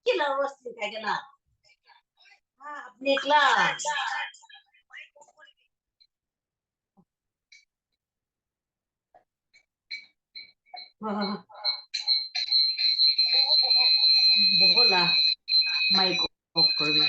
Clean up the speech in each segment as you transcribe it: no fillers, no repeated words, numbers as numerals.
Kila rosti kagana. अपने class बोला mic off कर दे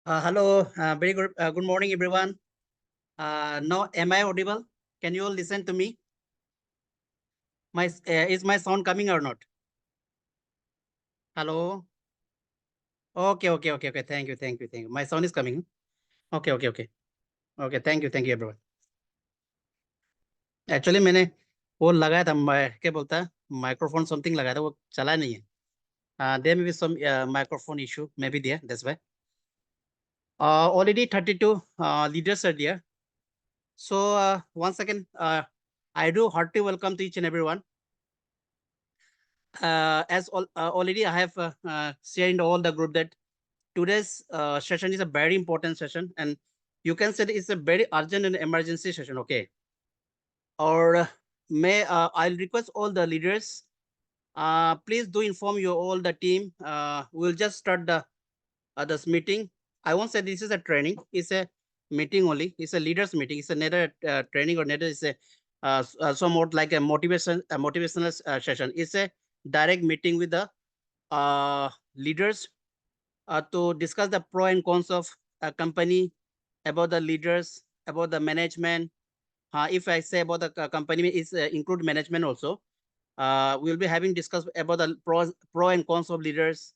Hello, very good morning, everyone. Now, am I audible? Can you all listen to me? Is my sound coming or not? Hello. Okay. Thank you. My sound is coming. Okay. Okay, thank you, everyone. Actually, मैंने वो लगाया था क्या बोलता है microphone something लगाया था वो चला नहीं है. There may be some microphone issue maybe there. That's why. Already 32 leaders are there. So once again, I do hearty welcome to each and everyone. Already I have shared in all the group that today's session is a very important session, and you can say that it's a very urgent and emergency session. Okay, or may I'll request all the leaders. Please do inform you all the team. We'll just start this meeting. I won't say this is a training. It's a meeting only. It's a leaders meeting. It's a neither training or neither is a somewhat like a motivational session. It's a direct meeting with the leaders to discuss the pro and cons of a company, about the leaders, about the management. If I say about the company, is include management also. We'll be having discuss about the pro and cons of leaders,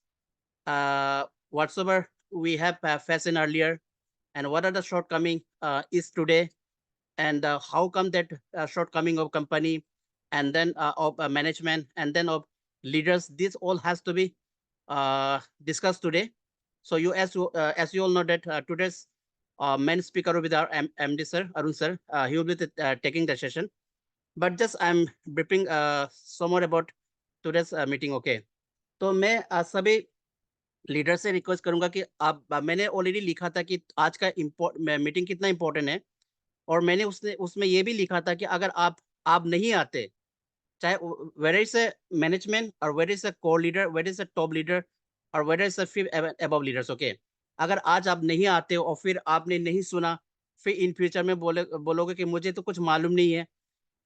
whatsoever we have faced in earlier, and what are the shortcoming is today, and how come that shortcoming of company, and then of management, and then of leaders. This all has to be discussed today. So as you all know that today's main speaker will be our MD sir, Arun sir. He will be taking the session. But just I'm briefing somewhat about today's meeting. Okay. तो मैं सभी leader से request करूंगा कि आप मैंने already लिखा था कि आज का मीटिंग कितना इंपॉर्टेंट है, और मैंने उसमें ये भी लिखा था कि अगर आप नहीं आते, चाहे वेदर इज अ मैनेजमेंट और whether is a core leader, whether is a top leader, और whether is a fifth above leaders. Okay, अगर आज आप नहीं आते और फिर आपने नहीं सुना, फिर इन फ्यूचर में बोलोगे कि मुझे तो कुछ मालूम नहीं है,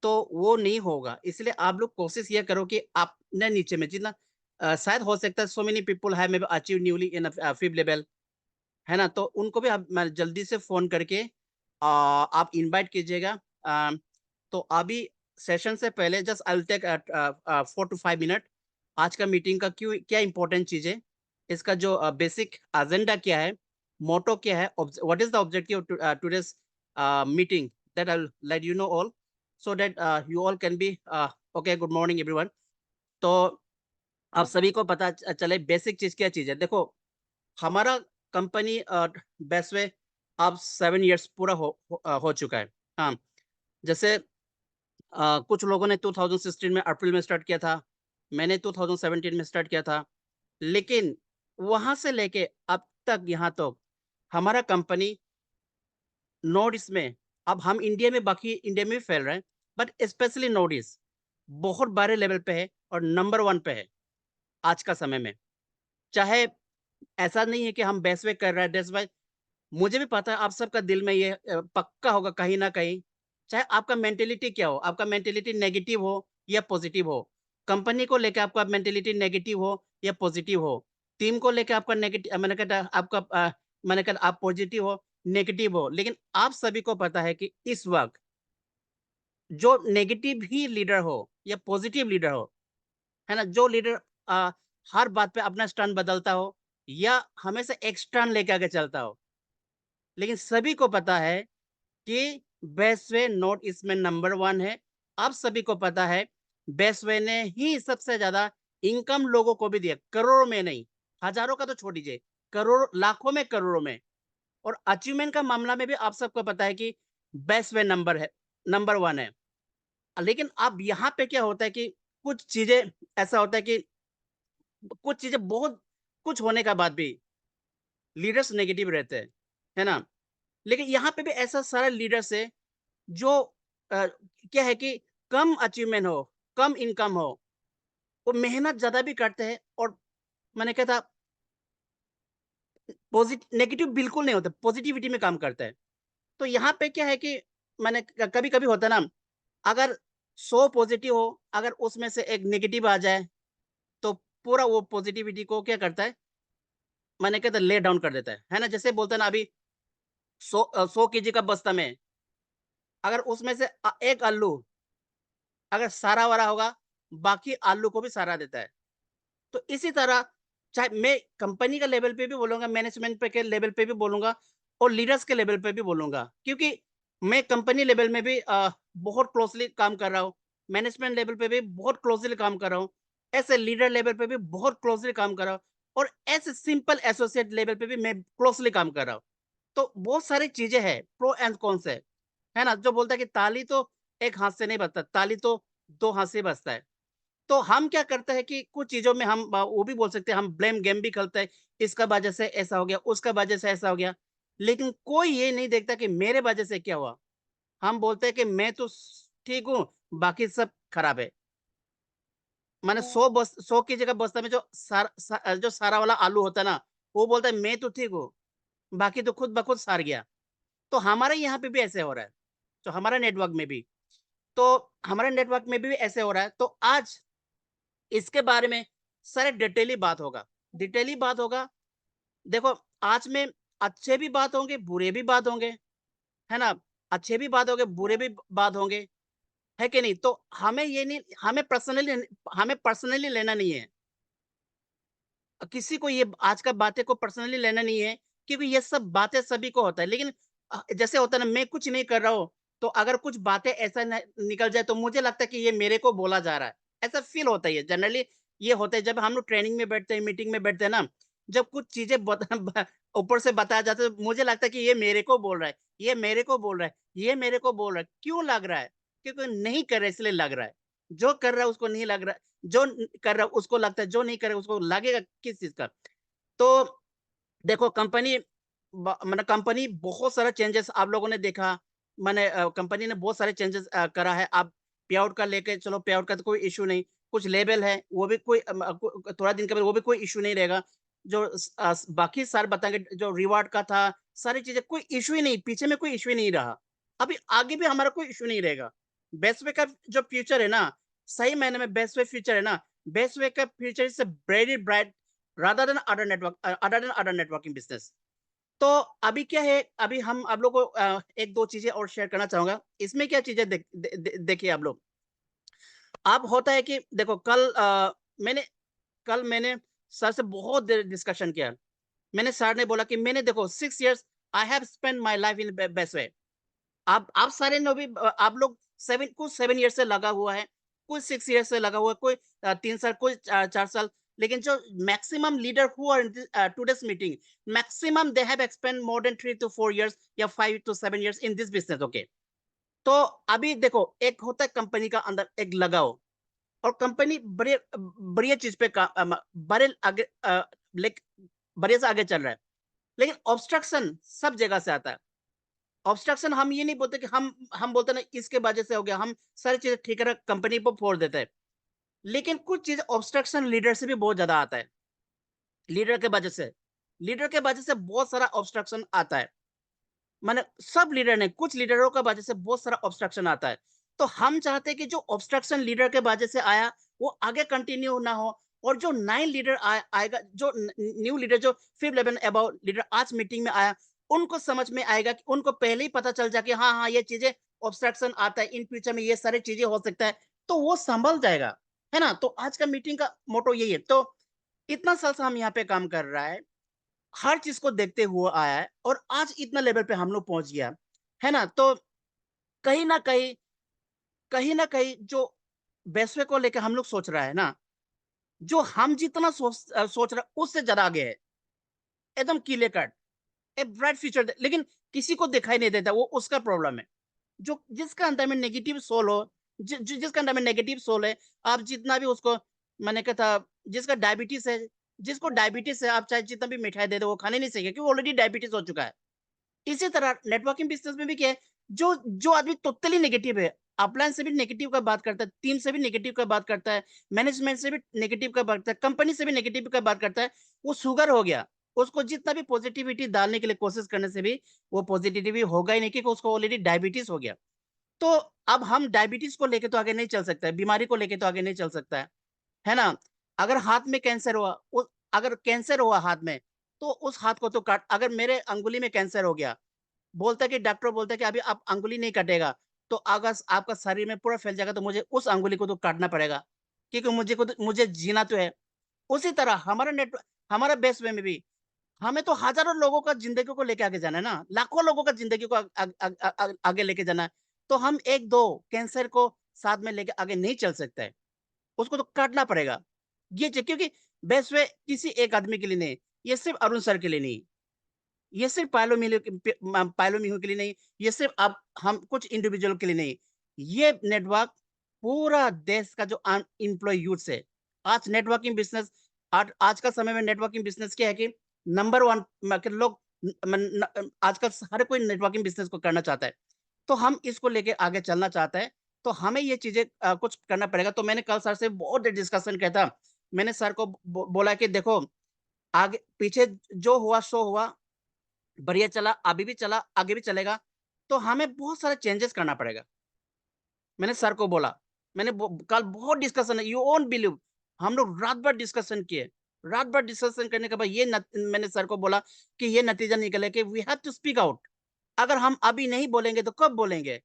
तो वो नहीं होगा. इसलिए आप लोग कोशिश ये करो कि आप न नीचे में जितना शायद हो सकता है so many people have may be achieve newly in fifth level, है ना, तो उनको भी आप जल्दी से फोन करके आप इनवाइट कीजिएगा. तो अभी सेशन से पहले just I will take 4 to 5 minute. आज का मीटिंग का क्यों क्या इंपॉर्टेंट चीज है, इसका जो बेसिक एजेंडा क्या है, मोटो क्या है, what is the objective today's meeting, that I will let you know all, so that you all can be okay. Good morning everyone. तो आप सभी को पता चले बेसिक चीज क्या चीज है. देखो, हमारा कंपनी बेसवे अब 7 इयर्स पूरा हो चुका है. हाँ, जैसे कुछ लोगों ने 2016 में अप्रैल में स्टार्ट किया था, मैंने 2017 में स्टार्ट किया था, लेकिन वहां से लेके अब तक यहाँ तो हमारा कंपनी नॉर्थ ईस्ट में, अब हम इंडिया में बाकी इंडिया में भी फैल रहे हैं, बट स्पेशली नॉर्थ ईस्ट बहुत बड़े लेवल पे है और नंबर 1 पे है आज का समय में. चाहे ऐसा नहीं है कि हम बेसवे कर रहे हैं, दैट्स व्हाई मुझे भी पता है आप सबका दिल में ये पक्का होगा कहीं न कहीं, चाहे आपका मेंटालिटी क्या हो, आपका मेंटालिटी नेगेटिव हो या पॉजिटिव हो, कंपनी को लेके आपका मेंटालिटी नेगेटिव हो या पॉजिटिव हो, टीम को लेके आपका नेगेटिव मैंने कहा आपका मैंने कहा आप पॉजिटिव हो, नेगेटिव हो, लेकिन आप सभी को पता है कि इस वक़्त जो नेगेटिव ही लीडर हो या पॉजिटिव लीडर हो, है ना? जो लीडर अ, हर बात पे अपना स्टैंड बदलता हो या हमेशा एक स्टैंड लेके आगे चलता हो, लेकिन सभी को पता है कि बेस्टवे नॉर्थ ईस्ट में नंबर 1 है. आप सभी को पता है बेस्टवे ने ही सबसे ज़्यादा इनकम लोगों को भी दिया, करोड़ों में नहीं, हज़ारों का तो छोड़ दीजिए, करोड़ों लाखों में, करोड़ों में. और अचीवमेंट का मामला में भी आप सबको पता है कि बेस्टवे नंबर 1 है. लेकिन अब यहाँ पे क्या होता है कि कुछ चीज़ें ऐसा होता है कि कुछ चीज़ें बहुत कुछ होने के बाद भी लीडर्स नेगेटिव रहते हैं, है ना? लेकिन यहाँ पे भी ऐसा सारा लीडर्स है जो क्या है कि कम अचीवमेंट हो, कम इनकम हो, वो मेहनत ज़्यादा भी करते हैं और मैंने कहा था नेगेटिव बिल्कुल नहीं होता, पॉजिटिविटी में काम करता है. तो यहाँ पे क्या है कि मैंने कभी-कभी होता है ना, अगर 100 पॉजिटिव हो, अगर उसमें से एक नेगेटिव आ जाए, तो पूरा वो पॉजिटिविटी को क्या करता है, मैंने कहता ले डाउन कर देता है ना। जैसे बोलते हैं ना अभी 100 केजी का बस्ता में अगर उसमें से एक आलू अगर सारा वारा होगा, बाकी आलू को भी सहारा देता है। तो इसी तरह चाहे मैं कंपनी का लेवल पे भी बोलूँगा, मैनेजमेंट पे के लेवल पे भी बोलूँगा और लीडर्स के लेवल पे भी बोलूँगा। क्योंकि मैं कंपनी लेवल में भी बहुत क्लोज़ली काम कर रहा हूँ, मैनेजमेंट लेवल पे भी बहुत क्लोज़ली काम कर रहा हूँ, एज़ ए लीडर लेवल पे भी बहुत क्लोज़ली काम कर रहा हूँ और as a simple associate level पे भी मैं क्लोज़ली काम कर रहा हूँ। तो बहुत सारी चीज़ें हैं, प्रो एंड कॉन्स है ना? जो बोलता है कि ताली तो एक हाथ से नहीं बजता, ताली तो 2 हाथ से बजता है। तो हम क्या करते हैं कि कुछ चीज़ों में हम वो भी बोल सकते हैं, हम ब्लेम गेम भी खेलते हैं, इसका वजह से ऐसा हो गया, उसका वजह से ऐसा हो गया। लेकिन कोई ये नहीं देखता कि मेरे वजह से क्या हुआ। हम बोलते हैं कि मैं तो ठीक हूँ, बाकी सब खराब है। माने 100 की जगह बस्ता में जो सारा वाला आलू होता है ना, वो बोलता है मैं तो ठीक हूँ, बाकी तो खुद ब खुद सार गया। तो हमारे यहाँ पे भी ऐसे हो रहा है, तो हमारे नेटवर्क में भी। तो हमारे नेटवर्क में भी ऐसे हो रहा है, तो आज इसके बारे में सारे डिटेली बात होगा। डिटेली बात होगा। देखो, आज में अच्छे भी बात होंगे, बुरे भी बात होंगे, है ना? अच्छे भी बात होंगे, बुरे भी बात होंगे, है कि नहीं? तो हमें पर्सनली लेना नहीं है। किसी को ये आज का बातें को पर्सनली लेना नहीं है, क्योंकि ये सब बातें सभी को होता है। लेकिन जैसे होता है ना, मैं कुछ नहीं कर रहा हूँ, तो अगर कुछ बातें ऐसा न निकल जाए, तो मुझे लगता है कि ये मेरे को बोला जा रहा है। ऐसा फ़ील होता है ये, जनरली ये होता है जब हम लोग ट्रेनिंग में बैठते हैं, मीटिंग में बैठते हैं ना, जब कुछ चीज़ें ब ऊपर से बताया जाता है, तो मुझे लगता है कि ये मेरे को बोल रहा है, ये मेरे को बोल रहा है, ये मेरे को बोल रहा है। क्यों लग रहा है? क्योंकि नहीं कर रहा है, इसलिए लग रहा है। जो कर रहा है उसको नहीं लग रहा है, जो कर रहा है उसको लगता है, जो नहीं कर रहा है उसको लगेगा किस चीज़ का। तो देखो, मतलब कंपनी बहुत सारा चेंजेस आप लोगों ने देखा। मैंने कंपनी ने बहुत सारे चेंजेस करा है। आप पे आउट का लेके चलो, पे आउट का तो कोई इश्यू नहीं। कुछ लेवल है, वो भी कोई थोड़ा दिन के बाद वो भी कोई इश्यू नहीं रहेगा। बाकी सारे बताएँगे, जो रिवार्ड का था, सारी चीज़ें कोई इश्यू ही नहीं, पीछे में कोई इश्यू ही नहीं रहा। अभी आगे भी हमारा कोई इश्यू नहीं रहेगा। बेस्ट वे का जो फ्यूचर है ना, सही मायने में बेस्ट वे फ्यूचर है ना, बेस्ट वे का future is very bright rather than other networking business। तो अभी क्या है, अभी हम आप लोग को 1-2 चीज़ें और शेयर करना चाहूँगा। इसमें क्या चीज़ें देखिए आप लोग। अब होता है कि देखो, कल मैंने सर से बहुत देर डिस्कशन किया। मैंने सर ने बोला कि मैंने देखो 6 years I have spent my life in best way. आप सारे ने भी आप लोग 7 ईयर से लगा हुआ है, कोई 6 ईयर से लगा हुआ है, कोई 3 साल, कोई 4 साल। लेकिन जो maximum leader who are in today's meeting, maximum they have spent more than 3 to 4 years या 5 to 7 years in this business, okay. तो अभी देखो, एक होता है कंपनी का अंदर एक लगाव, और कंपनी बढ़िया चीज़ पे बड़े आगे लाइक बढ़िया से आगे चल रहा है। लेकिन ऑब्स्ट्रक्शन सब जगह से आता है। ऑब्स्ट्रक्शन हम ये नहीं बोलते कि हम बोलते ना इसके वजह से हो गया, हम सारी चीज़ें ठीक है कंपनी पे फोड़ देते हैं। लेकिन कुछ चीज़ ऑब्स्ट्रक्शन लीडर से भी बहुत ज़्यादा आता है। लीडर के वजह से बहुत सारा ऑब्स्ट्रक्शन आता है। माने सब लीडर नहीं, कुछ लीडरों का वजह से बहुत सारा ऑब्स्ट्रक्शन आता है। तो हम चाहते हैं कि जो ऑब्स्ट्रक्शन लीडर के वजह से आया, वो आगे कंटिन्यू ना हो, और जो नए लीडर आएगा, जो न्यू लीडर, जो 5th लेवल अबव लीडर आज मीटिंग में आया, उनको समझ में आएगा कि उनको पहले ही पता चल जाए कि हाँ, हाँ, ये चीज़ें ऑब्स्ट्रक्शन आता है, इन फ्यूचर में ये सारी चीज़ें हो सकता है, तो वो सँभल जाएगा, है ना? तो आज का मीटिंग का मोटो यही है। तो इतना साल से हम यहाँ पे काम कर रहा है, हर चीज़ को देखते हुए आया है, और आज इतना लेवल पे हम लोग पहुँच गया, है ना? तो कहीं न कहीं जो वैश्विक को लेके हम लोग सोच रहा है ना, जो हम जितना सोच रहे हैं उससे ज़्यादा आगे है। एकदम clear cut, a bright future लेकिन किसी को दिखाई नहीं देता, वो उसका प्रॉब्लम है। जो जिसका अंदर में नेगेटिव सोल हो, जिसका अंदर में नेगेटिव सोल है, आप जितना भी उसको, मैंने कहा था, जिसका डायबिटीज़ है, जिसको डायबिटीज़ है, आप चाहे जितना भी मिठाई दे दो, वो खाने नहीं सीखेगा, क्योंकि वो ऑलरेडी डायबिटीज़ हो चुका है। इसी तरह नेटवर्किंग बिज़नेस में भी क्या है, जो जो आदमी टोटली नेगेटिव है, अपलाइन से भी नेगेटिव का बात करता है, टीम से भी नेगेटिव का बात करता है, मैनेजमेंट से भी नेगेटिव का बात करता है, कंपनी से भी नेगेटिव का बात करता है, वो शुगर हो गया। उसको जितना भी पॉजिटिविटी डालने के लिए कोशिश करने से भी, वो पॉजिटिविटी होगा ही नहीं, क्योंकि उसको ऑलरेडी डायबिटीज़ हो गया। तो अब हम डायबिटीज़ को लेके तो आगे नहीं चल सकता है, बीमारी को लेके तो आगे नहीं चल सकता है ना? अगर हाथ में कैंसर हुआ, अगर कैंसर हुआ हाथ में, तो उस हाथ को तो काट, अगर मेरे अंगुली में कैंसर हो गया, बोलता है कि डॉक्टर बोलता है कि अभी आप अंगुली नहीं कटेगा, तो अगर आपका शरीर में पूरा फैल जाएगा, तो मुझे उस अंगुली को तो काटना पड़ेगा, क्योंकि मुझे जीना तो है। उसी तरह हमारा बेस्ट वे में भी हमें तो हज़ारों लोगों का ज़िंदगी को लेके आगे जाना है ना, लाखों लोगों का ज़िंदगी को आगे लेके जाना है। तो हम 1-2 कैंसर को साथ में लेके आगे नहीं चल सकते हैं, उसको तो काटना पड़ेगा। क्योंकि बेस्ट वे किसी एक आदमी के लिए नहीं, ये सिर्फ़ अरुण सर के लिए नहीं, ये सिर्फ़ पायलो मिहो के लिए नहीं, ये सिर्फ़ आप हम कुछ इंडिविजुअल के लिए नहीं, ये नेटवर्क पूरा देश का जो अनएम्प्लॉयड यूथ्स है। आज नेटवर्किंग बिज़नेस आज आज का समय में नेटवर्किंग बिज़नेस क्या है कि नंबर 1 म के लोग न मन न आजकल हर कोई नेटवर्किंग बिज़नेस को करना चाहता है। तो हम इसको लेके आगे चलना चाहते हैं, तो हमें ये चीज़ें कुछ करना पड़ेगा। तो मैंने कल सर से बहुत डिस्कशन किया था। मैंने सर को बोला कि देखो, आगे पीछे जो हुआ सो हुआ, बढ़िया चला, अभी भी चला, आगे भी चलेगा, तो हमें बहुत सारे चेंजेस करना पड़ेगा। मैंने सर को बोला, मैंने कल बहुत डिस्कशन है, यू वोंट बिलीव, हम लोग रात भर डिस्कशन किए। रात भर डिस्कशन करने के बाद मैंने सर को बोला कि ये नतीजा निकले कि we have to speak out. अगर हम अभी नहीं बोलेंगे तो कब बोलेंगे?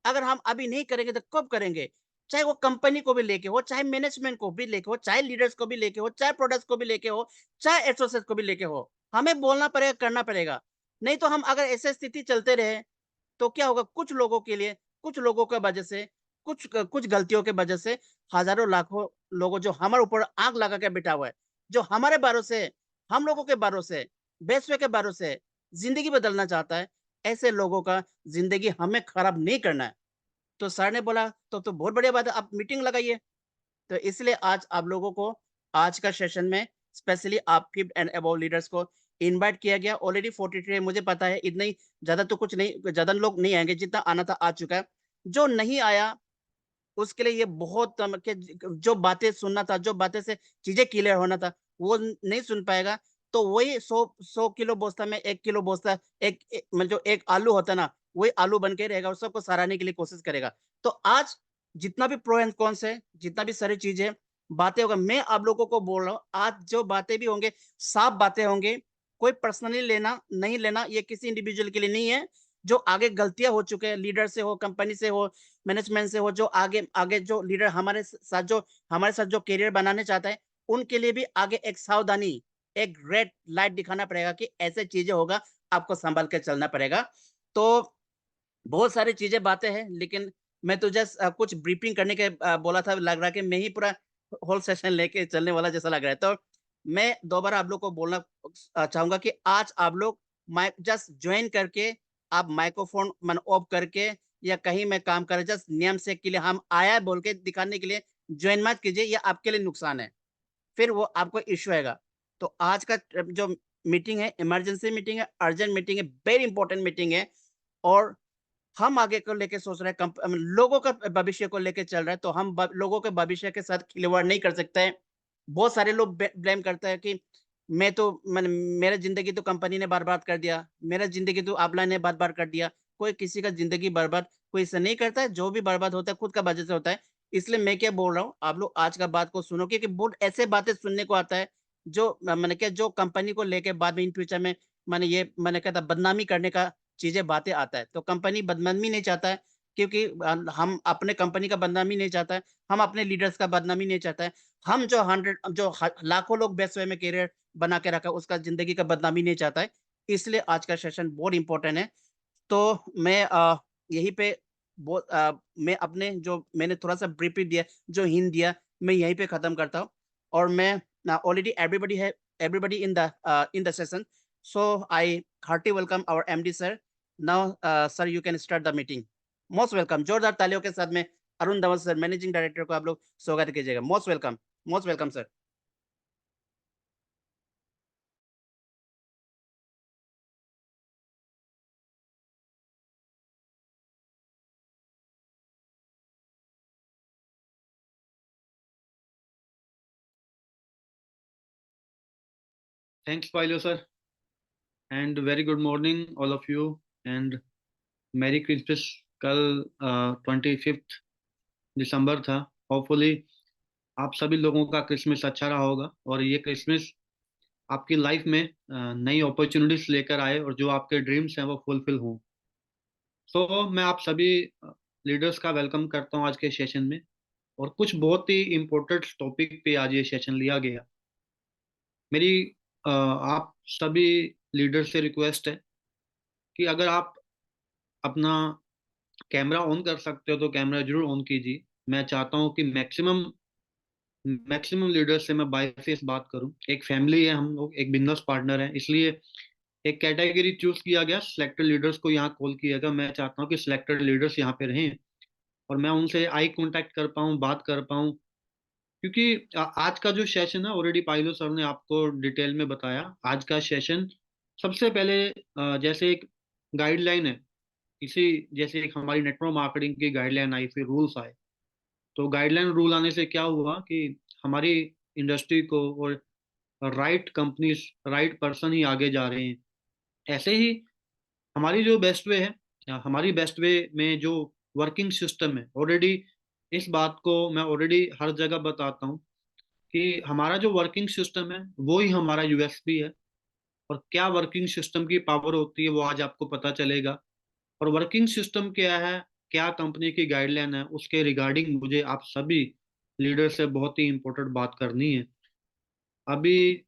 अगर हम अभी नहीं करेंगे तो कब करेंगे? चाहे वो कंपनी को भी लेके हो, चाहे मैनेजमेंट को भी लेके हो, चाहे लीडर्स को भी लेके हो, चाहे प्रोडक्ट्स को भी लेके हो, चाहे एसोसिएट्स को भी लेके हो। हमें बोलना पड़ेगा, करना पड़ेगा। नहीं तो हम अगर ऐसे स्थिति चलते रहे, तो क्या होगा, कुछ लोगों के लिए, कुछ लोगों के वजह से, कुछ गलतियों के वजह से हज़ारों लाखों लोगों जो हमारे ऊपर आग लगा के बैठा हुआ है, जो हमारे भरोसे, हम लोगों के भरोसे, बेसवे के भरोसे ज़िंदगी बदलना चाहता है, ऐसे लोगों का ज़िंदगी हमें खराब नहीं करना है। तो सर ने बोला, तो बहुत बढ़िया बात है, आप मीटिंग लगाइए। तो इसलिए आज आप लोगों को आज का सेशन में स्पेशली आप 5 एंड अबव लीडर्स को इनवाइट किया गया। ऑलरेडी 43 है, मुझे पता है, इतना ही ज़्यादा तो कुछ नहीं, ज़्यादा लोग नहीं आएँगे, जितना आना था आ चुका है। जो नहीं आया उसके लिए ये बहुत कि जो बातें सुनना था, जो बातें से चीज़ें क्लियर होना था, वो नहीं सुन पाएगा। तो वही 100 किलो बोझता में 1 किलो बोझता, एक मतलब जो एक आलू होता है ना, वही आलू बन के रहेगा और सबको सराहने के लिए कोशिश करेगा। तो आज जितना भी प्रो एंड कॉन्स है, जितना भी सारी चीज़ें, बातें होगा, मैं आप लोगों को बोल रहा हूँ, आज जो बातें भी होंगे, साफ बातें होंगे, कोई पर्सनली नहीं लेना, ये किसी इंडिविजुअल के लिए नहीं है। जो आगे गलतियाँ हो चुके हैं, लीडर से हो, कंपनी से हो, मैनेजमेंट से हो, जो आगे आगे जो लीडर हमारे साथ जो करियर बनाने चाहता है, उनके लिए भी आगे एक सावधानी, एक रेड लाइट दिखाना पड़ेगा कि ऐसे चीज़ें होगा, आपको सँभल के चलना पड़ेगा। तो बहुत सारी चीज़ें, बातें हैं, लेकिन मैं तो जस्ट कुछ ब्रीफिंग करने के बोला था, लग रहा है कि मैं ही पूरा होल सेशन लेके चलने वाला जैसा लग रहा है। तो मैं दोबारा आप लोग को बोलना चाहूँगा कि आज आप लोग माइक जस्ट जॉइन करके, आप माइक्रोफ़ोन ऑफ करके, या कहीं मैं काम कर रहा जस्ट नियम से के लिए हम आया है बोल के दिखाने के लिए जॉइन मत कीजिए, ये आपके लिए नुकसान है। फिर वो आपको इश्यू आएगा। तो आज का जो मीटिंग है, इमरजेंसी मीटिंग है, अर्जेंट मीटिंग है, वेरी इंपॉर्टेंट मीटिंग है, और हम आगे को लेके सोच रहे हैं, लोगों का भविष्य को लेके चल रहा है, तो हम लोगों के भविष्य के साथ खिलवाड़ नहीं कर सकते हैं। बहुत सारे लोग ब्लेम करते हैं कि मैंने मेरा जिंदगी तो कंपनी ने बर्बाद कर दिया, मेरा जिंदगी तो आपला ने बर्बाद कर दिया। कोई किसी का जिंदगी बर्बाद कोई इससे नहीं करता है, जो भी बर्बाद होता है खुद का वजह से होता है। इसलिए मैं क्या बोल रहा हूँ, आप लोग आज का बात को सुनो, क्योंकि बहुत ऐसे बातें सुनने को आता है जो मैंने क्या, जो कंपनी को लेके बाद में इन फ्यूचर में मैंने कहता बदनामी करने का चीज़ें बातें आता है। तो कंपनी बदनामी नहीं चाहता है, क्योंकि हम अपने कंपनी का बदनामी नहीं चाहता है, हम अपने लीडर्स का बदनामी नहीं चाहता है। हम जो 100 जो ह लाखों लोग बेस्ट वे में करियर बना के रखा है, उसका ज़िंदगी का बदनामी नहीं चाहता है। इसलिए आज का सेशन बहुत इम्पोर्टेंट है। तो मैं यहीं पे मैं अपने जो मैंने थोड़ा-सा ब्रीफ दिया, जो हिंट दिया, मैं यहीं पे ख़त्म करता हूँ। और मैं already everybody in the session, so I hearty welcome our MD sir. Now sir you can start the meeting. Most welcome, जोरदार तालियों के साथ में Arun Dhawan sir, managing director को आप लोग स्वागत कीजिएगा। Most welcome sir. Thanks, Pailo sir, and very good morning, all of you, and Merry Christmas. कल 25 दिसंबर था। होपफुली आप सभी लोगों का क्रिसमस अच्छा रहा होगा, और ये क्रिसमस आपकी लाइफ में नई अपॉर्चुनिटीज लेकर आए और जो आपके ड्रीम्स हैं वो फुलफिल हों। सो मैं आप सभी लीडर्स का वेलकम करता हूँ आज के सेशन में, और कुछ बहुत ही इम्पोर्टेंट टॉपिक पे आज ये सेशन लिया गया। मेरी आप सभी लीडर से रिक्वेस्ट है कि अगर आप अपना कैमरा ऑन कर सकते हो तो कैमरा जरूर ऑन कीजिए। मैं चाहता हूँ कि मैक्सिमम मैक्सिमम लीडर से मैं बाय फेस बात करूं। एक फैमिली है, हम लोग एक बिजनेस पार्टनर है, इसलिए एक कैटेगरी चूज किया गया, सिलेक्टेड लीडर्स को यहाँ कॉल किया गया। मैं चाहता हूँ कि सिलेक्टेड लीडर्स यहाँ पे रहें और मैं उनसे आई कांटेक्ट कर पाऊँ, बात कर पाऊँ, क्योंकि आज का जो सेशन है ऑलरेडी पाइलो सर ने आपको डिटेल में बताया। आज का सेशन सबसे पहले जैसे एक गाइडलाइन है, इसी जैसे एक हमारी नेटवर्क मार्केटिंग की गाइडलाइन आई, फिर रूल्स आए। तो गाइडलाइन रूल आने से क्या हुआ कि हमारी इंडस्ट्री को और राइट कंपनीज राइट पर्सन ही आगे जा रहे हैं। ऐसे ही हमारी जो बेस्ट वे है, हमारी बेस्ट वे में जो वर्किंग सिस्टम है, ऑलरेडी इस बात को मैं ऑलरेडी हर जगह बताता हूँ कि हमारा जो वर्किंग सिस्टम है वो ही हमारा यूएसपी है। और क्या वर्किंग सिस्टम की पावर होती है वो आज आपको पता चलेगा। और वर्किंग सिस्टम क्या है, क्या कंपनी की गाइडलाइन है, उसके रिगार्डिंग मुझे आप सभी लीडर से बहुत ही इंपॉर्टेंट बात करनी है। अभी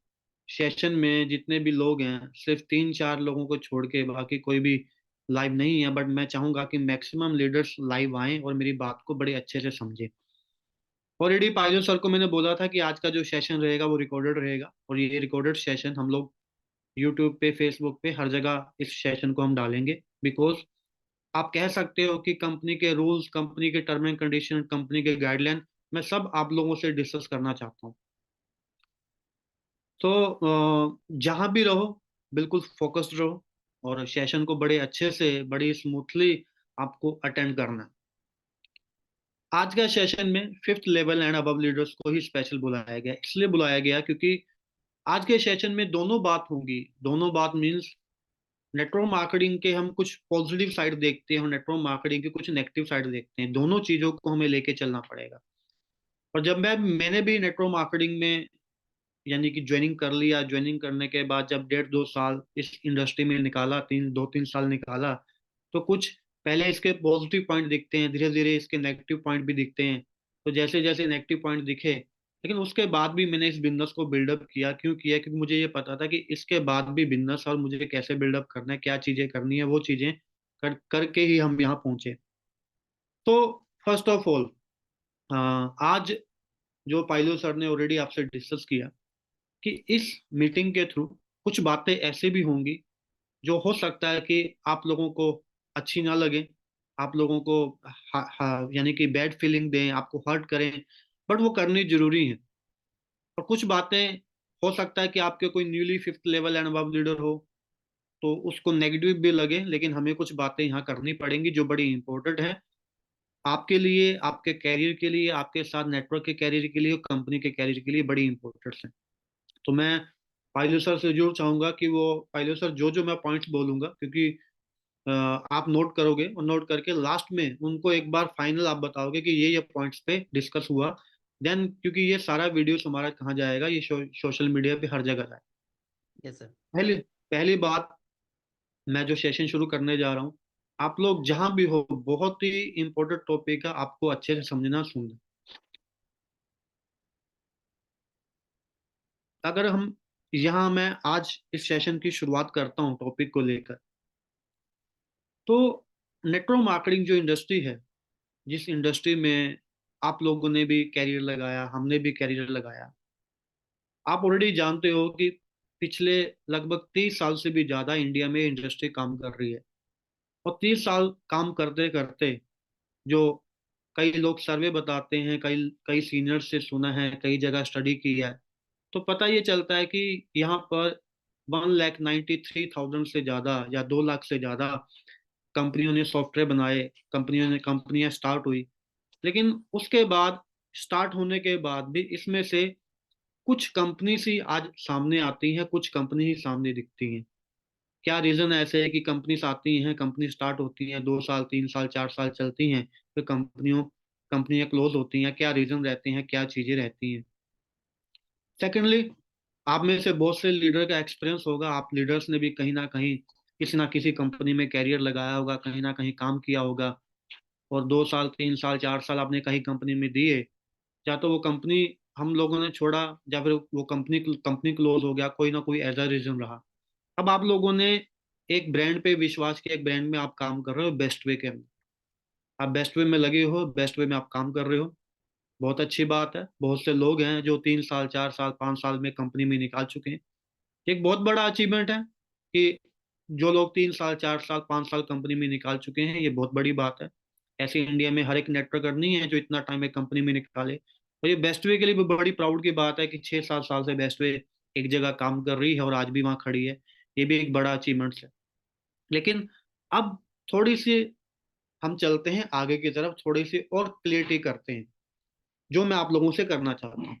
सेशन में जितने भी लोग हैं, सिर्फ 3-4 लोगों को छोड़ के बाकी कोई भी लाइव नहीं है, बट मैं चाहूंगा कि मैक्सिमम लीडर्स लाइव आएं और मेरी बात को बड़े अच्छे से समझें। ऑलरेडी पाइलो सर को मैंने बोला था कि आज का जो सेशन रहेगा वो रिकॉर्डेड रहेगा, और ये रिकॉर्डेड सेशन हम लोग यूट्यूब पे, फेसबुक पे, हर जगह इस सेशन को हम डालेंगे। बिकॉज आप कह सकते हो कि कंपनी के रूल्स, कंपनी के टर्म एंड कंडीशन, कंपनी के गाइडलाइन मैं सब आप लोगों से डिस्कस करना चाहता हूँ। तो जहां भी रहो बिल्कुल फोकस्ड रहो और सेशन को बड़े अच्छे से, बड़ी स्मूथली आपको अटेंड करना है। आज का सेशन में 5th level and above leaders को ही स्पेशल बुलाया गया, इसलिए बुलाया गया क्योंकि आज के सेशन में दोनों बात होंगी। दोनों बात मीन्स नेटवर्क मार्केटिंग के हम कुछ पॉजिटिव साइड देखते हैं और नेटवर्क मार्केटिंग के कुछ नेगेटिव साइड देखते हैं। दोनों चीजों को हमें लेके चलना पड़ेगा। और जब मैंने भी नेटवर्क मार्केटिंग में यानी कि ज्वाइनिंग कर लिया, ज्वाइनिंग करने के बाद जब 1.5-2 साल इस इंडस्ट्री में निकाला, 3 निकाला, तो कुछ पहले इसके पॉजिटिव पॉइंट दिखते हैं, धीरे धीरे इसके नेगेटिव पॉइंट भी दिखते हैं। तो जैसे जैसे नेगेटिव पॉइंट दिखे, लेकिन उसके बाद भी मैंने इस बिजनेस को बिल्डअप किया। क्यों किया? क्योंकि मुझे ये पता था कि इसके बाद भी बिजनेस और मुझे कैसे बिल्डअप करना है, क्या चीजें करनी है, वो चीजें करके ही हम यहाँ पहुंचे। तो फर्स्ट ऑफ ऑल आज जो पाइलो सर ने ऑलरेडी आपसे डिस्कस किया कि इस मीटिंग के थ्रू कुछ बातें ऐसे भी होंगी जो हो सकता है कि आप लोगों को अच्छी ना लगे, आप लोगों को यानी कि बैड फीलिंग दें, आपको हर्ट करें, बट वो करनी जरूरी है। और कुछ बातें हो सकता है कि आपके कोई newly 5th level and above leader हो तो उसको नेगेटिव भी लगे, लेकिन हमें कुछ बातें यहाँ करनी पड़ेंगी जो बड़ी इंपॉर्टेंट है आपके लिए, आपके कैरियर के लिए, आपके साथ नेटवर्क के कैरियर के लिए, कंपनी के कैरियर के लिए बड़ी इंपॉर्टेंट है। तो मैं पाइलो सर से जरूर चाहूंगा कि वो पाइलो सर जो जो मैं पॉइंट्स बोलूंगा, क्योंकि आप नोट करोगे और नोट करके लास्ट में उनको एक बार फाइनल आप बताओगे कि ये पॉइंट्स पे डिस्कस हुआ। देन क्योंकि ये सारा वीडियो हमारा कहाँ जाएगा, ये सोशल मीडिया पे हर जगह जाएगा। Yes, sir. पहली पहली बात, मैं जो सेशन शुरू करने जा रहा हूँ, आप लोग जहां भी हो, बहुत ही इंपॉर्टेंट टॉपिक है, आपको अच्छे से समझना, सुनना। अगर हम यहाँ मैं आज इस सेशन की शुरुआत करता हूँ टॉपिक को लेकर, तो नेटवर्क मार्केटिंग जो इंडस्ट्री है, जिस इंडस्ट्री में आप लोगों ने भी कैरियर लगाया, हमने भी कैरियर लगाया, आप ऑलरेडी जानते हो कि पिछले लगभग 30 साल से भी ज्यादा इंडिया में इंडस्ट्री काम कर रही है। और 30 साल काम करते करते जो कई लोग सर्वे बताते हैं, कई कई सीनियर से सुना है, कई जगह स्टडी की है, तो पता ये चलता है कि यहाँ पर 1,93,000 से ज्यादा या 2 लाख से ज्यादा कंपनियों ने सॉफ्टवेयर बनाए, कंपनियां स्टार्ट हुई। लेकिन उसके बाद, स्टार्ट होने के बाद भी इसमें से कुछ कंपनी ही आज सामने आती हैं, कुछ कंपनी ही सामने दिखती हैं। क्या रीजन ऐसे है कि कंपनीज आती हैं, कंपनी स्टार्ट होती हैं, 2 साल, 3 साल, 4 साल चलती हैं, फिर कंपनियां क्लोज होती हैं? क्या रीजन रहते हैं, क्या चीजें रहती हैं? सेकेंडली, आप में से बहुत से लीडर का एक्सपीरियंस होगा, आप लीडर्स ने भी कहीं ना किसी कंपनी में कैरियर लगाया होगा, कहीं ना कहीं काम किया होगा, और 2 साल 3 साल 4 साल आपने कहीं कंपनी में दिए, या तो वो कंपनी हम लोगों ने छोड़ा, या फिर वो कंपनी कंपनी क्लोज हो गया, कोई ना कोई ऐसा रीजन रहा। अब आप लोगों ने एक ब्रांड पे विश्वास किया, एक ब्रांड में आप काम कर रहे हो बेस्ट वे के अंदर, आप बेस्ट वे में लगे हो, बेस्ट वे में आप काम कर रहे हो, बहुत अच्छी बात है। बहुत से लोग हैं जो 3 साल 4 साल 5 साल में कंपनी में निकाल चुके हैं, एक बहुत बड़ा अचीवमेंट है कि जो लोग 3 साल 4 साल 5 साल कंपनी में निकाल चुके हैं, ये बहुत बड़ी बात है। ऐसे इंडिया में हर एक नेटवर्कर नहीं है जो इतना टाइम एक कंपनी में निकाले, और ये बेस्ट वे के लिए भी बड़ी प्राउड की बात है कि 6-7 साल से बेस्ट वे एक जगह काम कर रही है और आज भी वहां खड़ी है, ये भी एक बड़ा अचीवमेंट है। लेकिन अब थोड़ी सी हम चलते हैं आगे की तरफ, थोड़ी सी और क्लियरिटी करते हैं जो मैं आप लोगों से करना चाहता हूँ।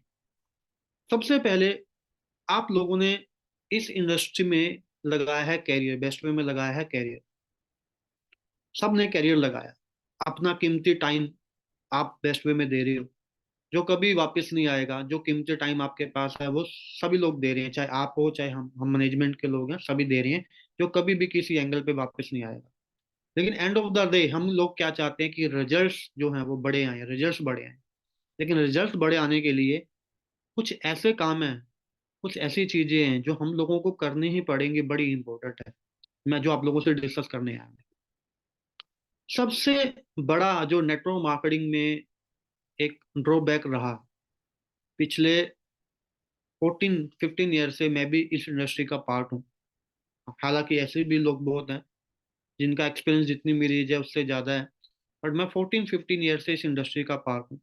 सबसे पहले, आप लोगों ने इस इंडस्ट्री में लगाया है कैरियर, बेस्ट वे में लगाया है कैरियर, सबने कैरियर लगाया, अपना कीमती टाइम आप बेस्ट वे में दे रहे हो, जो कभी वापस नहीं आएगा। जो कीमती टाइम आपके पास है वो सभी लोग दे रहे हैं, चाहे आप हो चाहे हम मैनेजमेंट के लोग हैं, सभी दे रहे हैं, जो कभी भी किसी एंगल पे वापस नहीं आएगा। लेकिन एंड ऑफ द डे हम लोग क्या चाहते हैं कि रिजल्ट्स जो हैं वो बड़े आए, रिजल्ट्स बड़े आए। लेकिन रिजल्ट्स बड़े आने के लिए कुछ ऐसे काम हैं, कुछ ऐसी चीजें हैं जो हम लोगों को करनी ही पड़ेंगी, बड़ी इंपॉर्टेंट है, मैं जो आप लोगों से डिस्कस करने आया हूं। सबसे बड़ा जो नेटवर्क मार्केटिंग में एक ड्रॉबैक रहा, पिछले 14-15 ईयर से मैं भी इस इंडस्ट्री का पार्ट हूँ। हालांकि ऐसे भी लोग बहुत हैं जिनका एक्सपीरियंस जितनी मेरी एज है उससे ज़्यादा है, बट मैं 14-15 ईयर से इस इंडस्ट्री का पार्ट हूँ।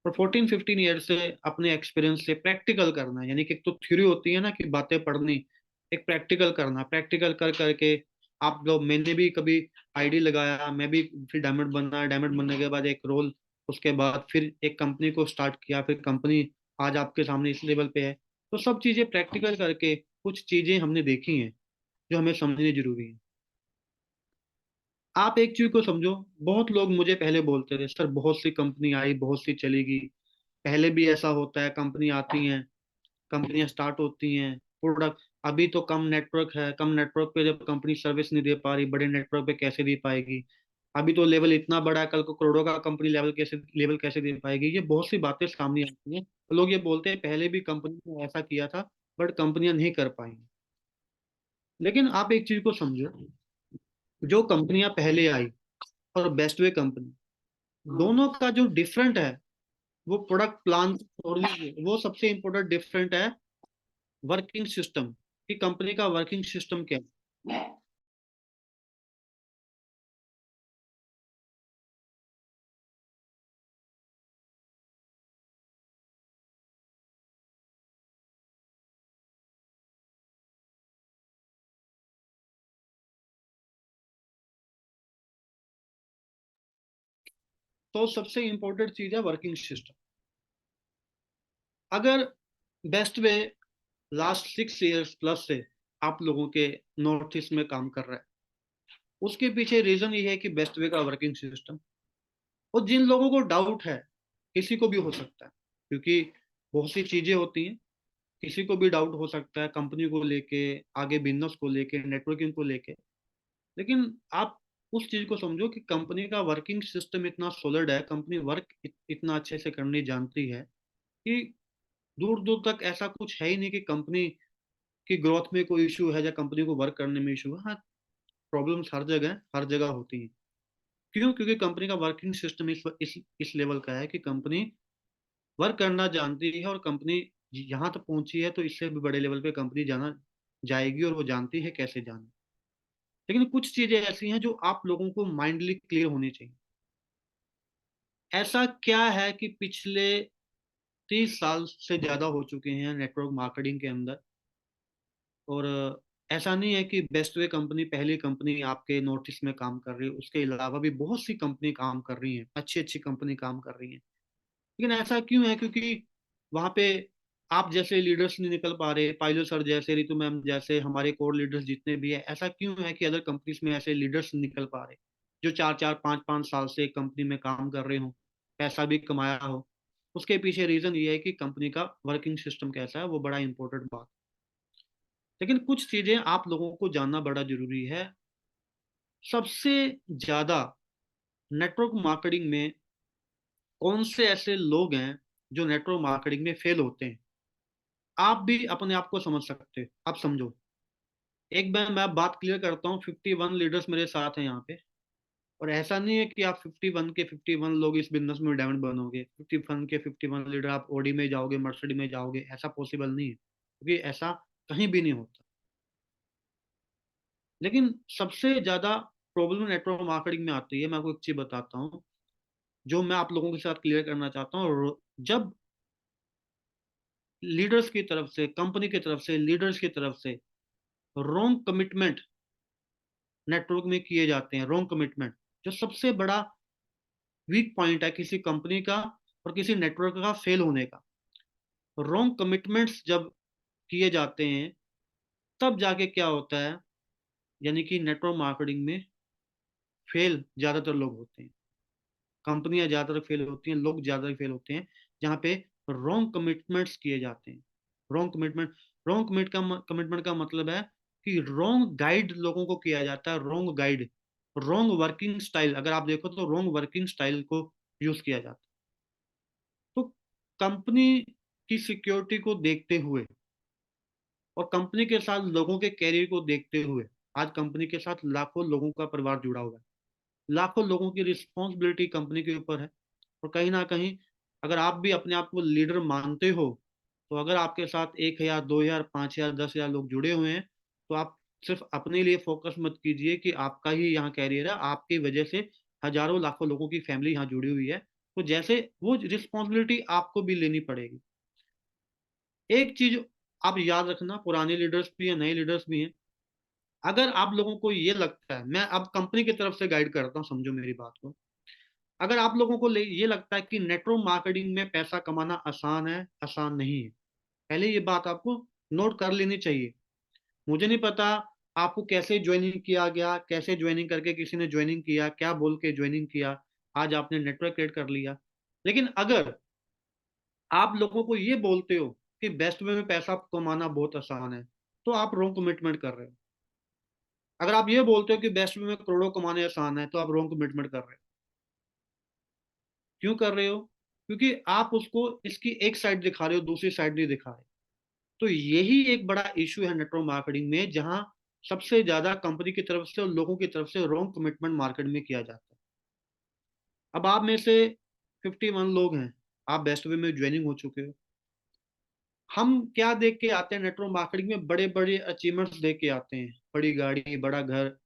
और 14-15 ईयर से अपने एक्सपीरियंस से प्रैक्टिकल करना, यानी कि एक तो थ्योरी होती है ना कि बातें पढ़नी, एक प्रैक्टिकल करना, प्रैक्टिकल कर करके आप लोग, मैंने भी कभी आईडी लगाया, मैं भी फिर डायमंड बना, डायमंड बनने के बाद एक रोल, उसके बाद फिर एक कंपनी को स्टार्ट किया, फिर कंपनी आज आपके सामने इस लेवल पे है। तो सब चीज़ें प्रैक्टिकल करके कुछ चीज़ें हमने देखी हैं जो हमें समझनी जरूरी है। आप एक चीज को समझो, बहुत लोग मुझे पहले बोलते थे सर बहुत सी कंपनी आई, बहुत सी चलेगी, पहले भी ऐसा होता है, कंपनी आती हैं, कंपनियां स्टार्ट होती हैं, प्रोडक्ट, अभी तो कम नेटवर्क है, कम नेटवर्क पे जब कंपनी सर्विस नहीं दे पा रही, बड़े नेटवर्क पे कैसे दे पाएगी, अभी तो लेवल इतना बड़ा है, कल को करोड़ों का कंपनी लेवल कैसे दे पाएगी। ये बहुत सी बातें सामने आती हैं, लोग ये बोलते हैं पहले भी कंपनी ने ऐसा किया था बट कंपनियां नहीं कर पाई। लेकिन आप एक चीज को समझो, जो कंपनियां पहले आई और बेस्ट वे कंपनी, दोनों का जो डिफरेंट है वो प्रोडक्ट प्लान और वो सबसे इंपॉर्टेंट डिफरेंट है वर्किंग सिस्टम, कि कंपनी का वर्किंग सिस्टम क्या है। तो सबसे इंपॉर्टेंट चीज है वर्किंग सिस्टम। अगर best way last 6 years plus से आप लोगों के नॉर्थ ईस्ट में काम कर रहा है, उसके पीछे रीजन ये है कि बेस्ट वे का वर्किंग सिस्टम। और जिन लोगों को डाउट है, किसी को भी हो सकता है, क्योंकि बहुत सी चीजें होती हैं, किसी को भी डाउट हो सकता है कंपनी को लेके, आगे बिजनेस को लेके, नेटवर्किंग को लेके। लेकिन आप उस चीज को समझो कि कंपनी का वर्किंग सिस्टम इतना सॉलिड है, कंपनी वर्क इतना अच्छे से करनी जानती है कि दूर दूर तक ऐसा कुछ है ही नहीं कि कंपनी की ग्रोथ में कोई इशू है या कंपनी को वर्क करने में इशू है। हाँ, प्रॉब्लम्स हर जगह होती हैं। क्यों? क्योंकि कंपनी का वर्किंग सिस्टम इस लेवल का है कि कंपनी वर्क करना जानती है, और कंपनी यहाँ तक पहुंची है तो इससे भी बड़े लेवल पे कंपनी जाना जाएगी, और वो जानती है कैसे जाना। लेकिन कुछ चीजें ऐसी हैं जो आप लोगों को माइंडली क्लियर होनी चाहिए। ऐसा क्या है कि पिछले 30 साल से ज्यादा हो चुके हैं नेटवर्क मार्केटिंग के अंदर, और ऐसा नहीं है कि बेस्ट वे कंपनी पहली कंपनी आपके नॉर्थ ईस्ट में काम कर रही है, उसके अलावा भी बहुत सी कंपनी काम कर रही हैं, अच्छी अच्छी कंपनी काम कर रही हैं। लेकिन ऐसा क्यों है? क्योंकि वहां पे आप जैसे लीडर्स नहीं निकल पा रहे, पायलो सर जैसे, रितु मैम जैसे, हमारे कोर लीडर्स जितने भी है, ऐसा क्यों है कि अदर कंपनीज में ऐसे लीडर्स निकल पा रहे जो 4-4 5-5 साल से कंपनी में काम कर रहे हो, पैसा भी कमाया हो, उसके पीछे रीजन ये है कि कंपनी का वर्किंग सिस्टम कैसा है, वो बड़ा इंपॉर्टेंट बात। लेकिन कुछ चीजें आप लोगों को जानना बड़ा जरूरी है। सबसे ज्यादा नेटवर्क मार्केटिंग में कौन से ऐसे लोग हैं जो नेटवर्क मार्केटिंग में फेल होते हैं? आप भी अपने आप को समझ सकते हो, आप समझो। एक बार मैं बात क्लियर करता हूँ, 51 लीडर्स मेरे साथ हैं यहाँ पे। और ऐसा नहीं है कि आप 51 के 51 लोग इस बिजनेस में डायमंड बनोगे, 51 के 51 लीडर आप ओडी में जाओगे, मर्सिडीज में जाओगे, ऐसा पॉसिबल नहीं है, क्योंकि ऐसा कहीं भी नहीं होता। लेकिन सबसे ज्यादा प्रॉब्लम नेटवर्क मार्केटिंग में आती है, मैं आपको एक चीज बताता हूँ जो मैं आप लोगों के साथ क्लियर करना चाहता हूँ। जब लीडर्स की तरफ से, कंपनी की तरफ से, लीडर्स की तरफ से रॉन्ग कमिटमेंट नेटवर्क में किए जाते हैं, रॉन्ग कमिटमेंट, जो सबसे बड़ा वीक पॉइंट है किसी कंपनी का और किसी नेटवर्क का फेल होने का। रॉन्ग कमिटमेंट्स जब किए जाते हैं तब जाके क्या होता है, यानी कि नेटवर्क मार्केटिंग में फेल ज्यादातर लोग होते हैं, कंपनियां ज्यादातर फेल होती हैं, लोग ज्यादातर फेल होते हैं जहाँ पे रॉन्ग कमिटमेंट्स किए जाते हैं। रॉन्ग कमिटमेंट, रॉन्ग कमिटमेंट का मतलब है कि रॉन्ग गाइड लोगों को किया जाता है, wrong guide, wrong working style. अगर आप देखो तो रॉन्ग वर्किंग स्टाइल को यूज किया जाता है। तो कंपनी की सिक्योरिटी को देखते हुए और कंपनी के साथ लोगों के कैरियर को देखते हुए, आज कंपनी के साथ लाखों लोगों का परिवार जुड़ा हुआ है, लाखों लोगों की रिस्पॉन्सिबिलिटी कंपनी के ऊपर है। और कहीं ना कहीं अगर आप भी अपने आप को लीडर मानते हो, तो अगर आपके साथ 1,000, 2,000, 5,000, 10,000 लोग जुड़े हुए हैं, तो आप सिर्फ अपने लिए फोकस मत कीजिए कि आपका ही यहाँ कैरियर है, आपकी वजह से हजारों लाखों लोगों की फैमिली यहाँ जुड़ी हुई है। तो जैसे वो रिस्पॉन्सिबिलिटी आपको भी लेनी पड़ेगी। एक चीज आप याद रखना, पुराने लीडर्स भी हैं, नए लीडर्स भी हैं, अगर आप लोगों को ये लगता है, मैं अब कंपनी की तरफ से गाइड करता हूँ, समझो मेरी बात को। अगर आप लोगों को ये लगता है कि नेटवर्क मार्केटिंग में पैसा कमाना आसान है, आसान नहीं है, पहले ये बात आपको नोट कर लेनी चाहिए। मुझे नहीं पता आपको कैसे ज्वाइनिंग किया गया, कैसे ज्वाइनिंग करके किसी ने ज्वाइनिंग किया, क्या बोल के ज्वाइनिंग किया, आज आपने नेटवर्क क्रिएट कर लिया। लेकिन अगर आप लोगों को ये बोलते हो कि बेस्ट वे में पैसा कमाना बहुत आसान है, तो आप रॉन्ग कमिटमेंट कर रहे हो। अगर आप ये बोलते हो कि बेस्ट वे में करोड़ों कमाने आसान है, तो आप रॉन्ग कमिटमेंट कर रहे हो। क्यों कर रहे हो? क्योंकि आप उसको इसकी एक साइड दिखा रहे हो, दूसरी साइड नहीं दिखा रहे। तो यही एक बड़ा इशू है नेटवर्क मार्केटिंग में, जहां सबसे ज्यादा कंपनी की तरफ से और लोगों की तरफ से रॉन्ग कमिटमेंट मार्केट में किया जाता है। अब आप में से 51 लोग हैं, आप बेस्ट वे में ज्वाइनिंग हो चुके हो। हम क्या देख के आते हैं नेटवर्क मार्केटिंग में? बड़े बड़े अचीवमेंट्स देख के आते हैं, बड़ी गाड़ी, बड़ा घर,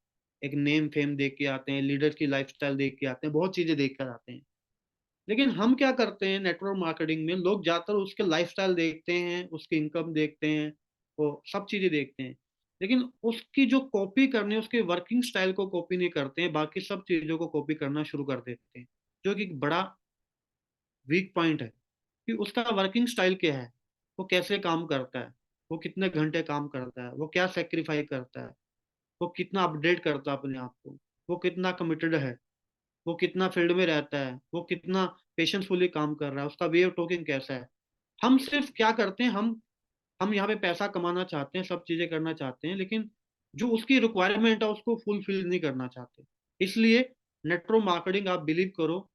एक नेम फेम देख के आते हैं, लीडर की लाइफस्टाइल देख के आते हैं, बहुत चीजें देख कर आते हैं। लेकिन हम क्या करते हैं नेटवर्क मार्केटिंग में, लोग ज्यादातर उसके लाइफस्टाइल देखते हैं, उसकी इनकम देखते हैं, वो सब चीजें देखते हैं, लेकिन उसकी जो कॉपी करनी है, उसके वर्किंग स्टाइल को कॉपी नहीं करते हैं, बाकी सब चीजों को कॉपी करना शुरू कर देते हैं, जो कि एक बड़ा वीक पॉइंट है कि उसका वर्किंग स्टाइल क्या है, वो कैसे काम करता है, वो कितने घंटे काम करता है, वो क्या सेक्रीफाई करता है, वो कितना अपडेट करता है अपने आप को, वो कितना कमिटेड है, वो कितना फील्ड में रहता है, वो कितना पेशेंसफुली काम कर रहा है, उसका वे ऑफ टॉकिंग कैसा है। हम सिर्फ क्या करते हैं, हम यहाँ पे पैसा कमाना चाहते हैं, सब चीजें करना चाहते हैं, लेकिन जो उसकी रिक्वायरमेंट है उसको फुलफिल नहीं करना चाहते। इसलिए नेटवर्क मार्केटिंग, आप बिलीव करो,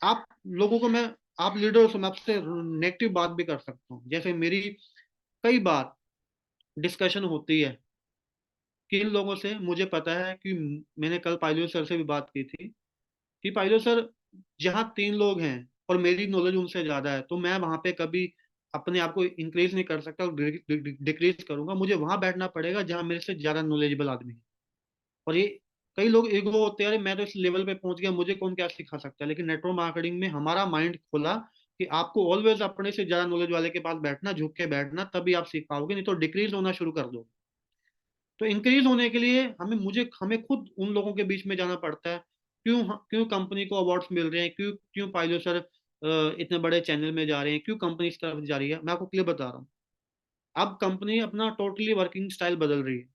आप लोगों को मैं, आप लीडर्स हो, मैं आपसे नेगेटिव बात भी कर सकता हूँ। जैसे मेरी कई बार डिस्कशन होती है किन लोगों से, मुझे पता है कि मैंने कल पायलू सर से भी बात की थी कि पायलट सर, जहाँ 3 लोग हैं और मेरी नॉलेज उनसे ज्यादा है, तो मैं वहां पे कभी अपने आप को इंक्रीज नहीं कर सकता, डिक्रीज करूंगा, मुझे वहां बैठना पड़ेगा जहां मेरे से ज्यादा नॉलेजेबल आदमी है। और ये कई लोग ईगो होते हैं, अरे मैं तो इस लेवल पे पहुंच गया, मुझे कौन क्या सिखा सकता है। लेकिन नेटवर्क मार्केटिंग में हमारा माइंड खुला कि आपको ऑलवेज अपने से ज्यादा नॉलेज वाले के पास बैठना, झुक के बैठना, तभी आप सीख पाओगे, नहीं तो डिक्रीज होना शुरू कर दो। तो इंक्रीज होने के लिए हमें खुद उन लोगों के बीच में जाना पड़ता है। क्यों कंपनी को अवार्ड्स मिल रहे हैं, क्यों क्यों पायलट सर इतने बड़े चैनल में जा रहे हैं, क्यों कंपनी इस तरफ जा रही है, मैं आपको क्लियर बता रहा हूँ। अब कंपनी अपना टोटली वर्किंग स्टाइल बदल रही है,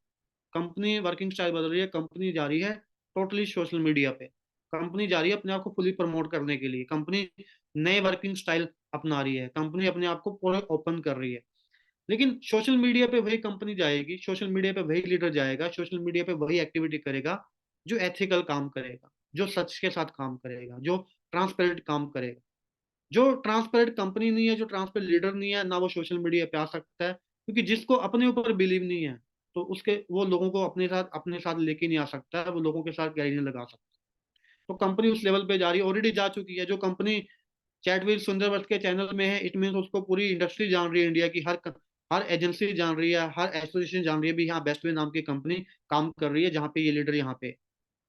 कंपनी वर्किंग स्टाइल बदल रही है, कंपनी जा रही है टोटली सोशल मीडिया पे, कंपनी जा रही है अपने आप को फुली प्रमोट करने के लिए, कंपनी नए वर्किंग स्टाइल अपना रही है, कंपनी अपने आप को पूरा ओपन कर रही है। लेकिन सोशल मीडिया पे वही कंपनी जाएगी, सोशल मीडिया पे वही लीडर जाएगा, सोशल मीडिया पे वही एक्टिविटी करेगा जो एथिकल काम करेगा, जो सच के साथ काम करेगा, जो ट्रांसपेरेंट काम करेगा। जो ट्रांसपेरेंट कंपनी नहीं है, जो ट्रांसपेरेंट लीडर नहीं है, ना वो सोशल मीडिया पे आ सकता है, क्योंकि जिसको अपने ऊपर बिलीव नहीं है तो उसके वो लोगों को अपने साथ लेके नहीं आ सकता है, वो लोगों के साथ गैरी नहीं लगा सकता। तो कंपनी उस लेवल पे जा रही है, ऑलरेडी जा चुकी है। जो कंपनी चैटवीर सुंदरवंश के चैनल में है, इट मीन उसको पूरी इंडस्ट्री जान रही है, इंडिया की हर एजेंसी जान रही है, हर एसोसिएशन जान रही है भी यहाँ बेस्ट वे नाम की कंपनी काम कर रही है, जहाँ पे ये लीडर यहाँ पे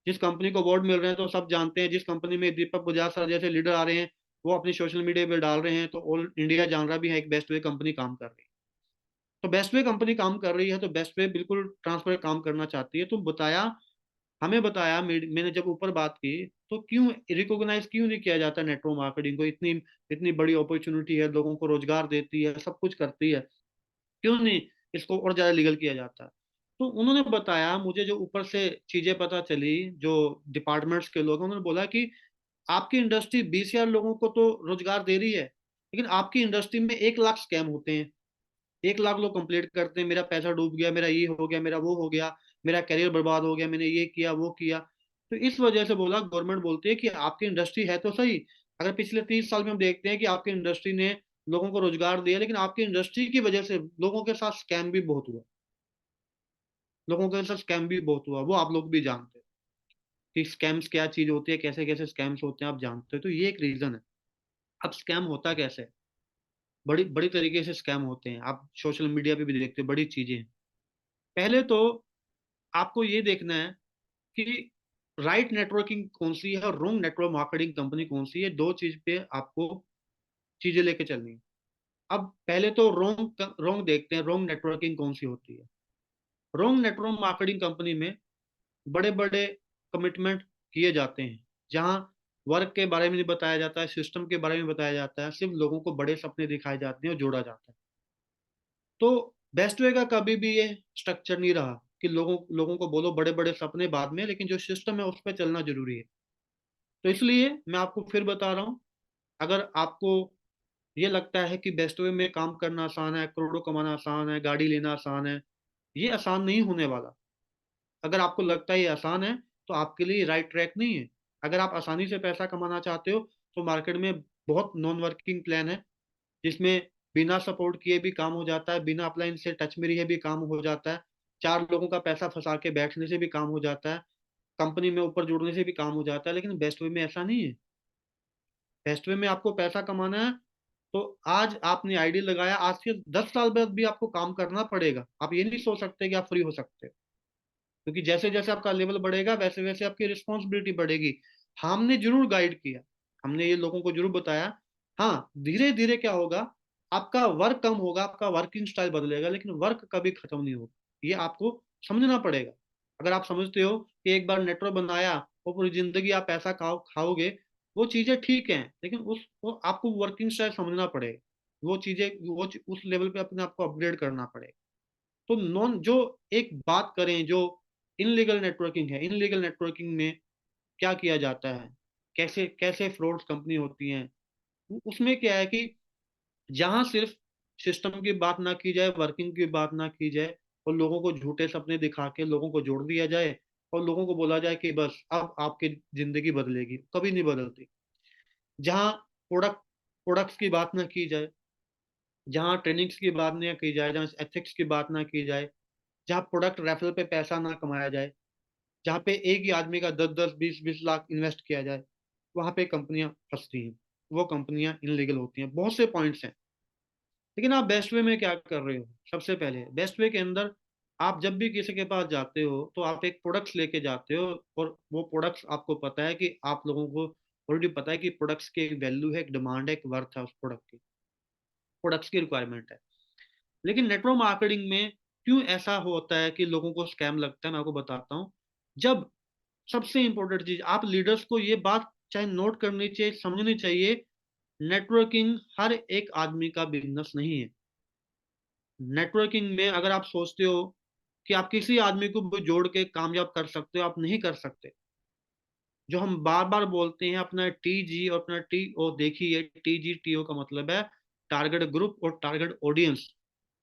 जिस कंपनी को अवार्ड मिल रहे हैं तो सब जानते हैं। जिस कंपनी में दीपक बजाज सर जैसे लीडर आ रहे हैं वो अपनी सोशल मीडिया पे डाल रहे हैं, तो ऑल इंडिया जान रहा भी है एक बेस्ट वे कंपनी काम कर रही है। तो बेस्ट वे कंपनी काम कर रही है, तो बेस्ट वे बिल्कुल ट्रांसपेरेंट काम करना चाहती है। तो बताया, हमें बताया, मैंने जब ऊपर बात की तो क्यों रिकॉग्नाइज क्यों नहीं किया जाता नेटवर्क मार्केटिंग को, इतनी इतनी बड़ी अपॉर्चुनिटी है, लोगों को रोजगार देती है, सब कुछ करती है, क्यों नहीं इसको और ज्यादा लीगल किया जाता। तो उन्होंने बताया, मुझे जो ऊपर से चीजें पता चली, जो डिपार्टमेंट्स के लोग हैं, उन्होंने बोला कि आपकी इंडस्ट्री 20,000 लोगों को तो रोजगार दे रही है, लेकिन आपकी इंडस्ट्री में 1 लाख स्कैम होते हैं। 1 लाख लोग कंप्लेंट करते हैं, मेरा पैसा डूब गया, मेरा ये हो गया, मेरा वो हो गया, मेरा करियर बर्बाद हो गया, मैंने ये किया वो किया। तो इस वजह से बोला, गवर्नमेंट बोलती है कि आपकी इंडस्ट्री है तो सही, अगर पिछले 30 साल में हम देखते हैं कि आपकी इंडस्ट्री ने लोगों को रोजगार दिया, लेकिन आपकी इंडस्ट्री की वजह से लोगों के साथ स्कैम भी बहुत हुआ, लोगों के साथ स्कैम भी बहुत हुआ, वो आप लोग भी जानते हैं कि स्कैम्स क्या चीज होती है, कैसे कैसे स्कैम्स होते हैं, आप जानते हो। तो ये एक रीजन है। अब स्कैम होता कैसे है? बड़ी बड़ी तरीके से स्कैम होते हैं, आप सोशल मीडिया पे भी देखते हो, बड़ी चीजें हैं। पहले तो आपको ये देखना है कि राइट नेटवर्किंग कौन सी है और रॉन्ग नेटवर्क मार्केटिंग कंपनी कौन सी है, दो चीज पे आपको चीजें लेके चलनी है। अब पहले तो रॉन्ग रॉन्ग देखते हैं, रॉन्ग नेटवर्किंग कौन सी होती है। रॉन्ग नेटवर्क मार्केटिंग कंपनी में बड़े बड़े कमिटमेंट किए जाते हैं, जहां वर्क के बारे में नहीं बताया जाता है, सिस्टम के बारे में बताया जाता है, सिर्फ लोगों को बड़े सपने दिखाए जाते हैं और जोड़ा जाता है। तो बेस्ट वे का कभी भी ये स्ट्रक्चर नहीं रहा कि लोगों लोगों को बोलो बड़े बड़े सपने बाद में, लेकिन जो सिस्टम है उस पर चलना जरूरी है। तो इसलिए मैं आपको फिर बता रहा हूँ, अगर आपको ये लगता है कि बेस्ट वे में काम करना आसान है, करोड़ों कमाना आसान है, गाड़ी लेना आसान है, ये आसान नहीं होने वाला। अगर आपको लगता है ये आसान है तो आपके लिए राइट ट्रैक नहीं है। अगर आप आसानी से पैसा कमाना चाहते हो तो मार्केट में बहुत नॉन वर्किंग प्लान है, जिसमें बिना सपोर्ट किए भी काम हो जाता है, बिना अपलाइन से टच में रहे भी काम हो जाता है, 4 लोगों का पैसा फंसा के बैठने से भी काम हो जाता है, कंपनी में ऊपर जुड़ने से भी काम हो जाता है। लेकिन बेस्ट वे में ऐसा नहीं है। बेस्ट वे में आपको पैसा कमाना है तो आज आपने आईडी लगाया, आज से 10 साल बाद भी आपको काम करना पड़ेगा। आप ये नहीं सोच सकते कि आप फ्री हो सकते हो, क्योंकि जैसे जैसे आपका लेवल बढ़ेगा वैसे वैसे आपकी रिस्पॉन्सिबिलिटी बढ़ेगी। हमने जरूर गाइड किया, हमने ये लोगों को जरूर बताया। हाँ, धीरे धीरे क्या होगा, आपका वर्क कम होगा, आपका वर्किंग स्टाइल बदलेगा, लेकिन वर्क कभी खत्म नहीं होगा, ये आपको समझना पड़ेगा। अगर आप समझते हो कि एक बार नेटवर्क बनाया और पूरी जिंदगी आप पैसा खाओगे, वो चीजें ठीक हैं, लेकिन वो आपको वर्किंग स्टाइल समझना पड़ेगा। वो चीजें उस लेवल पे अपने आप को अपग्रेड करना पड़ेगा। तो नॉन जो एक बात करें जो इनलीगल नेटवर्किंग है, इनलीगल नेटवर्किंग में क्या किया जाता है, कैसे कैसे फ्रॉड कंपनी होती हैं, उसमें क्या है कि जहां सिर्फ सिस्टम की बात ना की जाए, वर्किंग की बात ना की जाए, और लोगों को झूठे सपने दिखा के लोगों को जोड़ दिया जाए और लोगों को बोला जाए कि बस अब आपकी जिंदगी बदलेगी, कभी नहीं बदलती। जहां प्रोडक्ट्स की बात ना की जाए, जहां ट्रेनिंग्स की बात ना की जाए, जहां एथिक्स की बात ना की जाए, जहां प्रोडक्ट रेफरल पे पैसा ना कमाया जाए, जहाँ पे एक ही आदमी का 10-10 20-20 लाख इन्वेस्ट किया जाए, वहां पे कंपनियां फंसती हैं, वो कंपनियां इनलीगल होती हैं। बहुत से पॉइंट्स हैं। लेकिन आप बेस्ट वे में क्या कर रहे हो? सबसे पहले बेस्ट वे के अंदर आप जब भी किसी के पास जाते हो तो आप एक प्रोडक्ट्स लेके जाते हो, और वो प्रोडक्ट्स आपको पता है कि आप लोगों को ऑलरेडी पता है कि प्रोडक्ट्स की एक वैल्यू है, एक डिमांड है, एक वर्थ है उस प्रोडक्ट की, प्रोडक्ट्स की रिक्वायरमेंट है। लेकिन नेटवर्क मार्केटिंग में क्यों ऐसा होता है कि लोगों को स्कैम लगता है, मैं आपको बताता हूँ। जब सबसे इंपॉर्टेंट चीज, आप लीडर्स को ये बात चाहे नोट करनी चाहिए, समझनी चाहिए, नेटवर्किंग हर एक आदमी का बिजनेस नहीं है। नेटवर्किंग में अगर आप सोचते हो कि आप किसी आदमी को भी जोड़ के कामयाब कर सकते हो, आप नहीं कर सकते। जो हम बार बार बोलते हैं अपना TG और अपना TO, देखिए TG TO का मतलब है टारगेट ग्रुप और टारगेट ऑडियंस,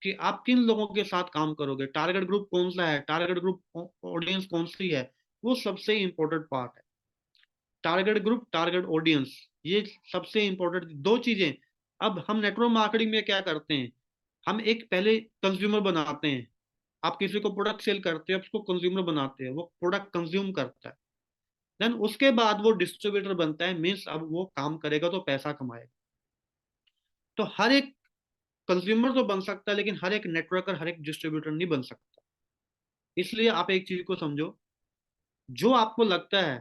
कि आप किन लोगों के साथ काम करोगे, टारगेट ग्रुप कौन सा है, टारगेट ग्रुप ऑडियंस कौन सी है, वो सबसे इंपॉर्टेंट पार्ट है। टारगेट ग्रुप, टारगेट ऑडियंस, ये सबसे इंपॉर्टेंट दो चीजें। अब हम नेटवर्क मार्केटिंग में क्या करते हैं, हम एक पहले कंज्यूमर बनाते हैं। आप किसी को प्रोडक्ट सेल करते हो, उसको कंज्यूमर बनाते हैं, वो प्रोडक्ट कंज्यूम करता है। देन उसके बाद वो डिस्ट्रीब्यूटर बनता है, मीन्स अब वो काम करेगा तो पैसा कमाएगा। तो हर एक कंज्यूमर तो बन सकता है, लेकिन हर एक नेटवर्कर, हर एक डिस्ट्रीब्यूटर नहीं बन सकता। इसलिए आप एक चीज को समझो, जो आपको लगता है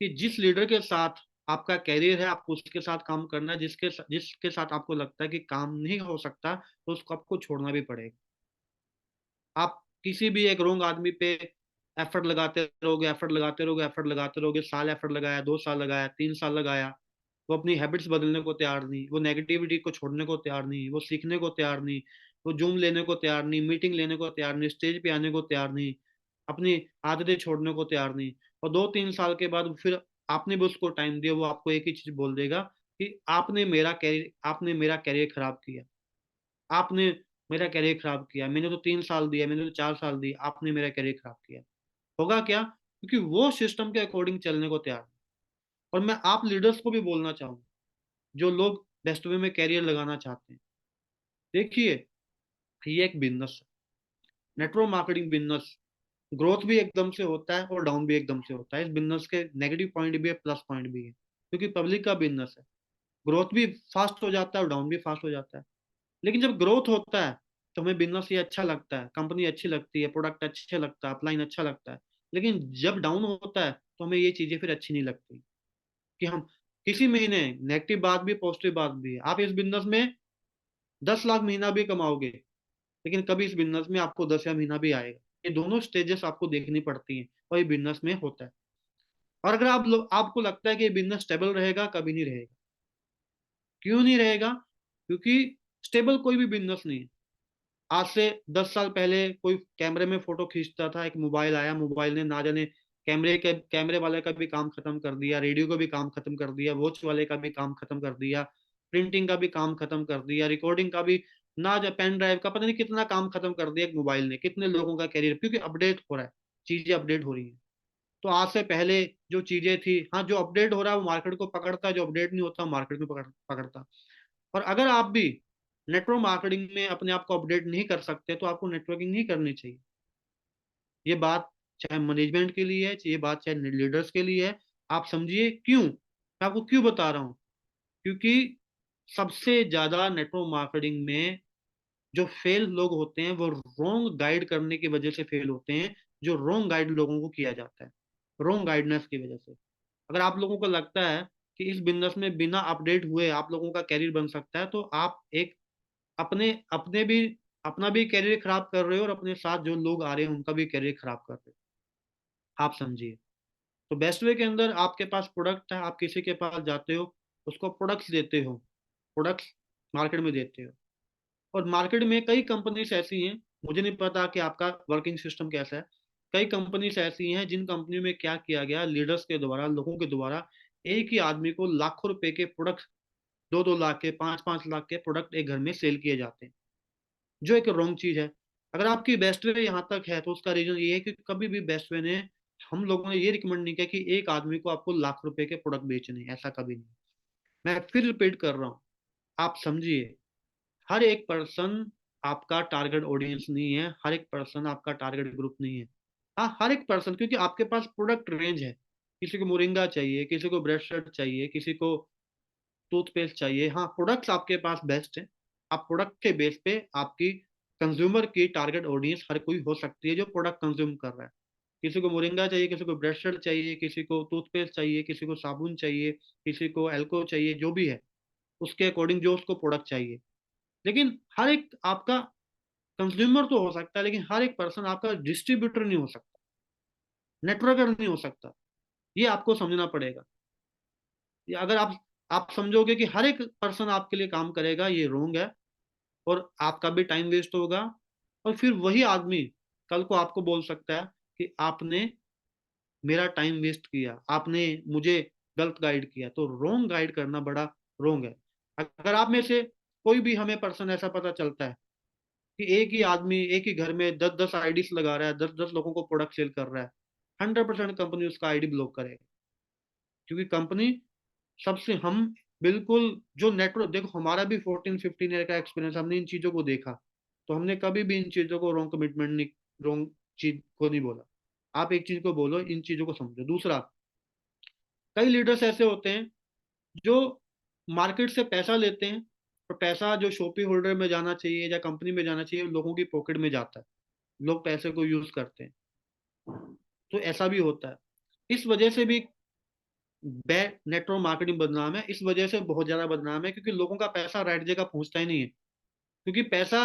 कि जिस लीडर के साथ आपका कैरियर है, आपको उसके साथ काम करना है, जिसके साथ आपको लगता है कि काम नहीं हो सकता, तो उसको आपको छोड़ना भी पड़ेगा। आप किसी भी एक रोंग आदमी पे एफर्ट लगाते रहोगे, एफर्ट लगाते रहोगे, एफर्ट लगाते रहोगे, साल एफर्ट लगाया, 2 साल लगाया, 3 साल लगाया, वो अपनी हैबिट्स बदलने को तैयार नहीं, वो नेगेटिविटी को छोड़ने को तैयार नहीं, वो सीखने को तैयार नहीं, वो जूम लेने को तैयार नहीं, मीटिंग लेने को तैयार नहीं, स्टेज पे आने को तैयार नहीं, अपनी आदतें छोड़ने को तैयार नहीं, और 2-3 साल के बाद फिर आपने भी उसको टाइम दिया, वो आपको एक ही चीज बोल देगा कि आपने मेरा कैरियर खराब किया, आपने मेरा कैरियर खराब किया, मैंने तो 3 साल दिया, मैंने तो 4 साल दिए, आपने मेरा कैरियर खराब किया। होगा क्या, क्योंकि वो सिस्टम के अकॉर्डिंग चलने को तैयार है। और मैं आप लीडर्स को भी बोलना चाहूंगा, जो लोग बेस्ट वे में कैरियर लगाना चाहते हैं, देखिए ये एक बिजनेस है, नेटवर्क मार्केटिंग बिजनेस, ग्रोथ भी एकदम से होता है और डाउन भी एकदम से होता है। इस बिजनेस के नेगेटिव पॉइंट भी है, प्लस पॉइंट भी है, क्योंकि पब्लिक का बिजनेस है। ग्रोथ भी फास्ट हो जाता है और डाउन भी फास्ट हो जाता है। लेकिन जब ग्रोथ होता है तो हमें बिजनेस ये अच्छा लगता है, कंपनी अच्छी लगती है, प्रोडक्ट अच्छे लगता है, अपलाइन अच्छा लगता है। लेकिन जब डाउन होता है तो हमें ये चीजें फिर अच्छी नहीं लगती, कि हम किसी महीने नेगेटिव बात भी पॉजिटिव बात भी है, आप इस बिजनेस में 10 लाख महीना भी कमाओगे, लेकिन कभी इस बिजनेस में आपको 10 या महीना भी आएगा। ये दोनों स्टेजेस आपको देखनी पड़ती हैं, और ये बिजनेस में होता है। और अगर आपको लगता है कि ये बिजनेस स्टेबल रहेगा, कभी नहीं रहेगा। क्यों नहीं रहेगा, क्योंकि स्टेबल कोई भी बिजनेस नहीं है। आज से 10 साल पहले कोई कैमरे में फोटो खींचता था, एक मोबाइल आया, मोबाइल ने ना जाने कैमरे वाले का भी काम खत्म कर दिया, रेडियो का भी काम खत्म कर दिया, वॉच वाले का भी काम खत्म कर दिया, प्रिंटिंग का भी काम खत्म कर दिया, रिकॉर्डिंग का भी, ना जा पेन ड्राइव का, पता नहीं कितना काम खत्म कर दिया एक मोबाइल ने, कितने लोगों का कैरियर, क्योंकि अपडेट हो रहा है, चीजें अपडेट हो रही है। तो आज से पहले जो चीजें थी, हाँ जो अपडेट हो रहा है वो मार्केट को पकड़ता है, जो अपडेट नहीं होता मार्केट में पकड़ता। और अगर आप भी नेटवर्क मार्केटिंग में अपने आप को अपडेट नहीं कर सकते, तो आपको नेटवर्किंग नहीं करनी चाहिए। ये बात चाहे मैनेजमेंट के लिए है, ये बात चाहे लीडर्स के लिए है। आप समझिए क्यों, मैं आपको क्यों बता रहा हूँ, क्योंकि सबसे ज्यादा नेटवर्क मार्केटिंग में जो फेल लोग होते हैं, वो रोंग गाइड करने की वजह से फेल होते हैं, जो रोंग गाइड लोगों को किया जाता है, रोंग गाइडेंस की वजह से। अगर आप लोगों को लगता है कि इस बिजनेस में बिना अपडेट हुए आप लोगों का कैरियर बन सकता है, तो आप एक अपने अपने भी अपना भी कैरियर खराब कर रहे हो, और अपने साथ जो लोग आ रहे हैं उनका भी कैरियर खराब कर रहे हो। आप समझिए। तो बेस्ट वे के अंदर आपके पास प्रोडक्ट है, आप किसी के पास जाते हो, उसको प्रोडक्ट्स देते हो, प्रोडक्ट्स मार्केट में देते हो। और मार्केट में कई कंपनीज ऐसी हैं, मुझे नहीं पता कि आपका वर्किंग सिस्टम कैसा है। कई कंपनीज ऐसी हैं जिन कंपनियों में क्या किया गया, लीडर्स के द्वारा, लोगों के द्वारा, एक ही आदमी को लाखों रुपए के प्रोडक्ट, 2-2 लाख के, 5-5 लाख के प्रोडक्ट एक घर में सेल किए जाते हैं, जो एक रॉन्ग चीज है। अगर आपकी बेस्ट वे यहाँ तक है, तो उसका रीजन ये है कि कभी भी बेस्ट वे ने, हम लोगों ने ये रिकमेंड नहीं किया कि एक आदमी को आपको लाख रुपए के प्रोडक्ट बेचने हैं, ऐसा कभी नहीं। मैं फिर रिपीट कर रहा हूँ, आप समझिए, हर एक पर्सन आपका टारगेट ऑडियंस नहीं है, हर एक पर्सन आपका टारगेट ग्रुप नहीं है। हाँ, हर एक पर्सन, क्योंकि आपके पास प्रोडक्ट रेंज है, किसी को मोरिंगा चाहिए, किसी को ब्रेड शर्ट चाहिए, किसी को टूथपेस्ट चाहिए। हाँ, प्रोडक्ट्स आपके पास बेस्ट है। आप प्रोडक्ट के बेस पे आपकी कंज्यूमर की टारगेट ऑडियंस हर कोई हो सकती है जो प्रोडक्ट कंज्यूम कर रहा है। किसी को मोरिंगा चाहिए, किसी को ब्रश चाहिए, किसी को टूथपेस्ट चाहिए, किसी को साबुन चाहिए, किसी को एल्को चाहिए, जो भी है उसके अकॉर्डिंग जो उसको प्रोडक्ट चाहिए। लेकिन हर एक आपका कंज्यूमर तो हो सकता है, लेकिन हर एक पर्सन आपका डिस्ट्रीब्यूटर नहीं हो सकता, नेटवर्कर नहीं हो सकता। ये आपको समझना पड़ेगा। ये अगर आप समझोगे कि हर एक पर्सन आपके लिए काम करेगा, ये रोंग है, और आपका भी टाइम वेस्ट होगा। और फिर वही आदमी कल को आपको बोल सकता है कि आपने मेरा टाइम वेस्ट किया, आपने मुझे गलत गाइड किया। तो रॉन्ग गाइड करना बड़ा रॉन्ग है। अगर आप में से कोई भी हमें पर्सन ऐसा पता चलता है कि एक ही आदमी एक ही घर में 10-10 आईडीज लगा रहा है, 10-10 लोगों को प्रोडक्ट सेल कर रहा है, 100% कंपनी उसका आईडी ब्लॉक करेगी। क्योंकि कंपनी सबसे हम बिल्कुल जो नेटवर्क, देखो हमारा भी 14-15 ईयर का एक्सपीरियंस, हमने इन चीजों को देखा, तो हमने कभी भी इन चीजों को रॉन्ग कमिटमेंट नहीं, रॉन्ग चीज को नहीं बोला। आप एक चीज को बोलो, इन चीजों को समझो। दूसरा, कई लीडर्स ऐसे होते हैं जो मार्केट से पैसा लेते हैं, और पैसा जो शॉपी होल्डर में जाना चाहिए या कंपनी में जाना चाहिए, लोगों की पॉकेट में जाता है, लोग पैसे को यूज करते हैं। तो ऐसा भी होता है। इस वजह से भी बैड नेटवर्क मार्केटिंग बदनाम है, इस वजह से बहुत ज्यादा बदनाम है, क्योंकि लोगों का पैसा राइट जगह पहुंचता ही नहीं है। क्योंकि पैसा,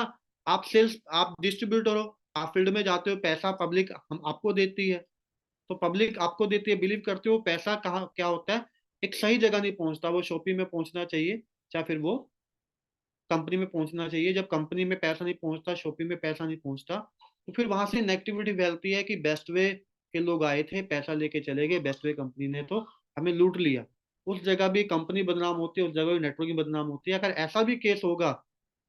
आप सेल्स, आप डिस्ट्रीब्यूटर हो, आप फील्ड में जाते हो, पैसा पब्लिक हम आपको देती है, तो पब्लिक आपको देती है, बिलीव करते हो। पैसा कहाँ क्या होता है, एक सही जगह नहीं पहुंचता, वो शॉपिंग में पहुंचना चाहिए, चाहे फिर वो कंपनी में पहुंचना चाहिए। जब कंपनी में पैसा नहीं पहुंचता, शॉपिंग में पैसा नहीं पहुंचता, तो फिर वहां से नेगेटिविटी फैलती है कि बेस्ट वे के लोग आए थे, पैसा लेके चले गए, बेस्ट वे कंपनी ने तो हमें लूट लिया। उस जगह भी कंपनी बदनाम होती है, उस जगह भी नेटवर्किंग बदनाम होती है। अगर ऐसा भी केस होगा,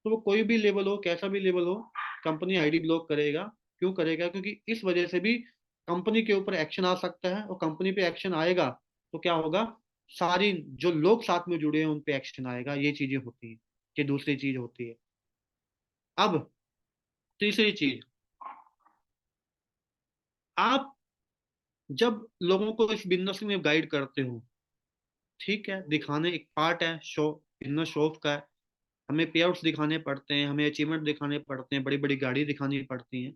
तो वो कोई भी लेवल हो, कैसा भी लेवल हो, कंपनी आईडी ब्लॉक करेगा। क्यों करेगा? क्योंकि इस वजह से भी कंपनी के ऊपर एक्शन आ सकता है, और कंपनी पे एक्शन आएगा तो क्या होगा, सारी जो लोग साथ में जुड़े हैं उन पे एक्शन आएगा। ये चीजें होती हैं, ये दूसरी चीज होती है। अब तीसरी चीज, आप जब लोगों को इस बिजनेस में गाइड करते हो, ठीक है, दिखाने एक पार्ट है, शो, बिजनेस शो ऑफ का है, हमें पे आउट्स दिखाने पड़ते हैं, हमें अचीवमेंट दिखाने पड़ते हैं, बड़ी बड़ी गाड़ी दिखानी पड़ती हैं,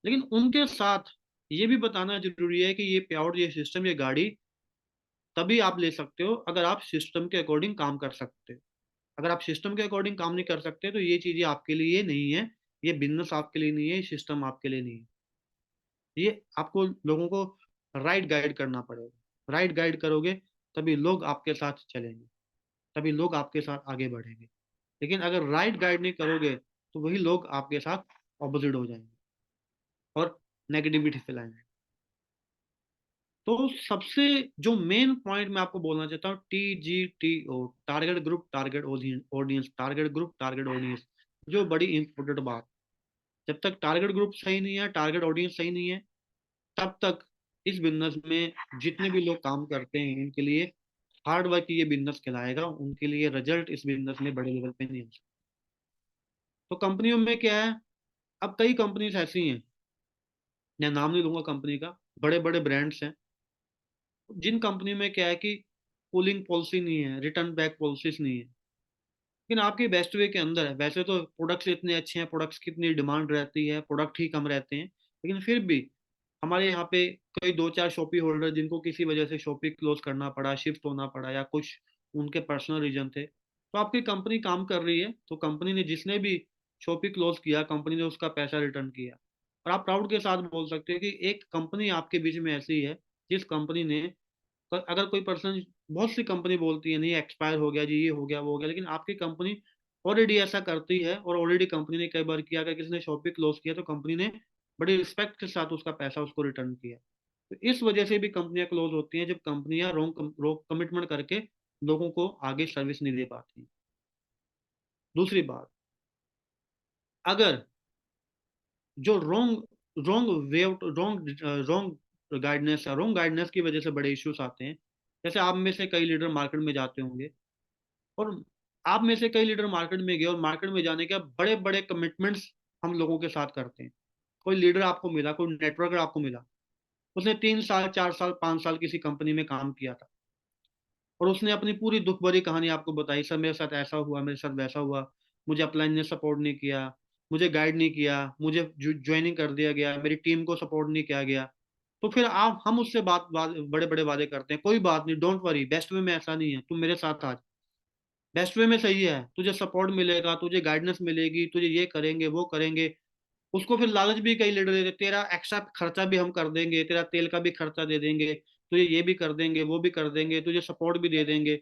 लेकिन उनके साथ ये भी बताना जरूरी है कि ये पे आउट, ये सिस्टम, ये गाड़ी तभी आप ले सकते हो अगर आप सिस्टम के अकॉर्डिंग काम कर सकते हो। अगर आप सिस्टम के अकॉर्डिंग काम नहीं कर सकते, तो ये चीजें आपके लिए नहीं है, ये बिजनेस आपके लिए नहीं है, ये सिस्टम आपके लिए नहीं है। ये आपको लोगों को राइट गाइड करना पड़ेगा। राइट गाइड करोगे तभी लोग आपके साथ चलेंगे, तभी लोग आपके साथ आगे बढ़ेंगे। लेकिन अगर राइट गाइड नहीं करोगे, तो वही लोग आपके साथ ऑपोजिट हो जाएंगे और नेगेटिविटी फैलाएंगे। तो सबसे जो मेन पॉइंट मैं आपको बोलना चाहता हूँ, TGTO, target group, target audience, target group, target audience, जो बड़ी इंपॉर्टेंट बात। जब तक टारगेट ग्रुप सही नहीं है, टारगेट ऑडियंस सही नहीं है, तब तक इस बिजनेस में जितने भी लोग काम करते हैं, इनके लिए हार्ड वर्क ये बिजनेस कहलाएगा, उनके लिए रिजल्ट इस बिजनेस में बड़े लेवल पे नहीं हो सकता। तो कंपनियों में क्या है, अब कई कंपनीज ऐसी हैं, मैं नाम नहीं लूंगा कंपनी का, बड़े बड़े ब्रांड्स हैं, जिन कंपनी में क्या है कि कूलिंग पॉलिसी नहीं है, रिटर्न बैक पॉलिसीज नहीं है। लेकिन आपके बेस्ट वे के अंदर है, वैसे तो प्रोडक्ट्स इतने अच्छे हैं, प्रोडक्ट्स की इतनी डिमांड रहती है, प्रोडक्ट ही कम रहते हैं, लेकिन फिर भी हमारे यहाँ पे कई 2-4 शॉपी होल्डर जिनको किसी वजह से शॉपी क्लोज करना पड़ा, शिफ्ट होना पड़ा, या कुछ उनके पर्सनल रीजन थे, तो आपकी कंपनी काम कर रही है, तो कंपनी ने जिसने भी शॉपी क्लोज किया, कंपनी ने उसका पैसा रिटर्न किया। और आप प्राउड के साथ बोल सकते हैं कि एक कंपनी आपके बीच में ऐसी है जिस कंपनी ने, अगर कोई पर्सन, बहुत सी कंपनी बोलती है नहीं एक्सपायर हो गया जी, ये हो गया, वो हो गया, लेकिन आपकी कंपनी ऑलरेडी ऐसा करती है, और ऑलरेडी कंपनी ने कई बार किया, अगर किसी ने शॉपिंग क्लोज किया तो कंपनी ने बड़ी रिस्पेक्ट के साथ उसका पैसा उसको रिटर्न किया। तो इस वजह से भी कंपनियां क्लोज होती हैं, जब कंपनियां रॉन्ग कमिटमेंट करके लोगों को आगे सर्विस नहीं दे पाती। दूसरी बात, अगर जो wrong wrong way wrong wrong guidance है, रॉन्ग गाइडेंस की वजह से बड़े इश्यूज आते हैं। जैसे आप में से कई लीडर मार्केट में जाते होंगे, और आप में से कई लीडर मार्केट में गए, और मार्केट में जाने के बाद बड़े बड़े कमिटमेंट्स हम लोगों के साथ करते हैं। कोई लीडर आपको मिला, कोई नेटवर्कर आपको मिला, उसने 3 साल, 4 साल, 5 साल किसी कंपनी में काम किया था, और उसने अपनी पूरी दुख भरी कहानी आपको बताई, सर मेरे साथ ऐसा हुआ, मेरे साथ वैसा हुआ, मुझे अपलाइन ने सपोर्ट नहीं किया, मुझे गाइड नहीं किया, मुझे ज्वाइनिंग कर दिया गया, मेरी टीम को सपोर्ट नहीं किया गया। तो फिर आप हम उससे बड़े बड़े वादे करते हैं, कोई बात नहीं, डोंट वरी, बेस्ट वे में ऐसा नहीं है, तुम मेरे साथ आज बेस्ट वे में सही है, तुझे सपोर्ट मिलेगा, तुझे गाइडेंस मिलेगी, तुझे ये करेंगे, वो करेंगे। उसको फिर लालच भी कई लीडर देते, तेरा एक्स्ट्रा खर्चा भी हम कर देंगे, तेरा तेल का भी खर्चा दे देंगे, तुझे ये भी कर देंगे, वो भी कर देंगे, तुझे सपोर्ट भी दे देंगे।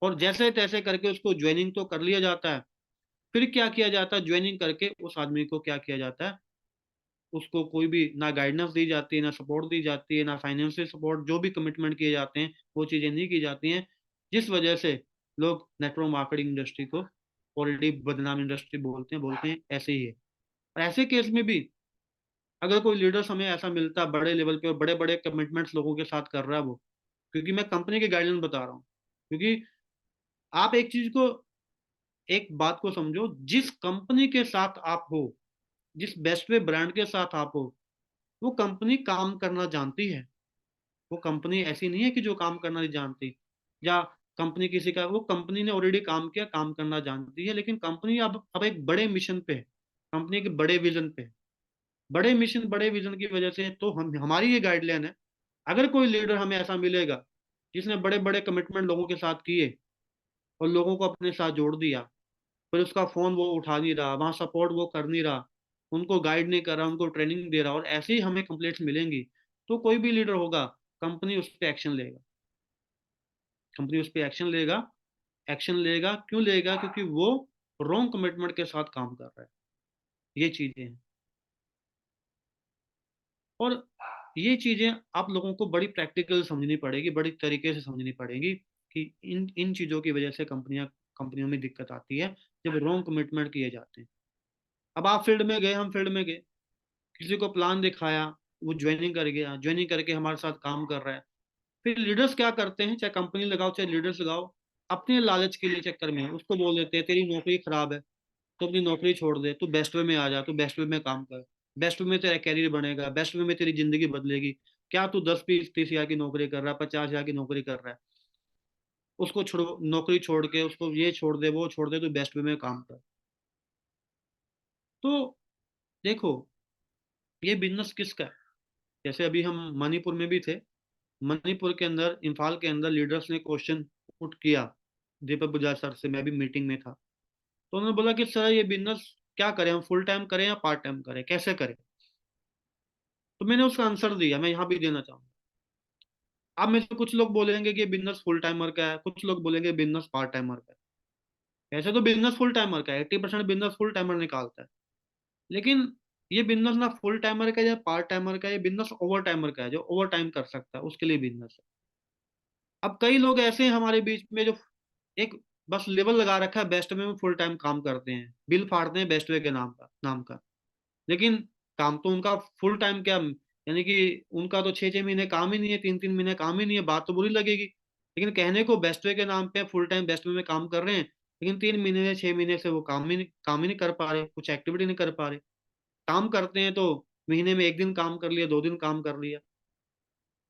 और जैसे तैसे करके उसको ज्वाइनिंग तो कर लिया जाता है। फिर क्या किया जाता है, ज्वाइनिंग करके उस आदमी को क्या किया जाता है, उसको कोई भी ना गाइडेंस दी जाती है, ना सपोर्ट दी जाती है, ना फाइनेंशियल सपोर्ट, जो भी कमिटमेंट किए जाते हैं वो चीज़ें नहीं की जाती हैं, जिस वजह से लोग नेटवर्क मार्केटिंग इंडस्ट्री को ऑलरेडी बदनाम इंडस्ट्री बोलते हैं ऐसे ही है। और ऐसे केस में भी अगर कोई लीडर्स हमें ऐसा मिलता बड़े लेवल पे और बड़े बड़े कमिटमेंट्स लोगों के साथ कर रहा है वो, क्योंकि मैं कंपनी के गाइडलाइन बता रहा हूँ, क्योंकि आप एक चीज को, एक बात को समझो, जिस कंपनी के साथ आप हो, जिस बेस्ट वे ब्रांड के साथ आप हो, वो कंपनी काम करना जानती है। वो कंपनी ऐसी नहीं है कि जो काम करना नहीं जानती, या कंपनी किसी का, वो कंपनी ने ऑलरेडी काम किया, काम करना जानती है, लेकिन कंपनी अब एक बड़े मिशन पे है, कंपनी के बड़े विजन पे है। बड़े मिशन बड़े विजन की वजह से तो हम, हमारी ये गाइडलाइन है, अगर कोई लीडर हमें ऐसा मिलेगा जिसने बड़े बड़े कमिटमेंट लोगों के साथ किए और लोगों को अपने साथ जोड़ दिया, फिर उसका फोन वो उठा नहीं रहा, वहां सपोर्ट वो कर नहीं रहा, उनको गाइड नहीं कर रहा, उनको ट्रेनिंग दे रहा, और ऐसे ही हमें कंप्लेंट्स मिलेंगी, तो कोई भी लीडर होगा, कंपनी उस पर एक्शन लेगा। कंपनी उस पर एक्शन लेगा। क्यों लेगा? क्योंकि वो रॉन्ग कमिटमेंट के साथ काम कर रहा है। ये चीजें हैं, और ये चीजें आप लोगों को बड़ी प्रैक्टिकल समझनी पड़ेगी, बड़ी तरीके से समझनी पड़ेगी कि इन इन चीजों की वजह से कंपनियों में दिक्कत आती है जब रॉन्ग कमिटमेंट किए जाते हैं। अब आप फील्ड में गए, हम फील्ड में गए, किसी को प्लान दिखाया, वो ज्वाइनिंग कर गया, ज्वाइनिंग करके हमारे साथ काम कर रहा है। फिर लीडर्स क्या करते हैं, चाहे कंपनी लगाओ चाहे लीडर्स लगाओ, अपने लालच के लिए चक्कर में उसको बोल देते हैं तेरी नौकरी खराब है, तो अपनी नौकरी छोड़ दे, तू बेस्ट वे में आ जा, तू बेस्ट वे में काम कर, बेस्ट वे में तेरा कैरियर बनेगा, बेस्ट वे में तेरी जिंदगी बदलेगी। क्या तू 10-20-30 हजार की नौकरी कर रहा है, 50 हजार की नौकरी कर रहा है, उसको छोड़ो, नौकरी छोड़ के उसको ये छोड़ दे वो छोड़ दे, तू बेस्ट वे में काम कर। तो देखो, ये बिजनेस किसका है? जैसे अभी हम मणिपुर में भी थे, मणिपुर के अंदर, इम्फाल के अंदर लीडर्स ने क्वेश्चन पुट किया दीपक बुजाज सर से, मैं भी मीटिंग में था, तो उन्होंने बोला कि सर ये बिजनेस क्या करें, हम फुल टाइम करें या पार्ट टाइम करें, कैसे करें? तो मैंने उसका आंसर दिया, मैं यहाँ भी देना चाहूंगा। अब में से कुछ लोग बोलेंगे कि बिजनेस फुल टाइमर का है, कुछ लोग बोलेंगे बिजनेस पार्ट टाइमर का है। ऐसे तो बिजनेस फुल टाइमर का है, 80% बिजनेस फुल टाइमर निकालता है, लेकिन ये बिजनेस ना फुल टाइमर का है या पार्ट टाइमर का है, ये बिजनेस ओवर टाइमर का है, जो ओवर टाइम कर सकता है उसके लिए बिजनेस है। अब कई लोग ऐसे हैं हमारे बीच में जो एक बस लेवल लगा रखा है, बेस्ट वे में फुल टाइम काम करते हैं, बिल फाड़ते हैं बेस्ट वे के नाम का, लेकिन काम तो उनका फुल टाइम क्या, यानी कि उनका तो 6-6 महीने काम ही नहीं है, 3-3 महीने काम ही नहीं है, बात तो बुरी लगेगी, लेकिन कहने को बेस्ट वे के नाम पे फुल टाइम बेस्ट वे में काम कर रहे हैं, लेकिन 3 महीने से 6 महीने से वो काम ही नहीं कर पा रहे, कुछ एक्टिविटी नहीं कर पा रहे। काम करते हैं तो महीने में 1 दिन काम कर लिया, 2 दिन काम कर लिया।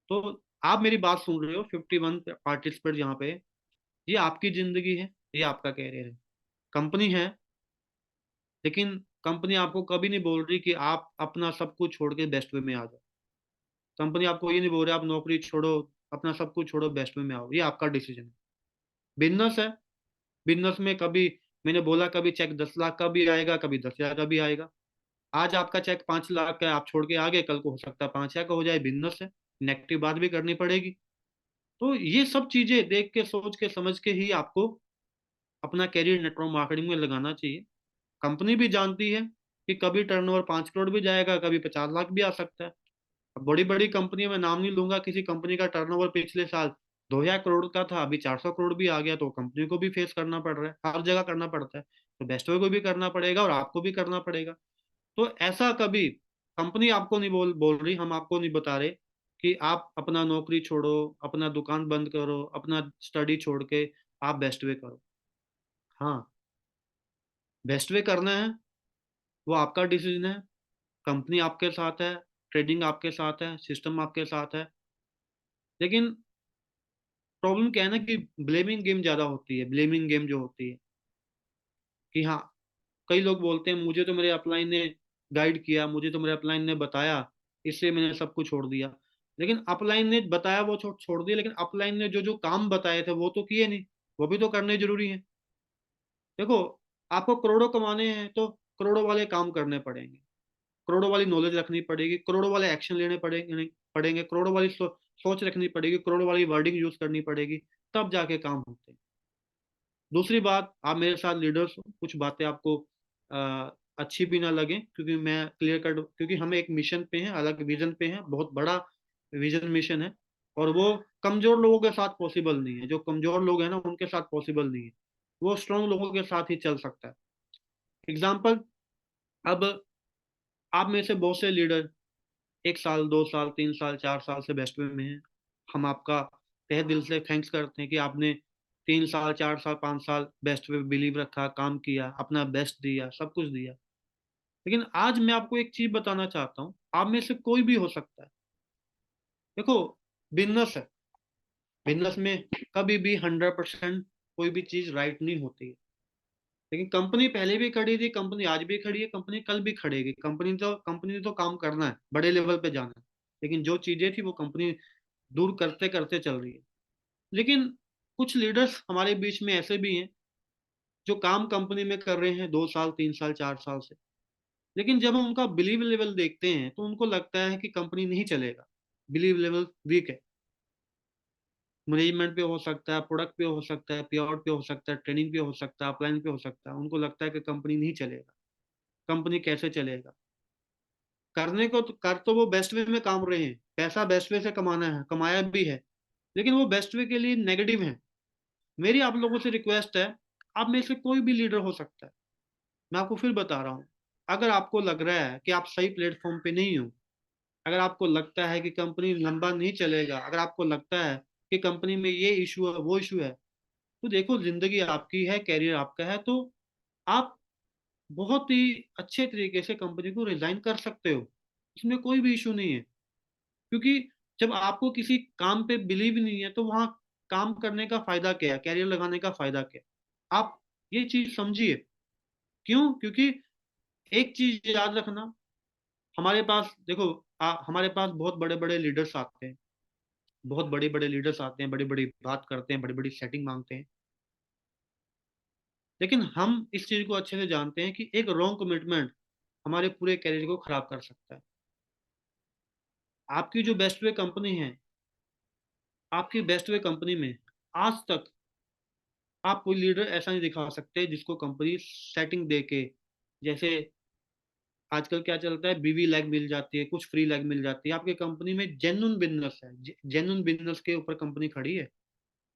तो आप मेरी बात सुन रहे हो, 51 पार्टिसिपेट यहाँ पे, ये आपकी जिंदगी है, ये आपका कैरियर है। कंपनी है, लेकिन कंपनी आपको कभी नहीं बोल रही कि आप अपना सब कुछ छोड़ के बेस्ट वे में आ जाओ। कंपनी आपको ये नहीं बोल रही आप नौकरी छोड़ो, अपना सब कुछ छोड़ो, बेस्ट वे में आओ, ये आपका डिसीजन है। बिजनेस है, बिजनेस में कभी, मैंने बोला कभी चेक 10 लाख का भी आएगा, कभी 10 हजार का भी आएगा। आज आपका चेक 5 लाख का है, आप छोड़ के आ गए, कल को हो सकता है 5 हजार का हो जाए, बिजनेस है, नेगेटिव बात भी करनी पड़ेगी। तो ये सब चीजें देख के, सोच के, समझ के ही आपको अपना कैरियर नेटवर्क मार्केटिंग में लगाना चाहिए। कंपनी भी जानती है कि कभी टर्नओवर 5 करोड़ भी जाएगा, कभी 50 लाख भी आ सकता है। अब बड़ी बड़ी कंपनी में नाम नहीं लूंगा, किसी कंपनी का टर्नओवर पिछले साल 2,000 करोड़ का था, अभी 400 करोड़ भी आ गया, तो कंपनी को भी फेस करना पड़ रहा है, हर जगह करना पड़ता है, तो बेस्टवे को भी करना पड़ेगा और आपको भी करना पड़ेगा। तो ऐसा कभी कंपनी आपको नहीं बोल बोल रही, हम आपको नहीं बता रहे कि आप अपना नौकरी छोड़ो, अपना दुकान बंद करो, अपना स्टडी छोड़ के आप बेस्ट वे करो। हाँ, बेस्ट वे करना है, वो आपका डिसीजन है, कंपनी आपके साथ है, ट्रेडिंग आपके साथ है, सिस्टम आपके साथ है, लेकिन प्रॉब्लम क्या है ना कि ब्लेमिंग गेम ज्यादा होती है, ब्लेमिंग गेम जो होती है कि हाँ, कई लोग बोलते हैं मुझे तो मेरे अपलाइन ने गाइड किया, मुझे तो मेरे अपलाइन ने बताया, इसलिए मैंने सब कुछ छोड़ दिया। लेकिन अपलाइन ने बताया वो छोड़ दिया, लेकिन अपलाइन ने जो जो काम बताए थे वो तो किए नहीं, वो भी तो करने जरूरी है। देखो, आपको करोड़ों कमाने हैं तो करोड़ों वाले काम करने पड़ेंगे, करोड़ों वाली नॉलेज रखनी पड़ेगी, करोड़ों वाले एक्शन लेने पड़ेंगे, करोड़ों वाली सोच रखनी पड़ेगी, करोड़ों वाली वर्डिंग यूज करनी पड़ेगी, तब जाके काम होते हैं। दूसरी बात, आप मेरे साथ लीडर्स हो, कुछ बातें आपको अच्छी भी ना लगे, क्योंकि मैं क्लियर कट, क्योंकि हमें एक मिशन पे हैं, अलग विजन पे हैं, बहुत बड़ा विजन मिशन है, और वो कमजोर लोगों के साथ पॉसिबल नहीं है। जो कमजोर लोग हैं ना, उनके साथ पॉसिबल नहीं है, वो स्ट्रांग लोगों के साथ ही चल सकता है। एग्जाम्पल, अब आप में से बहुत से लीडर 1 साल, 2 साल, 3 साल, 4 साल से बेस्ट वे में हैं। हम आपका तहे दिल से थैंक्स करते हैं कि आपने 3 साल, 4 साल, 5 साल बेस्ट वे बिलीव रखा, काम किया, अपना बेस्ट दिया, सब कुछ दिया। लेकिन आज मैं आपको एक चीज बताना चाहता हूँ, आप में से कोई भी हो सकता है। देखो, बिजनेस है, बिजनेस में कभी भी 100% कोई भी चीज राइट नहीं होती है। लेकिन कंपनी पहले भी खड़ी थी, कंपनी आज भी खड़ी है, कंपनी कल भी खड़ेगी। कंपनी ने तो काम करना है, बड़े लेवल पे जाना है, लेकिन जो चीजें थी वो कंपनी दूर करते करते चल रही है। लेकिन कुछ लीडर्स हमारे बीच में ऐसे भी हैं जो काम कंपनी में कर रहे हैं 2 साल, 3 साल, 4 साल से, लेकिन जब हम उनका बिलीव लेवल देखते हैं तो उनको लगता है कि कंपनी नहीं चलेगा, बिलीव लेवल वीक है। मैनेजमेंट पे हो सकता है, प्रोडक्ट पे हो सकता है, पे आउट पे हो सकता है, ट्रेनिंग पे हो सकता है, अपलाइन पे हो सकता है। उनको लगता है कि कंपनी नहीं चलेगा, कंपनी कैसे चलेगा। करने को तो कर तो वो बेस्ट वे में काम रहे हैं, पैसा बेस्ट वे से कमाना है, कमाया भी है, लेकिन वो बेस्ट वे के लिए नेगेटिव है। मेरी आप लोगों से रिक्वेस्ट है, आप में से कोई भी लीडर हो सकता है, मैं आपको फिर बता रहा हूँ। अगर आपको लग रहा है कि आप सही प्लेटफॉर्म पे नहीं हो, अगर आपको लगता है कि कंपनी लंबा नहीं चलेगा, अगर आपको लगता है कि कंपनी में ये इशू है, वो इशू है, तो देखो, जिंदगी आपकी है, कैरियर आपका है, तो आप बहुत ही अच्छे तरीके से कंपनी को रिजाइन कर सकते हो, इसमें कोई भी इशू नहीं है। क्योंकि जब आपको किसी काम पे बिलीव नहीं है तो वहां काम करने का फायदा क्या है, कैरियर लगाने का फायदा क्या है? आप ये चीज समझिए। क्यों? क्योंकि एक चीज याद रखना, हमारे पास देखो, हमारे पास बहुत बड़े बड़े लीडर्स आते हैं, बहुत बड़े बड़े लीडर्स आते हैं, बड़ी बड़ी बात करते हैं, बड़ी बड़ी सेटिंग मांगते हैं, लेकिन हम इस चीज को अच्छे से जानते हैं कि एक रॉन्ग कमिटमेंट हमारे पूरे कैरियर को खराब कर सकता है। आपकी जो बेस्ट वे कंपनी है, आपकी बेस्ट वे कंपनी में आज तक आप कोई लीडर ऐसा नहीं दिखा सकते जिसको कंपनी सेटिंग दे के, जैसे आजकल क्या चलता है, बीवी लैग मिल जाती है, कुछ फ्री लैग मिल जाती है। आपकी कंपनी में जेन्युइन बिजनेस है, जेन्युइन बिजनेस के ऊपर कंपनी खड़ी है।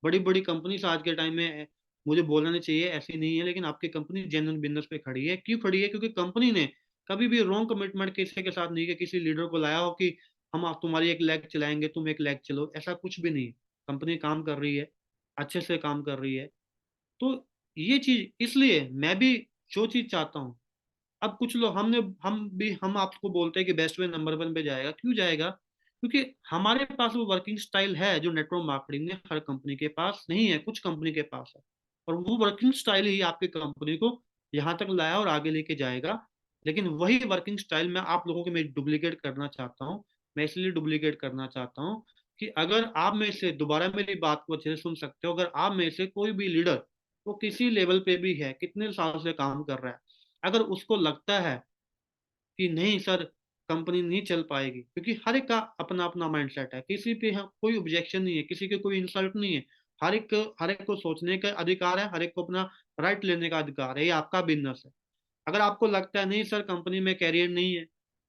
बड़ी बड़ी कंपनी आज के टाइम में, मुझे बोलना नहीं चाहिए ऐसी नहीं है, लेकिन आपकी कंपनी जेन्युइन बिजनेस पे खड़ी है। क्यों खड़ी है? क्योंकि कंपनी ने कभी भी रॉन्ग कमिटमेंट किसी के साथ नहीं किया, किसी लीडर को लाया हो कि हम तुम्हारी एक लैग चलाएंगे, तुम एक लैग चलो, ऐसा कुछ भी नहीं। कंपनी काम कर रही है, अच्छे से काम कर रही है। तो ये चीज, इसलिए मैं भी जो चीज चाहता हूँ, अब कुछ लोग, हम आपको बोलते हैं कि बेस्ट वे नंबर 1 पे जाएगा। क्यों जाएगा? क्योंकि हमारे पास वो वर्किंग स्टाइल है जो नेटवर्क मार्केटिंग में हर कंपनी के पास नहीं है, कुछ कंपनी के पास है। और वो वर्किंग स्टाइल ही आपकी कंपनी को यहाँ तक लाया और आगे लेके जाएगा। लेकिन वही वर्किंग स्टाइल मैं आप लोगों के में डुप्लीकेट करना चाहता हूँ। मैं इसलिए डुप्लीकेट करना चाहता हूँ कि अगर आप में से, दोबारा मेरी बात को अच्छे से सुन सकते हो, अगर आप में से कोई भी लीडर, वो किसी लेवल पे भी है, कितने साल से काम कर रहा है, अगर उसको लगता है कि नहीं सर, कंपनी नहीं चल पाएगी, क्योंकि हर एक का अपना अपना माइंडसेट है, किसी पे कोई ऑब्जेक्शन नहीं है, किसी के कोई इंसल्ट नहीं है। हर एक को सोचने का अधिकार है, हर एक को अपना राइट लेने का अधिकार है, ये आपका बिजनेस है। अगर आपको लगता है नहीं सर, कंपनी में कैरियर नहीं है,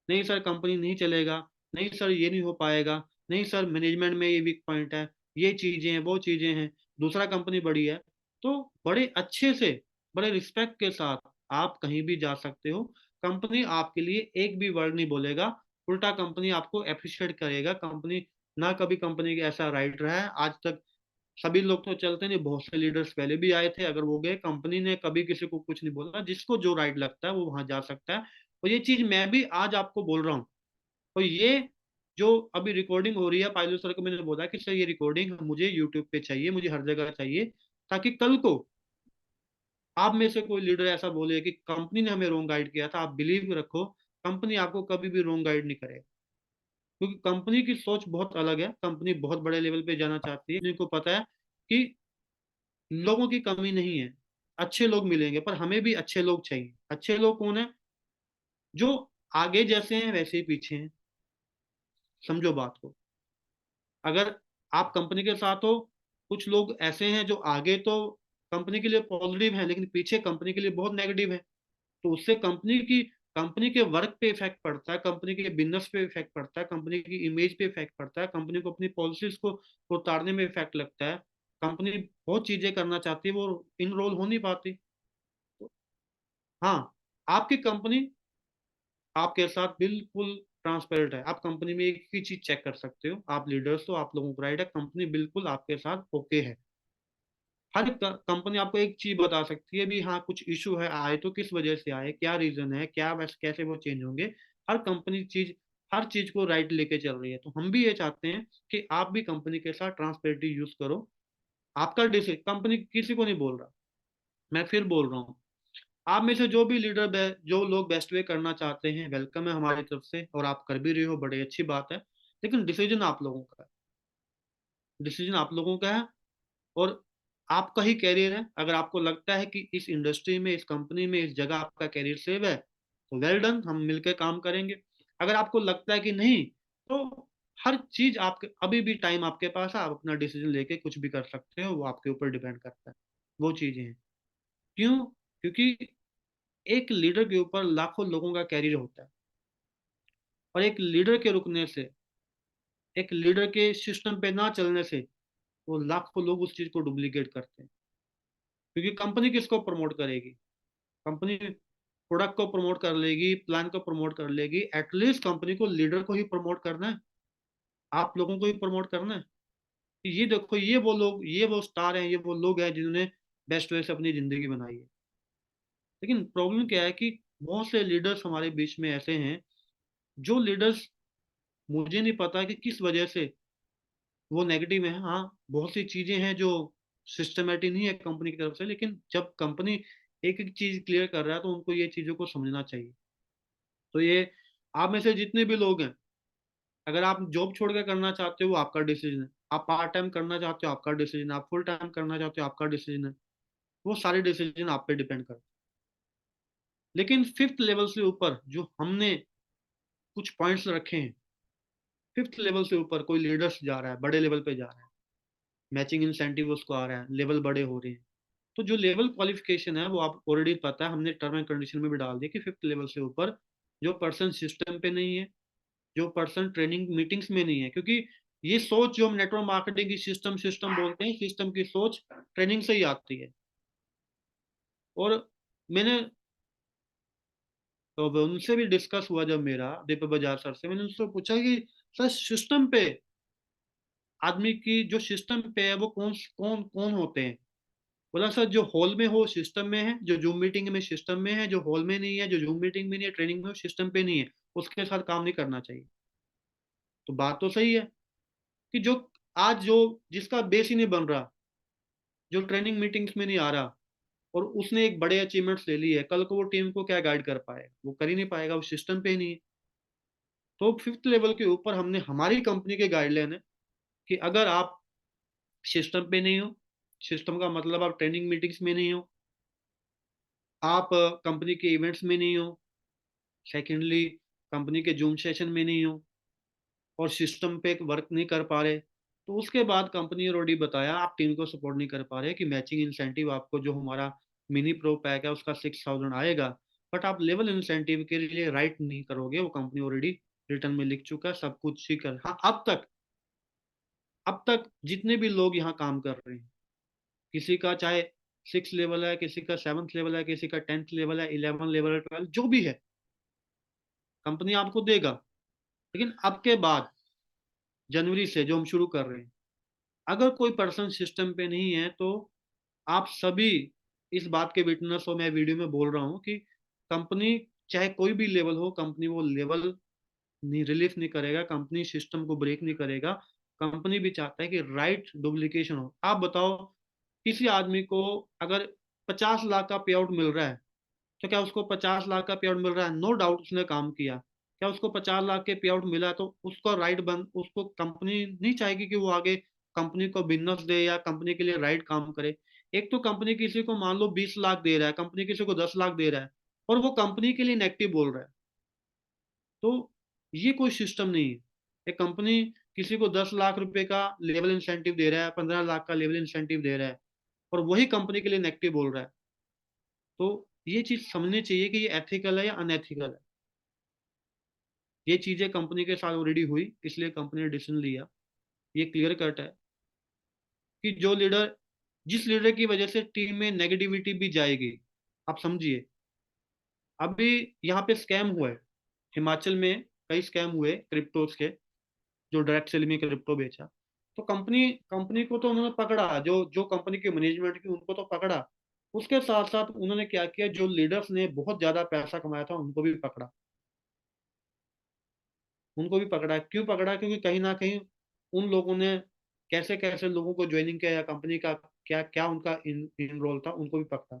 नहीं सर कंपनी नहीं चलेगा, नहीं सर ये नहीं हो पाएगा, नहीं सर मैनेजमेंट में ये वीक पॉइंट है, ये चीजें हैं, वो चीजें हैं, दूसरा कंपनी बड़ी है, तो बड़े अच्छे से, बड़े रिस्पेक्ट के साथ आप कहीं भी जा सकते हो। कंपनी आपके लिए एक भी वर्ड नहीं बोलेगा, उल्टा कंपनी आपको अप्रिशिएट करेगा। कंपनी ना कभी कंपनी का ऐसा राइट रहा है आज तक। सभी लोग तो चलते नहीं, बहुत से लीडर्स पहले भी आए थे, अगर वो गए, कंपनी ने कभी किसी को कुछ नहीं बोला। जिसको जो राइट लगता है वो वहां जा सकता है। और ये चीज मैं भी आज आपको बोल रहा हूँ। और ये जो अभी रिकॉर्डिंग हो रही है, पायलू सर को मैंने बोला कि सर ये रिकॉर्डिंग मुझे यूट्यूब पे चाहिए, मुझे हर जगह चाहिए, ताकि कल को आप में से कोई लीडर ऐसा बोले कि कंपनी ने हमें रोंग गाइड किया था, आप बिलीव रखो, कंपनी आपको कभी भी रोंग गाइड नहीं करेगा। क्योंकि कंपनी की सोच बहुत अलग है, कंपनी बहुत बड़े लेवल पे जाना चाहती है। जिनको पता है कि लोगों की कमी नहीं है, अच्छे लोग मिलेंगे, पर हमें भी अच्छे लोग चाहिए। अच्छे लोग कौन है? जो आगे जैसे हैं वैसे ही पीछे हैं। समझो बात को। अगर आप कंपनी के साथ हो, कुछ लोग ऐसे हैं जो आगे तो कंपनी के लिए पॉजिटिव हैं, लेकिन पीछे कंपनी के लिए बहुत नेगेटिव है। तो उससे कंपनी के वर्क पे इफेक्ट पड़ता है, कंपनी के बिजनेस पे इफेक्ट पड़ता है, कंपनी की इमेज पे इफेक्ट पड़ता है, कंपनी को अपनी पॉलिसीज को उतारने में इफेक्ट लगता है। कंपनी बहुत चीजें करना चाहती है, वो इनरोल हो नहीं पाती। तो हाँ, आपकी कंपनी आपके साथ बिल्कुल ट्रांसपेरेंट है। आप कंपनी में एक ही चीज चेक कर सकते हो, आप लीडर्स हो, आप लोगों को राइट है, कंपनी बिल्कुल आपके साथ ओके है। हर कंपनी आपको एक चीज बता सकती है भी, हाँ कुछ इशू है, आए तो किस वजह से आए, क्या रीजन है, क्या वैसे कैसे वो चेंज होंगे। हर कंपनी हर चीज को राइट लेके चल रही है। तो हम भी ये चाहते हैं कि आप भी कंपनी के साथ ट्रांसपेरेंटी यूज करो। आपका डिसीजन, कंपनी किसी को नहीं बोल रहा, मैं फिर बोल रहा हूँ, आप में से जो भी लीडर जो लोग बेस्ट वे करना चाहते हैं, वेलकम है हमारी तरफ से, और आप कर भी रहे हो, बड़ी अच्छी बात है। लेकिन डिसीजन आप लोगों का है, डिसीजन आप लोगों का है, और आपका ही कैरियर है। अगर आपको लगता है कि इस इंडस्ट्री में, इस कंपनी में, इस जगह आपका कैरियर सेव है, तो वेल डन, हम मिलकर काम करेंगे। अगर आपको लगता है कि नहीं, तो हर चीज आपके, अभी भी टाइम आपके पास है, आप अपना डिसीजन लेके कुछ भी कर सकते हो, वो आपके ऊपर डिपेंड करता है। वो चीजें हैं। क्यों? क्योंकि एक लीडर के ऊपर लाखों लोगों का कैरियर होता है, और एक लीडर के रुकने से, एक लीडर के सिस्टम पे ना चलने से, वो लाखों लोग उस चीज को डुप्लीकेट करते हैं। क्योंकि कंपनी किसको प्रमोट करेगी? कंपनी प्रोडक्ट को प्रमोट कर लेगी, प्लान को प्रमोट कर लेगी, एटलीस्ट कंपनी को लीडर को ही प्रमोट करना है, आप लोगों को ही प्रमोट करना है। ये देखो, ये वो लोग, ये वो स्टार हैं, ये वो लोग हैं जिन्होंने बेस्ट वे से अपनी जिंदगी बनाई है। लेकिन प्रॉब्लम क्या है कि बहुत से लीडर्स हमारे बीच में ऐसे हैं, जो लीडर्स, मुझे नहीं पता कि किस वजह से वो नेगेटिव है। हाँ, बहुत सी चीजें हैं जो सिस्टमेटिक नहीं है कंपनी की तरफ से, लेकिन जब कंपनी एक एक चीज क्लियर कर रहा है, तो उनको ये चीजों को समझना चाहिए। तो ये, आप में से जितने भी लोग हैं, अगर आप जॉब छोड़ के करना चाहते हो, वो आपका डिसीजन है। आप पार्ट टाइम करना चाहते हो, आपका डिसीजन है। आप फुल टाइम करना चाहते हो, आपका डिसीजन है। वो सारे डिसीजन आप पे डिपेंड करते हैं। लेकिन फिफ्थ लेवल से ऊपर जो हमने कुछ पॉइंट्स रखे हैं, फिफ्थ लेवल से ऊपर कोई लीडर्स जा रहा है, बड़े लेवल पे जा रहा है, मैचिंग इंसेंटिव उसको आ रहा है, लेवल बड़े हो रहे हैं। तो जो लेवल क्वालिफिकेशन है, वो आप ऑलरेडी पता है, हमने टर्म एंड कंडीशन में भी डाल दिया कि फिफ्थ लेवल से ऊपर जो पर्सन सिस्टम पे नहीं है, जो पर्सन ट्रेनिंग मीटिंग्स में नहीं है। क्योंकि ये सोच जो हम नेटवर्क मार्केटिंग की सिस्टम सिस्टम बोलते हैं, सिस्टम की सोच ट्रेनिंग से ही आती है। और मैंने, तो उनसे भी डिस्कस हुआ जब मेरा दीपक बजाज सर से, मैंने उनसे पूछा कि सर सिस्टम पे, आदमी की जो सिस्टम पे है, वो कौन कौन कौन होते हैं? बोला सर, जो हॉल में हो सिस्टम में है, जो जूम मीटिंग में सिस्टम में है, जो हॉल में नहीं है, जो जूम मीटिंग में नहीं है, ट्रेनिंग में हो, सिस्टम पे नहीं है, उसके साथ काम नहीं करना चाहिए। तो बात तो सही है कि जो आज जो जिसका बेस ही नहीं बन रहा, जो ट्रेनिंग मीटिंग्स में नहीं आ रहा, और उसने एक बड़े अचीवमेंट्स ले ली है, कल को वो टीम को क्या गाइड कर पाएगा? वो कर ही नहीं पाएगा, वो सिस्टम पे ही नहीं है। तो फिफ्थ लेवल के ऊपर हमने, हमारी कंपनी के गाइडलाइन है कि अगर आप सिस्टम पे नहीं हो, सिस्टम का मतलब आप ट्रेनिंग मीटिंग्स में नहीं हो, आप कंपनी के इवेंट्स में नहीं हो, सेकेंडली कंपनी के जूम सेशन में नहीं हो, और सिस्टम पे वर्क नहीं कर पा रहे, तो उसके बाद कंपनी ने ऑलरेडी बताया, आप टीम को सपोर्ट नहीं कर पा रहे, कि मैचिंग इंसेंटिव आपको जो हमारा मिनी प्रो पैक है उसका 6,000 आएगा, बट आप लेवल इंसेंटिव के लिए राइट नहीं करोगे। वो कंपनी ऑलरेडी रिटर्न में लिख चुका है, सब कुछ ही कर। हाँ, अब तक जितने भी लोग यहाँ काम कर रहे हैं, किसी का चाहे 6 लेवल है, किसी का 7th लेवल है, किसी का 10th लेवल है, 11 लेवल है, 12, जो भी है, कंपनी आपको देगा। लेकिन अब के बाद जनवरी से जो हम शुरू कर रहे हैं, अगर कोई पर्सन सिस्टम पे नहीं है, तो आप सभी इस बात के विटनेस हो, मैं वीडियो में बोल रहा हूँ कि कंपनी, चाहे कोई भी लेवल हो, कंपनी वो लेवल नहीं रिलीफ नहीं करेगा, कंपनी सिस्टम को ब्रेक नहीं करेगा। कंपनी भी चाहता है कि राइट डुप्लीकेशन हो। आप बताओ, किसी आदमी को अगर 50 लाख का पे आउट मिल रहा है, तो क्या उसको 50 लाख का पे आउट मिल रहा है? नो डाउट उसने काम किया। क्या उसको 50 लाख के पे आउट मिला, तो उसको राइट बन, उसको कंपनी नहीं चाहेगी कि वो आगे कंपनी को बिजनेस दे या कंपनी के लिए राइट काम करे। एक तो कंपनी किसी को मान लो 20 लाख दे रहा है, कंपनी किसी को 10 लाख दे रहा है, और वो कंपनी के लिए नेगेटिव बोल रहा है, तो ये कोई सिस्टम नहीं है। एक कंपनी किसी को 10 लाख रुपए का लेवल इंसेंटिव दे रहा है, 15 लाख का लेवल इंसेंटिव दे रहा है, और वही कंपनी के लिए नेगेटिव बोल रहा है, तो ये चीज समझनी चाहिए कि ये एथिकल है या अनएथिकल है। ये चीजें कंपनी के साथ ऑलरेडी हुई, इसलिए कंपनी ने डिसीजन लिया। ये क्लियर कट है कि जो लीडर, जिस लीडर की वजह से टीम में नेगेटिविटी भी जाएगी, आप समझिए। अभी यहाँ पे स्कैम हुआ है हिमाचल में, कई स्कैम हुए क्रिप्टोज के, जो डायरेक्ट सेल में क्रिप्टो बेचा। तो कंपनी कंपनी को तो उन्होंने पकड़ा, जो जो कंपनी की मैनेजमेंट की उनको तो पकड़ा। उसके साथ साथ उन्होंने क्या किया, जो लीडर्स ने बहुत ज्यादा पैसा कमाया था उनको भी पकड़ा। उनको भी पकड़ा। क्यों पकड़ा? क्योंकि कहीं ना कहीं उन लोगों ने कैसे कैसे लोगों को ज्वाइनिंग किया, या कंपनी का क्या क्या उनका इन रोल था, उनको भी पकड़ा।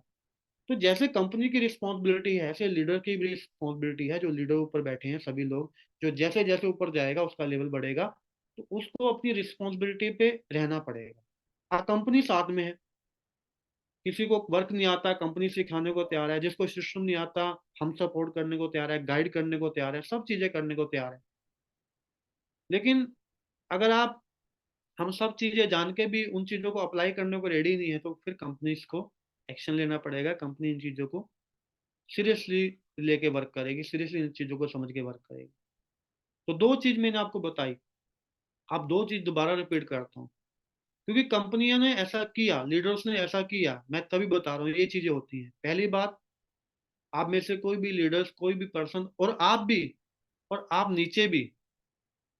तो जैसे कंपनी की रिस्पॉन्सिबिलिटी है, ऐसे लीडर की भी रिस्पॉन्सिबिलिटी है। जो लीडर ऊपर बैठे हैं सभी लोग, जो जैसे जैसे ऊपर जाएगा उसका लेवल बढ़ेगा, तो उसको अपनी रिस्पॉन्सिबिलिटी पे रहना पड़ेगा। हाँ, कंपनी साथ में है। किसी को वर्क नहीं आता, कंपनी सिखाने को तैयार है। जिसको सिस्टम नहीं आता, हम सपोर्ट करने को तैयार है, गाइड करने को तैयार है, सब चीजें करने को तैयार है। लेकिन अगर आप हम सब चीजें जान के भी उन चीजों को अप्लाई करने को रेडी नहीं है, तो फिर कंपनीज को एक्शन लेना पड़ेगा। कंपनी इन चीजों को सीरियसली लेके वर्क करेगी, सीरियसली इन चीजों को समझ के वर्क करेगी। तो दो चीज मैंने आपको बताई, आप दो चीज दोबारा रिपीट करता हूँ। क्योंकि कंपनियों ने ऐसा किया, लीडर्स ने ऐसा किया, मैं तभी बता रहा हूँ ये चीजें होती हैं। पहली बात, आप में से कोई भी लीडर्स, कोई भी पर्सन, और आप भी, और आप नीचे भी,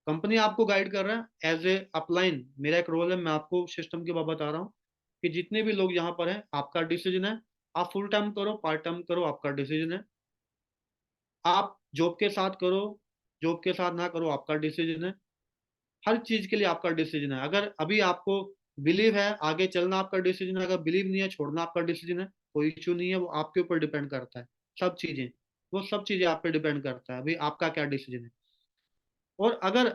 कंपनी आपको गाइड कर रहा है एज ए अपलाइन। मेरा एक रोल है, मैं आपको सिस्टम के बारे बता रहा हूँ कि जितने भी लोग यहाँ पर हैं, आपका डिसीजन है। आप फुल टाइम करो, पार्ट टाइम करो, आपका डिसीजन है। आप जॉब के साथ करो, जॉब के साथ ना करो, आपका डिसीजन है। हर चीज के लिए आपका डिसीजन है। अगर अभी आपको बिलीव है, आगे चलना आपका डिसीजन है। अगर बिलीव नहीं है, छोड़ना आपका डिसीजन है। कोई इश्यू नहीं है, वो आपके ऊपर डिपेंड करता है। सब चीजें, वो सब चीजें आप पे डिपेंड करता है, अभी आपका क्या डिसीजन है। और अगर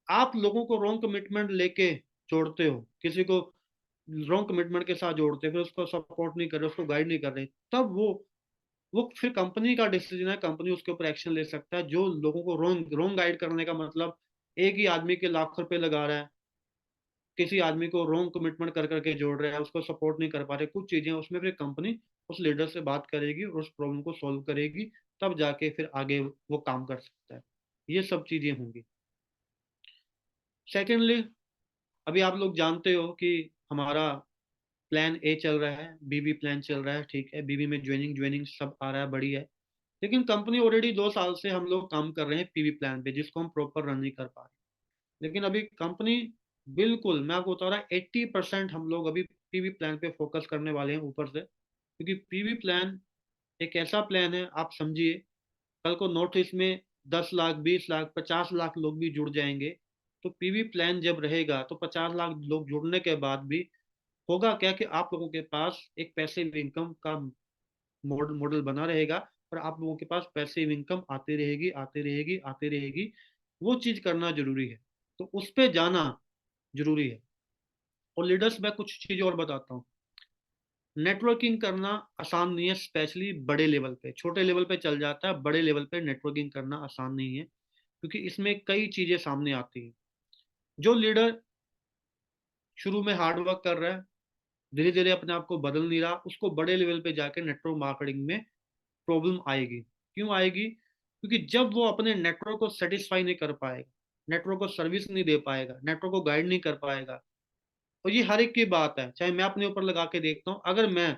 आप लोगों को रॉन्ग कमिटमेंट लेके जोड़ते हो, किसी को रॉन्ग कमिटमेंट के साथ जोड़ते हो, फिर उसको सपोर्ट नहीं कर रहे, उसको गाइड नहीं कर रहे, तब वो फिर कंपनी का डिसीजन है। कंपनी उसके ऊपर एक्शन ले सकता है। जो लोगों को रॉन्ग रॉन्ग गाइड करने का मतलब, एक ही आदमी के लाख रुपए लगा रहा है, किसी आदमी को रॉन्ग कमिटमेंट कर करके जोड़ रहा है, उसको सपोर्ट नहीं कर पा रहे, कुछ चीजें उसमें, फिर कंपनी उस लीडर से बात करेगी और उस प्रॉब्लम को सॉल्व करेगी। तब जाके फिर आगे वो काम कर सकता है। ये सब चीजें होंगी। सेकेंडली, अभी आप लोग जानते हो कि हमारा प्लान ए चल रहा है, बीबी प्लान चल रहा है, ठीक है। बीबी में ज्वाइनिंग ज्वाइनिंग सब आ रहा है, बढ़िया है। लेकिन कंपनी ऑलरेडी 2 साल से हम लोग काम कर रहे हैं पीवी प्लान पे, जिसको हम प्रॉपर रन नहीं कर पा रहे। लेकिन अभी कंपनी, बिल्कुल मैं आपको बता रहा, 80% हम लोग अभी पीवी प्लान पे फोकस करने वाले हैं ऊपर से। क्योंकि पीवी प्लान एक ऐसा प्लान है, आप समझिए, कल को नॉर्थ ईस्ट में 10 लाख, 20 लाख, 50 लाख लोग भी जुड़ जाएंगे। तो पीवी प्लान जब रहेगा, तो 50 लाख लोग जुड़ने के बाद भी होगा क्या, कि आप लोगों के पास एक पैसिव इनकम का मॉडल मॉडल बना रहेगा। और आप लोगों के पास पैसिव इनकम आती रहेगी, आती रहेगी, आती रहेगी। वो चीज करना जरूरी है, तो उस पे जाना जरूरी है। और लीडर्स, मैं कुछ चीजें और बताता हूँ। नेटवर्किंग करना आसान नहीं है, स्पेशली बड़े लेवल पे। छोटे लेवल पे चल जाता है, बड़े लेवल पे नेटवर्किंग करना आसान नहीं है। क्योंकि इसमें कई चीजें सामने आती हैं। जो लीडर शुरू में हार्ड वर्क कर रहा है, धीरे धीरे अपने आप को बदल नहीं रहा, उसको बड़े लेवल पे जाके नेटवर्क मार्केटिंग में प्रॉब्लम आएगी। क्यों आएगी? क्योंकि जब वो अपने नेटवर्क को सेटिस्फाई नहीं कर पाएगा, नेटवर्क को सर्विस नहीं दे पाएगा, नेटवर्क को गाइड नहीं कर पाएगा। और ये हर एक की बात है, चाहे मैं अपने ऊपर लगा के देखता हूँ। अगर मैं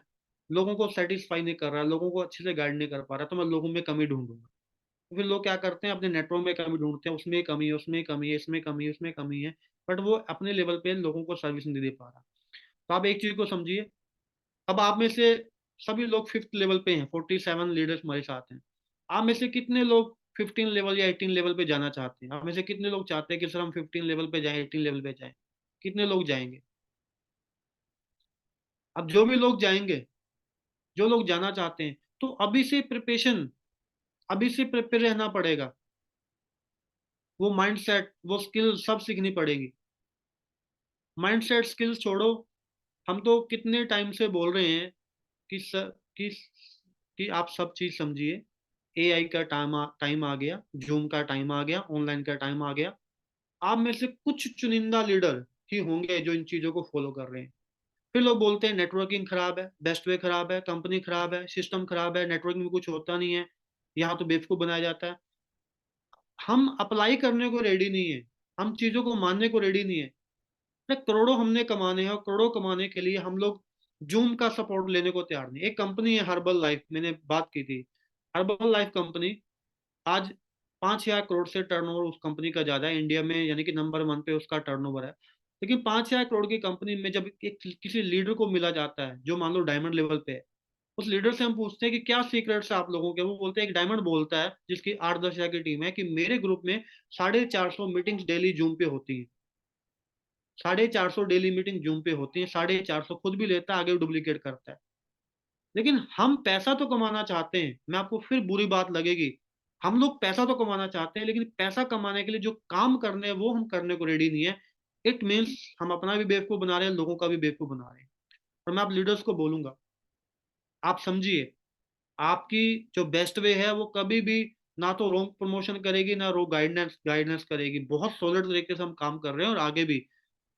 लोगों को सेटिस्फाई नहीं कर रहा, लोगों को अच्छे से गाइड नहीं कर पा रहा, तो मैं लोगों में कमी ढूंढूंगा। तो फिर लोग क्या करते हैं, अपने नेटवर्क में कमी ढूंढते हैं, उसमें कमी है, उसमें कमी है, इसमें कमी है, उसमें कमी है। बट वो अपने लेवल पे लोगों को सर्विस नहीं दे पा रहा। तो आप एक चीज को समझिए, अब आप में से सभी लोग 5th लेवल पे हैं, 47 लीडर्स हमारे साथ हैं। आप में से कितने लोग 15 लेवल या 18 लेवल पे जाना चाहते हैं? आप में से कितने लोग चाहते हैं कि सर हम 15 लेवल पे जाएं, 18 लेवल पे जाएं? कितने लोग जाएंगे? अब जो भी लोग जाएंगे, जो लोग जाना चाहते हैं, तो अभी से प्रिपरेशन, अभी से प्रिपेयर रहना पड़ेगा। वो माइंडसेट, वो स्किल सब सीखनी पड़ेगी। माइंडसेट स्किल्स छोड़ो, हम तो कितने टाइम से बोल रहे हैं कि सर, कि कि आप सब चीज समझिए। एआई का टाइम आ गया, जूम का टाइम आ गया, ऑनलाइन का टाइम आ गया। आप में से कुछ चुनिंदा लीडर ही होंगे जो इन चीजों को फॉलो कर रहे हैं। फिर लोग बोलते हैं नेटवर्किंग खराब है, बेस्ट वे खराब है, कंपनी खराब है, सिस्टम खराब है, नेटवर्किंग में कुछ होता नहीं है, यहाँ तो बेवकूफ बनाया जाता है। हम अप्लाई करने को रेडी नहीं है, हम चीजों को मानने को रेडी नहीं है। अरे करोड़ों हमने कमाने हैं और करोड़ों कमाने के लिए हम लोग जूम का सपोर्ट लेने को तैयार नहीं। एक कंपनी है हर्बल लाइफ, मैंने बात की थी, हर्बल लाइफ कंपनी आज 5,000 करोड़ से टर्नओवर उस कंपनी का ज्यादा है इंडिया में, यानी कि नंबर 1 पे उसका टर्नओवर है। लेकिन 5,000 करोड़ की कंपनी में जब एक किसी लीडर को मिला जाता है जो मान लो डायमंड लेवल पे है, उस लीडर से हम पूछते हैं कि क्या सीक्रेट्स है आप लोगों के, वो बोलते हैं, एक डायमंड बोलता है जिसकी 8-10 हजार की टीम है, कि मेरे ग्रुप में 450 मीटिंग्स डेली जूम पे होती है। 450 डेली मीटिंग जूम पे होती है, 450 खुद भी लेता है, आगे डुप्लीकेट करता है। लेकिन हम पैसा तो कमाना चाहते हैं, मैं आपको फिर बुरी बात लगेगी, हम लोग पैसा तो कमाना चाहते हैं, लेकिन पैसा कमाने के लिए जो काम करने हैं वो हम करने को रेडी नहीं है। इट मीन्स हम अपना भी बेवकूफ बना रहे हैं, लोगों का भी बेवकूफ बना रहे हैं। और मैं आप लीडर्स को बोलूंगा, आप समझिए, आपकी जो बेस्ट वे है वो कभी भी ना तो रॉन्ग प्रमोशन करेगी ना रो गाइडेंस गाइडेंस करेगी। बहुत सॉलिड तरीके से हम काम कर रहे हैं और आगे भी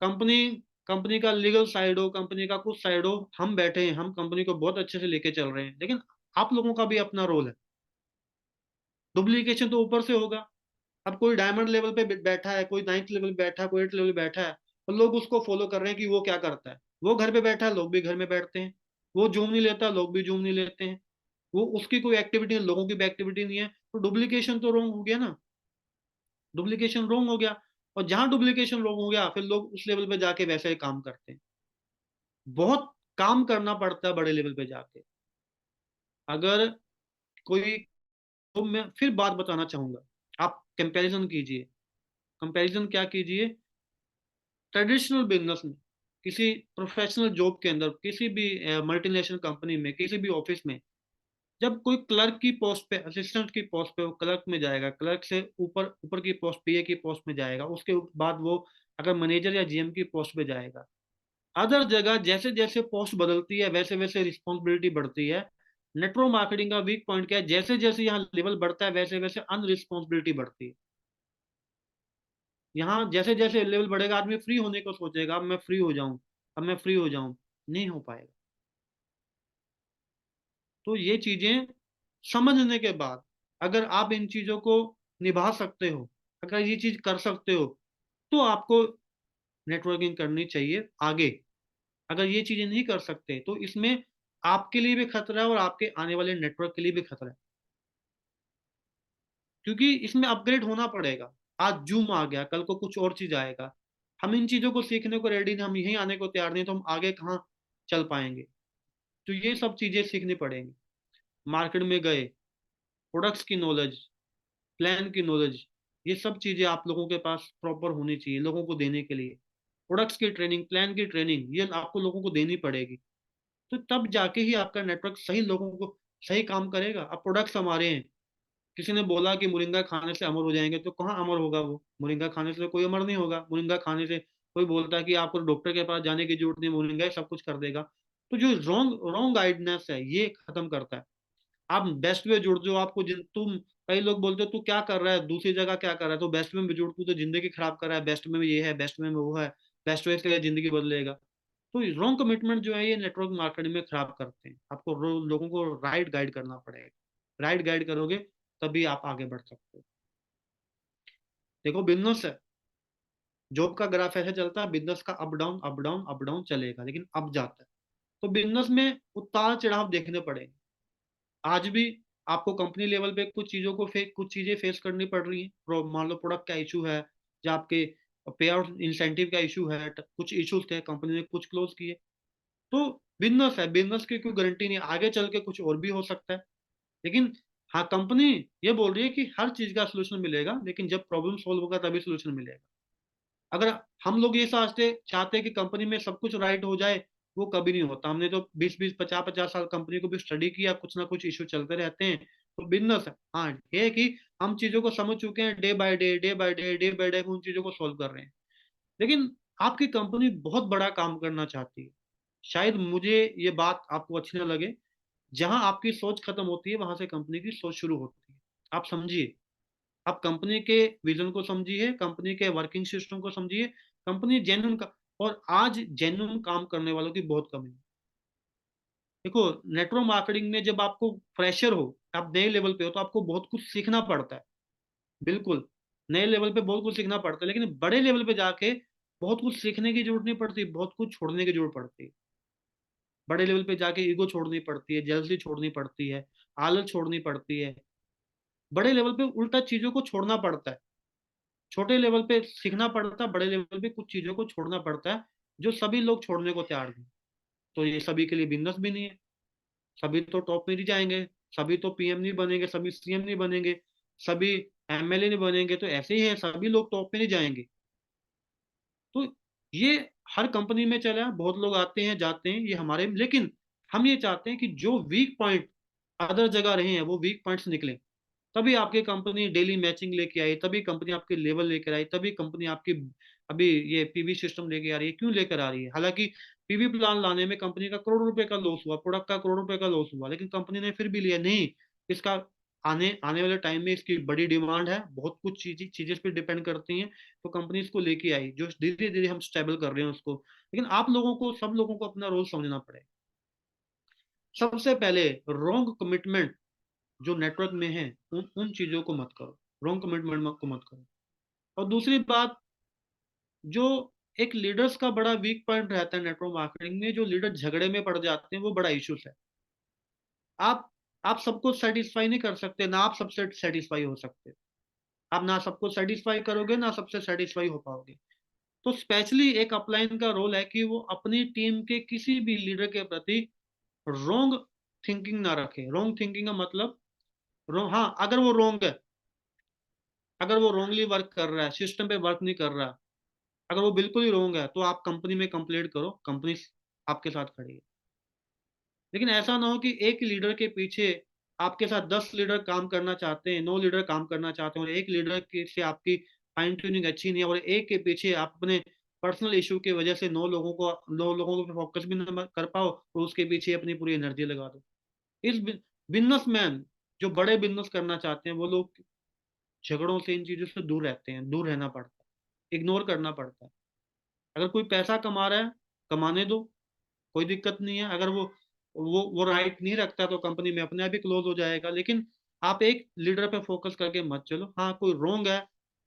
कंपनी कंपनी का लीगल साइड हो, कंपनी का कुछ साइड हो, हम बैठे हैं, हम कंपनी को बहुत अच्छे से लेके चल रहे हैं, लेकिन आप लोगों का भी अपना रोल है। डुप्लीकेशन तो ऊपर से होगा। अब कोई डायमंड लेवल पे बैठा है, कोई 9th लेवल पे बैठा है, कोई 8th लेवल पे बैठा है, और लोग उसको फॉलो कर रहे हैं कि वो क्या करता है। वो घर पे बैठा है, लोग भी घर में बैठते हैं। वो जूम नहीं लेता, लोग भी जूम नहीं लेते हैं। वो उसकी कोई एक्टिविटी, लोगों की भी एक्टिविटी नहीं है, तो डुप्लीकेशन तो रॉन्ग हो गया ना। डुप्लीकेशन रॉन्ग हो गया, और जहां डुप्लीकेशन रॉन्ग हो गया फिर लोग उस लेवल पे जाके वैसे ही काम करते हैं। बहुत काम करना पड़ता है बड़े लेवल पे जाके। अगर कोई, तो मैं फिर बात बताना चाहूंगा, आप कंपैरिजन कीजिए। कंपैरिजन क्या कीजिए, ट्रेडिशनल बिजनेस में, किसी प्रोफेशनल जॉब के अंदर, किसी भी मल्टीनेशनल कंपनी में, किसी भी ऑफिस में, जब कोई क्लर्क की पोस्ट पे, असिस्टेंट की पोस्ट पे, वो क्लर्क में जाएगा, क्लर्क से ऊपर ऊपर की पोस्ट, पीए की पोस्ट में जाएगा, उसके बाद वो अगर मैनेजर या जीएम की पोस्ट पे जाएगा। अदर जगह जैसे जैसे पोस्ट बदलती है वैसे वैसे रिस्पॉन्सिबिलिटी बढ़ती है। नेटवर्क मार्केटिंग का वीक पॉइंट क्या है, जैसे जैसे यहाँ लेवल बढ़ता है वैसे वैसे अनरिस्पॉन्सिबिलिटी बढ़ती है। यहाँ जैसे जैसे लेवल बढ़ेगा आदमी फ्री होने को सोचेगा, अब मैं फ्री हो जाऊं, अब मैं फ्री हो जाऊं, नहीं हो पाएगा। तो ये चीजें समझने के बाद, अगर आप इन चीजों को निभा सकते हो, अगर ये चीज कर सकते हो, तो आपको नेटवर्किंग करनी चाहिए आगे। अगर ये चीजें नहीं कर सकते तो इसमें आपके लिए भी खतरा है और आपके आने वाले नेटवर्क के लिए भी खतरा है, क्योंकि इसमें अपग्रेड होना पड़ेगा। आज जूम आ गया, कल को कुछ और चीज आएगा। हम इन चीजों को सीखने को रेडी नहीं, हम यहीं आने को तैयार नहीं, तो हम आगे कहाँ चल पाएंगे। तो ये सब चीजें सीखनी पड़ेंगी। मार्केट में गए, प्रोडक्ट्स की नॉलेज, प्लान की नॉलेज, ये सब चीजें आप लोगों के पास प्रॉपर होनी चाहिए लोगों को देने के लिए। प्रोडक्ट्स की ट्रेनिंग, प्लान की ट्रेनिंग, ये आपको लोगों को देनी पड़ेगी। तो तब जाके ही आपका नेटवर्क सही लोगों को सही काम करेगा। अब प्रोडक्ट्स हमारे हैं, किसी ने बोला कि मोरिंगा खाने से अमर हो जाएंगे, तो कहाँ अमर होगा वो, मोरिंगा खाने से कोई अमर नहीं होगा। मोरिंगा खाने से कोई बोलता है कि आपको डॉक्टर के पास जाने की जरूरत नहीं, मोरिंगा ही सब कुछ कर देगा। तो जो रॉन्ग रॉन्ग गाइडेंस है ये खत्म करता है। आप बेस्ट में जुड़ जाओ, आपको तुम, कई लोग बोलते हो तू क्या कर रहा है, दूसरी जगह क्या कर रहा है, तो बेस्ट में भी जुड़, तू तो जिंदगी खराब कर रहा है, बेस्ट में ये है, बेस्ट में वो है, बेस्ट वे से जिंदगी बदलेगा। तो रॉन्ग कमिटमेंट जो है ये नेटवर्क मार्केटिंग में खराब करते हैं। आपको लोगों को राइट गाइड करना पड़ेगा। राइट गाइड करोगे तभी आप आगे बढ़ सकते हो। देखो बिजनेस है, जॉब का ग्राफ ऐसे चलता है, बिजनेस का up down up down up down चलेगा, लेकिन अप जाता है। तो बिजनेस में उतार चढ़ाव देखने पड़ेंगे। आज भी आपको कंपनी लेवल पे कुछ चीजों को कुछ चीजें फेस करनी पड़ रही हैं। मान लो प्रोडक्ट का इशू है, या आपके पे आउट इंसेंटिव का इशू है, कुछ इश्यूज थे, कंपनी ने कुछ क्लोज किए। तो बिजनेस है, बिजनेस की कोई गारंटी नहीं, आगे चल के कुछ और भी हो सकता है। लेकिन हाँ, कंपनी ये बोल रही है कि हर चीज का सोल्यूशन मिलेगा, लेकिन जब प्रॉब्लम सॉल्व होगा तभी सोल्यूशन मिलेगा। अगर हम लोग ये सोचते चाहते हैं कि कंपनी में सब कुछ राइट हो जाए, वो कभी नहीं होता। हमने तो 20-20 50-50 साल कंपनी को भी स्टडी किया, कुछ ना कुछ इशू चलते रहते हैं। तो बिजनेस है, हाँ ये है कि हम चीजों को समझ चुके हैं, day by day day by day day by day उन चीजों को सॉल्व कर रहे हैं। लेकिन आपकी कंपनी बहुत बड़ा काम करना चाहती है। शायद मुझे ये बात आपको अच्छी ना लगे, जहां आपकी सोच खत्म होती है वहां से कंपनी की सोच शुरू होती है। आप समझिए, आप कंपनी के विजन को समझिए, कंपनी के वर्किंग सिस्टम को समझिए। कंपनी जेन्युइन और आज जेन्युइन काम करने वालों की बहुत कमी है। देखो, नेटवर्क मार्केटिंग में जब आपको फ्रेशर हो, आप नए लेवल पे हो, तो आपको बहुत कुछ सीखना पड़ता है। बिल्कुल, नए लेवल पे बहुत कुछ सीखना पड़ता है, लेकिन बड़े लेवल पे जाके बहुत कुछ सीखने की जरूरत नहीं पड़ती, बहुत कुछ छोड़ने की जरूरत पड़ती है। बड़े लेवल पे जाके ईगो छोड़नी पड़ती है, जेलसी छोड़नी पड़ती है, आलस छोड़नी पड़ती है। बड़े लेवल पे उल्टा चीजों को छोड़ना पड़ता है। छोटे लेवल पे सीखना पड़ता है, बड़े लेवल पे कुछ चीजों को छोड़ना पड़ता है, जो सभी लोग छोड़ने को तैयार नहीं। तो ये सभी के लिए बिजनेस भी नहीं है। सभी तो टॉप में नहीं जाएंगे, सभी तो पीएम नहीं बनेंगे, सभी सीएम नहीं बनेंगे, सभी एमएलए नहीं बनेंगे, तो ऐसे ही है, सभी लोग टॉप में नहीं जाएंगे। तो ये हर कंपनी में चला है, बहुत लोग आते हैं जाते हैं, ये हमारे, लेकिन हम ये चाहते हैं कि जो वीक पॉइंट अदर जगह रहे हैं वो वीक पॉइंट्स निकले। तभी आपकी कंपनी डेली मैचिंग लेके आई, तभी कंपनी आपके लेवल लेकर आई, तभी कंपनी आपकी अभी ये पीवी सिस्टम लेके आ रही है। क्यों लेकर आ रही है? हालांकि पीवी प्लान लाने में कंपनी का करोड़ रुपए का लॉस हुआ, प्रोडक्ट का करोड़ रुपए का लॉस हुआ, लेकिन कंपनी ने फिर भी लिया नहीं। इसका आने आने वाले टाइम में इसकी बड़ी डिमांड है, बहुत कुछ चीजें पे डिपेंड करती हैं, तो कंपनी इसको लेके आई, जो धीरे धीरे हम स्टेबल कर रहे हैं उसको। लेकिन आप लोगों को, सब लोगों को अपना रोल समझना पड़ेगा। सबसे पहले रॉन्ग कमिटमेंट जो नेटवर्क में है, उन चीजों को मत करो, रॉन्ग कमिटमेंट को मत करो। और दूसरी बात, जो एक लीडर्स का बड़ा वीक पॉइंट रहता है नेटवर्क मार्केटिंग में, जो लीडर झगड़े में पड़ जाते हैं, वो बड़ा इश्यूज है। आप आप सबको सेटिस्फाई नहीं कर सकते, ना आप सबसे सेटिस्फाई हो सकते। आप ना सबको सेटिस्फाई करोगे, ना सबसे सेटिस्फाई हो पाओगे। तो स्पेशली एक अपलाइन का रोल है कि वो अपनी टीम के किसी भी लीडर के प्रति रॉन्ग थिंकिंग ना रखे। रॉन्ग थिंकिंग का मतलब, हाँ, अगर वो रॉन्ग है, अगर वो रॉन्गली वर्क कर रहा है, सिस्टम पे वर्क नहीं कर रहा, अगर वो बिल्कुल ही रॉन्ग है, तो आप कंपनी में कंप्लेंट करो, कंपनी आपके साथ खड़ी है। लेकिन ऐसा ना हो कि एक लीडर के पीछे आपके साथ 10 लीडर काम करना चाहते हैं, 9 लीडर काम करना चाहते हैं, और एक लीडर के से आपकी फाइन ट्यूनिंग अच्छी नहीं है, और एक के पीछे आप अपने पर्सनल इशू की वजह से 9 लोगों को फोकस भी ना कर पाओ, और उसके पीछे अपनी पूरी एनर्जी लगा दो। इस बिजनेसमैन जो बड़े बिजनेस करना चाहते हैं, वो लोग झगड़ों से, इन चीजों से दूर रहते हैं, दूर रहना पड़ता है, इग्नोर करना पड़ता है। अगर कोई पैसा कमा रहा है, कमाने दो, कोई दिक्कत नहीं है। अगर वो राइट नहीं रखता, तो कंपनी में अपने आप ही क्लोज हो जाएगा। लेकिन आप एक लीडर पे फोकस करके मत चलो। हाँ, कोई रॉन्ग है,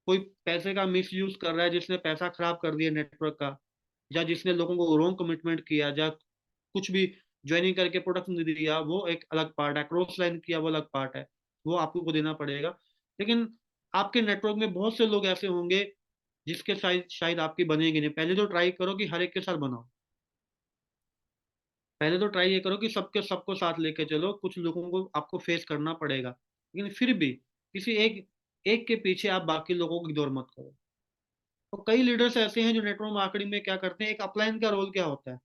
कोई पैसे का मिस यूज कर रहा है, जिसने पैसा खराब कर दिया नेटवर्क का, या जिसने लोगों को रॉन्ग कमिटमेंट किया, या कुछ भी ज्वाइनिंग करके प्रोडक्ट नहीं दिया, वो एक अलग पार्ट है। क्रॉस लाइन किया, वो अलग पार्ट है, वो आपको को देना पड़ेगा। लेकिन आपके नेटवर्क में बहुत से लोग ऐसे होंगे जिसके शायद शायद आपकी बनेगी नहीं। पहले तो ट्राई करो कि हर एक के साथ बनाओ। पहले तो ट्राई ये करो कि सबको साथ लेके चलो। कुछ लोगों को आपको फेस करना पड़ेगा, लेकिन फिर भी किसी एक एक के पीछे आप बाकी लोगों की दौड़ मत करो। तो कई लीडर्स ऐसे हैं जो नेटवर्क मार्केटिंग में क्या करते हैं। एक अपलाइन का रोल क्या होता है?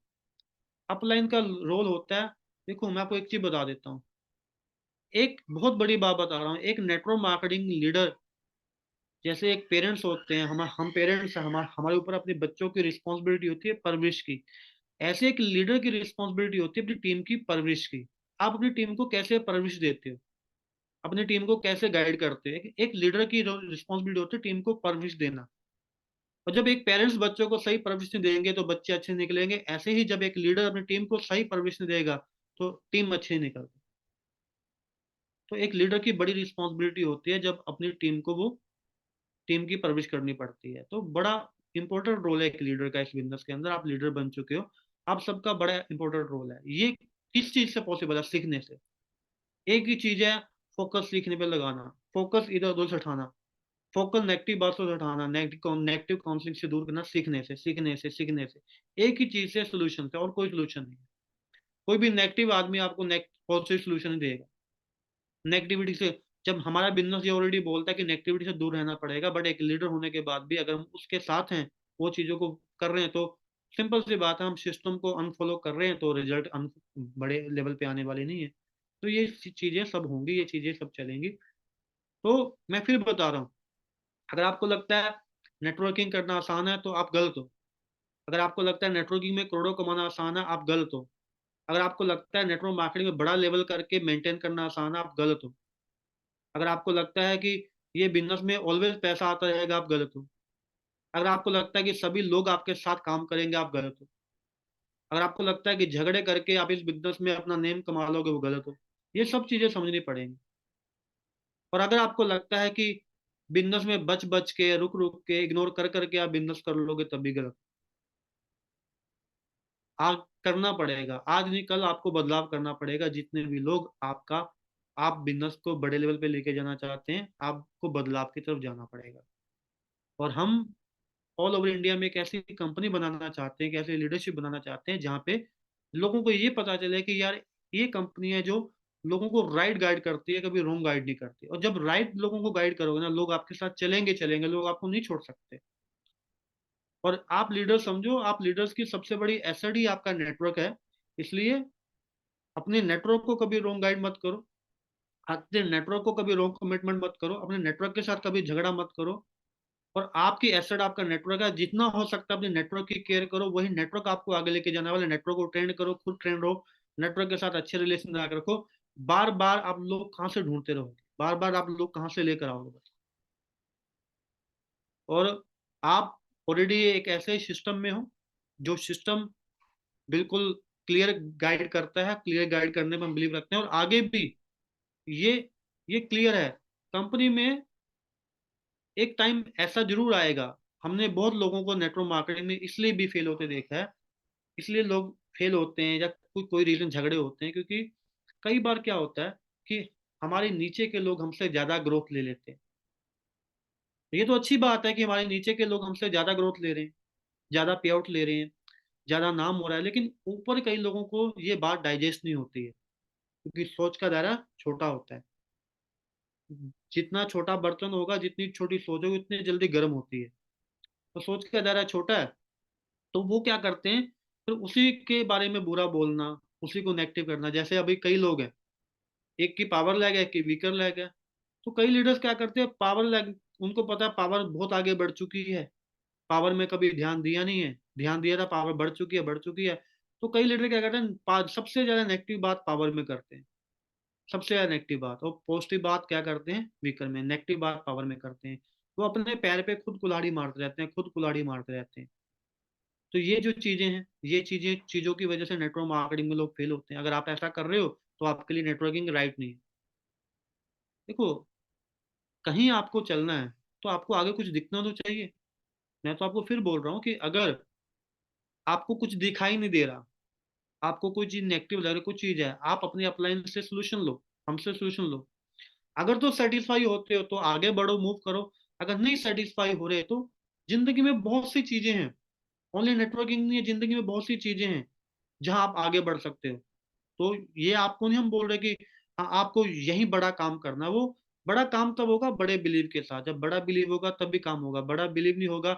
अपलाइन का रोल होता है, देखो मैं आपको एक चीज बता देता हूँ, एक बहुत बड़ी बात बता रहा हूँ। एक नेटवर्क मार्केटिंग लीडर, जैसे एक पेरेंट्स होते हैं, हम पेरेंट्स हैं, हमारे ऊपर अपने बच्चों की रिस्पॉन्सिबिलिटी होती है परवरिश की। ऐसे एक लीडर की रिस्पॉन्सिबिलिटी होती है अपनी टीम की परवरिश की। आप अपनी टीम को कैसे परवरिश देते हो, अपनी टीम को कैसे गाइड करते हो? एक लीडर की रिस्पॉन्सिबिलिटी होती है टीम को परवरिश देना। और जब एक पेरेंट्स बच्चों को सही परवरिश नहीं देंगे, तो बच्चे अच्छे निकलेंगे। ऐसे ही जब एक लीडर अपनी टीम को सही परवरिश नहीं देगा, तो टीम अच्छी नहीं निकलती। तो एक लीडर की बड़ी रिस्पॉन्सिबिलिटी होती है, जब अपनी टीम को वो टीम की परवरिश करनी पड़ती है। तो बड़ा इंपॉर्टेंट रोल है एक लीडर का इस बिजनेस के अंदर। आप लीडर बन चुके हो, आप सबका बड़ा इंपॉर्टेंट रोल है। ये किस चीज से पॉसिबल है? सीखने से। एक ही चीज है, फोकस सीखने पे लगाना, फोकस इधर उधर से हटाना, फोकस नेगेटिव बातों से हटाना, नेगेटिव काउंसलिंग से दूर करना। सीखने से एक ही चीज से सोल्यूशन है, और कोई सोल्यूशन नहीं है। कोई भी नेगेटिव आदमी आपको पॉजिटिव सोल्यूशन नहीं देगा। नेगेटिविटी से, जब हमारा बिजनेस ये ऑलरेडी बोलता है कि नेगेटिविटी से दूर रहना पड़ेगा, बट एक लीडर होने के बाद भी अगर हम उसके साथ हैं, वो चीजों को कर रहे हैं, तो सिंपल सी बात है, हम सिस्टम को अनफॉलो कर रहे हैं, तो रिजल्ट बड़े लेवल पे आने वाले नहीं है। तो ये चीजें सब होंगी, ये चीजें सब चलेंगी। तो मैं फिर बता रहा हूँ, अगर आपको लगता है नेटवर्किंग करना आसान है, तो आप गलत हो। अगर आपको लगता है नेटवर्किंग में करोड़ों कमाना आसान है, आप गलत हो। अगर आपको लगता है नेटवर्क मार्केटिंग में बड़ा लेवल करके मेंटेन करना आसान है, आप गलत हो। अगर आपको लगता है कि ये बिजनेस में ऑलवेज पैसा आता रहेगा, आप गलत हो। अगर आपको लगता है कि सभी लोग आपके साथ काम करेंगे, आप गलत हो। अगर आपको लगता है कि झगड़े करके आप इस बिजनेस में अपना नेम कमा लोगे, वो गलत हो। ये सब चीजें समझनी पड़ेंगी। और अगर आपको लगता है कि बिजनेस में बच बच के, रुक रुक के, इग्नोर कर करके आप बिजनेस कर लोगे, तब भी गलत। आज करना पड़ेगा, आज नहीं कल आपको बदलाव करना पड़ेगा। जितने भी लोग आप बिजनेस को बड़े लेवल पे लेके जाना चाहते हैं, आपको बदलाव की तरफ जाना पड़ेगा। और हम ऑल ओवर इंडिया में एक ऐसी कंपनी बनाना चाहते हैं, एक ऐसी लीडरशिप बनाना चाहते हैं जहाँ पे लोगों को ये पता चले कि यार ये कंपनी है जो लोगों को राइट गाइड करती है, कभी रॉन्ग गाइड नहीं करती। और जब राइट लोगों को गाइड करोगे ना, लोग आपके साथ चलेंगे चलेंगे, लोग आपको नहीं छोड़ सकते। और आप लीडर समझो, आप लीडर्स की सबसे बड़ी एसेट ही आपका नेटवर्क है। इसलिए अपने नेटवर्क को कभी रॉन्ग गाइड मत करो, अपने नेटवर्क को कभी रॉन्ग कमिटमेंट मत करो, अपने नेटवर्क के साथ कभी झगड़ा मत करो। और आपकी एसेट आपका नेटवर्क है, जितना हो सकता है अपने नेटवर्क की केयर करो। वही नेटवर्क आपको आगे लेके जाने वाले। नेटवर्क को ट्रेंड करो, खुद ट्रेंड रहो, नेटवर्क के साथ अच्छे रिलेशन बना के रखो। बार बार आप लोग कहाँ से ढूंढते रहोगे, बार बार आप लोग कहाँ से लेकर आओगे? और आप ऑलरेडी एक ऐसे सिस्टम में हो जो सिस्टम बिल्कुल क्लियर गाइड करता है। क्लियर गाइड करने में हम बिलीव रखते हैं, और आगे भी ये ये क्लियर है। कंपनी में एक टाइम ऐसा जरूर आएगा। हमने बहुत लोगों को नेटवर्क मार्केटिंग में इसलिए भी फेल होते देखा है। इसलिए लोग फेल होते हैं या कोई रीजन झगड़े होते हैं, क्योंकि कई बार क्या होता है कि हमारे नीचे के लोग हमसे ज्यादा ग्रोथ ले लेते हैं। ये तो अच्छी बात है कि हमारे नीचे के लोग हमसे ज्यादा ग्रोथ ले रहे हैं, ज्यादा पे आउट ले रहे हैं, ज्यादा नाम हो रहा है। लेकिन ऊपर कई लोगों को ये बात डाइजेस्ट नहीं होती है, क्योंकि सोच का दायरा छोटा होता है। जितना छोटा बर्तन होगा, जितनी छोटी सोच होगी, उतनी जल्दी गर्म होती है। तो सोच का दायरा छोटा है, तो वो क्या करते हैं, फिर उसी के बारे में बुरा बोलना, उसी को नेगेटिव करना। जैसे अभी कई लोग हैं, एक की पावर लैग है, एक की वीकर लैग है। तो कई लीडर्स क्या करते हैं, पावर लैग, उनको पता है पावर बहुत आगे बढ़ चुकी है, पावर में कभी ध्यान दिया नहीं है, ध्यान दिया था पावर बढ़ चुकी है, बढ़ चुकी है। तो कई लीडर क्या करते हैं, सबसे ज्यादा नेगेटिव बात पावर में करते हैं, सबसे ज्यादा नेगेटिव बात। और पॉजिटिव बात क्या करते हैं, वीकर में। नेगेटिव बात पावर में करते हैं। वो अपने पैर पे खुद कुल्हाड़ी मारते रहते हैं, खुद कुल्हाड़ी मारते रहते हैं। तो ये जो चीजें हैं, ये चीजों की वजह से नेटवर्क मार्केटिंग में लोग फेल होते हैं। अगर आप ऐसा कर रहे हो तो आपके लिए नेटवर्किंग राइट नहीं है। देखो, कहीं आपको चलना है तो आपको आगे कुछ दिखना तो चाहिए। मैं तो आपको फिर बोल रहा हूँ कि अगर आपको कुछ दिखाई नहीं दे रहा, आपको कोई चीज नेगेटिव लग रही, कुछ चीज है, आप अपने अपलाइन से सोल्यूशन लो, हमसे सोल्यूशन लो। अगर तो सेटिस्फाई होते हो तो आगे बढ़ो, मूव करो। अगर नहीं सेटिस्फाई हो रहे तो जिंदगी में बहुत सी चीजें हैं, ओनली नेटवर्किंग नहीं है, जिंदगी में बहुत सी चीजें हैं जहां आप आगे बढ़ सकते हो। तो ये आपको नहीं हम बोल रहे कि हाँ, आपको यही बड़ा काम करना है। वो बड़ा काम तब होगा बड़े बिलीव के साथ। जब बड़ा बिलीव होगा तब भी काम होगा। बड़ा बिलीव नहीं होगा,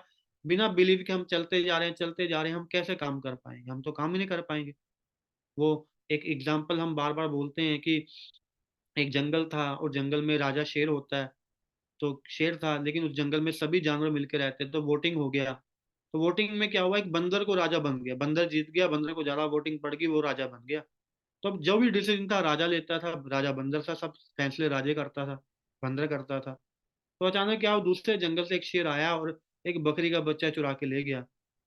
बिना बिलीव के हम चलते जा रहे हैं, चलते जा रहे हैं, हम कैसे काम कर पाएंगे? हम तो काम ही नहीं कर पाएंगे। वो एक एग्जाम्पल हम बार बार बोलते हैं कि एक जंगल था और जंगल में राजा शेर होता है। तो शेर था, लेकिन उस जंगल में सभी जानवर मिलकर रहते हैं। तो वोटिंग हो गया, तो वोटिंग में क्या हुआ, एक बंदर को राजा बन गया, बंदर जीत गया, बंदर को ज्यादा वोटिंग पड़ गई, वो राजा बन गया। तो अब जो भी डिसीजन था राजा लेता था, राजा बंदर था, सब फैसले राजे करता था, बंदर करता था। तो अचानक क्या हुआ, दूसरे जंगल से एक शेर आया और एक बकरी का बच्चा चुरा के ले गया।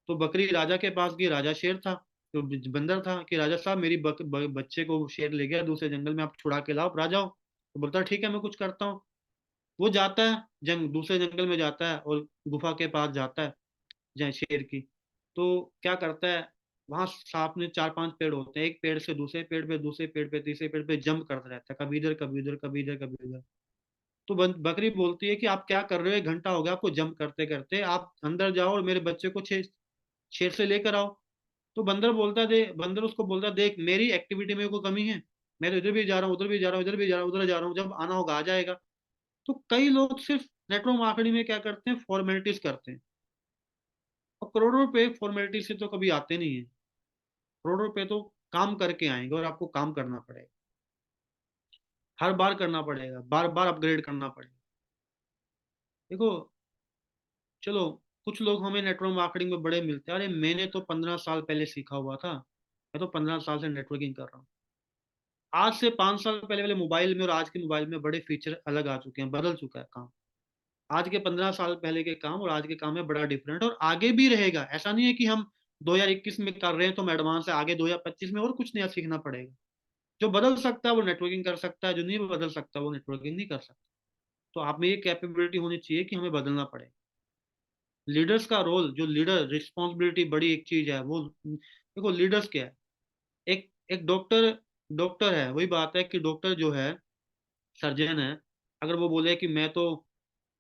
तो बकरी राजा के पास गई, राजा शेर था, तो बंदर था कि राजा साहब मेरी बच्चे को शेर ले गया दूसरे जंगल में, आप छुड़ा के लाओ राजा हो। तो बोलता है ठीक है मैं कुछ करता हूँ। वो जाता है, दूसरे जंगल में जाता है और गुफा के पास जाता है, जय शेर की। तो क्या करता है, वहां सांप में 4-5 पेड़ होते हैं, एक पेड़ से दूसरे पेड़ पे, दूसरे पेड़ पे, तीसरे पेड़ पे जंप करता रहता है, कभी इधर कभी उधर, कभी इधर कभी उधर। तो बकरी बोलती है कि आप क्या कर रहे हो, 1 घंटा हो गया आपको जंप करते करते, आप अंदर जाओ और मेरे बच्चे को शेर से लेकर आओ। तो बंदर उसको बोलता है, देख मेरी एक्टिविटी में कोई कमी है, मैं तो इधर भी जा रहा हूँ, उधर भी जा रहा हूँ, इधर भी जा रहा हूँ, उधर जा रहा हूँ, जब आना होगा आ जाएगा। तो कई लोग सिर्फ नेटवर्क मार्केटिंग में क्या करते हैं, फॉर्मेलिटीज करते हैं। और करोड़ों रुपए फॉर्मेलिटी से तो कभी आते नहीं है। करोड़ों रुपए तो काम करके आएंगे, और आपको काम करना पड़ेगा, हर बार करना पड़ेगा, बार बार अपग्रेड करना पड़ेगा। देखो, चलो, कुछ लोग हमें नेटवर्क मार्केटिंग में बड़े मिलते हैं, अरे मैंने तो 15 साल पहले सीखा हुआ था, मैं तो 15 साल से नेटवर्किंग कर रहा हूँ। आज से 5 साल पहले वाले मोबाइल में और आज के मोबाइल में बड़े फीचर अलग आ चुके हैं, बदल चुका है काम। आज के 15 साल पहले के काम और आज के काम में बड़ा डिफरेंट, और आगे भी रहेगा। ऐसा नहीं है कि हम 2021 में कर रहे हैं तो हम एडवांस है, आगे 2025 में और कुछ नया सीखना पड़ेगा। जो बदल सकता है वो नेटवर्किंग कर सकता है, जो नहीं बदल सकता वो नेटवर्किंग नहीं कर सकता। तो आप में ये कैपेबिलिटी होनी चाहिए कि हमें बदलना पड़ेगा। लीडर्स का रोल, जो लीडर रिस्पॉन्सिबिलिटी बड़ी एक चीज है, वो देखो लीडर्स क्या है। एक एक डॉक्टर, डॉक्टर है, वही बात है कि डॉक्टर जो है, सर्जन है, अगर वो बोले कि मैं तो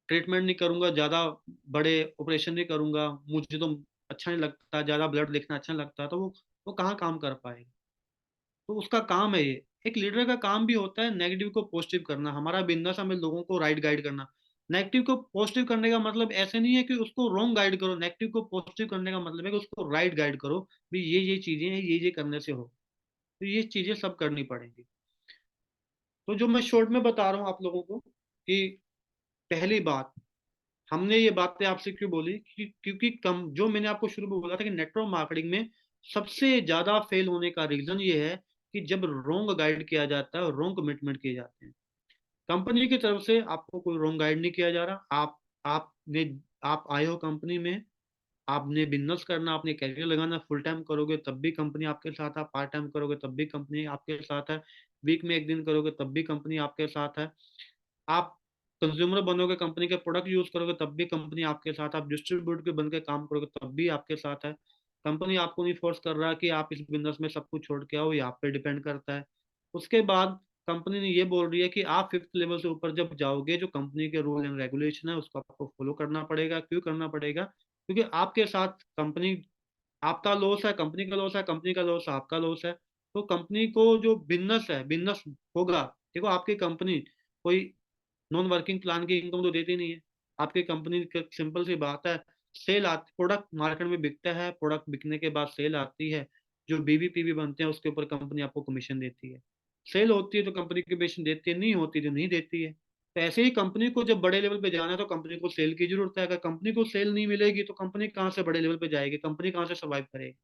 ट्रीटमेंट नहीं करूंगा, ज्यादा बड़े ऑपरेशन नहीं करूंगा, मुझे तो अच्छा नहीं लगता, ज्यादा ब्लड देखना अच्छा नहीं लगता, तो वो कहाँ काम कर पाएगा। तो उसका काम है ये। एक लीडर का काम भी होता है नेगेटिव को पॉजिटिव करना। हमारा बिजनेस हमें लोगों को राइट गाइड करना। नेगेटिव को पॉजिटिव करने का मतलब ऐसे नहीं है कि उसको रॉन्ग गाइड करो, नेगेटिव को पॉजिटिव करने का मतलब है कि उसको राइट गाइड करो, भी ये चीजें हैं, ये करने से हो। तो ये चीजें सब करनी पड़ेंगी। तो जो मैं शॉर्ट में बता रहा हूँ आप लोगों को कि पहली बात, हमने ये बातें आपसे क्यों बोली क्योंकि कम, जो मैंने आपको शुरू में बोला था कि नेटवर्क मार्केटिंग में सबसे ज्यादा फेल होने का रीजन ये है कि जब रॉन्ग गाइड किया जाता है, रॉन्ग कमिटमेंट किए जाते हैं। कंपनी की तरफ से आपको कोई रॉन्ग गाइड नहीं किया जा रहा। आपने आप आए हो कंपनी में, आपने बिजनेस करना, आपने कैरियर लगाना, फुल टाइम करोगे तब भी कंपनी आपके साथ है, पार्ट टाइम करोगे तब भी कंपनी आपके साथ है, वीक में एक दिन करोगे तब भी कंपनी आपके साथ है, आप कंज्यूमर बनोगे, कंपनी के प्रोडक्ट यूज करोगे तब भी कंपनी आपके साथ, आप डिस्ट्रीब्यूटर बन के काम करोगे तब भी आपके साथ है। कंपनी आपको नहीं फोर्स कर रहा कि आप इस बिजनेस में सब कुछ छोड़ के आओ, ये आप पे डिपेंड करता है। उसके बाद कंपनी ने ये बोल रही है कि आप 5th लेवल से ऊपर जब जाओगे, जो कंपनी के रूल एंड रेगुलेशन है उसको आपको फॉलो करना पड़ेगा। क्यों करना पड़ेगा? क्योंकि आपके साथ कंपनी, आपका लॉस है, कंपनी का लॉस है, कंपनी का लॉस है, आपका लॉस है। तो कंपनी को जो बिजनेस है, बिजनेस होगा, देखो आपकी कंपनी कोई नॉन वर्किंग प्लान की इनकम तो देती नहीं है। आपकी कंपनी की सिंपल सी बात है, सेल आती, प्रोडक्ट मार्केट में बिकता है, प्रोडक्ट बिकने के बाद सेल आती है, जो बीवीपीवी बनते हैं उसके ऊपर कंपनी आपको कमीशन देती है। सेल होती है तो कंपनी कमीशन देती है, नहीं होती तो नहीं देती है। तो ऐसे ही कंपनी को जब बड़े लेवल पे जाना है तो कंपनी को सेल की जरूरत है। अगर कंपनी को सेल नहीं मिलेगी तो कंपनी कहाँ से बड़े लेवल पे जाएगी, कंपनी कहाँ से सर्वाइव करेगी।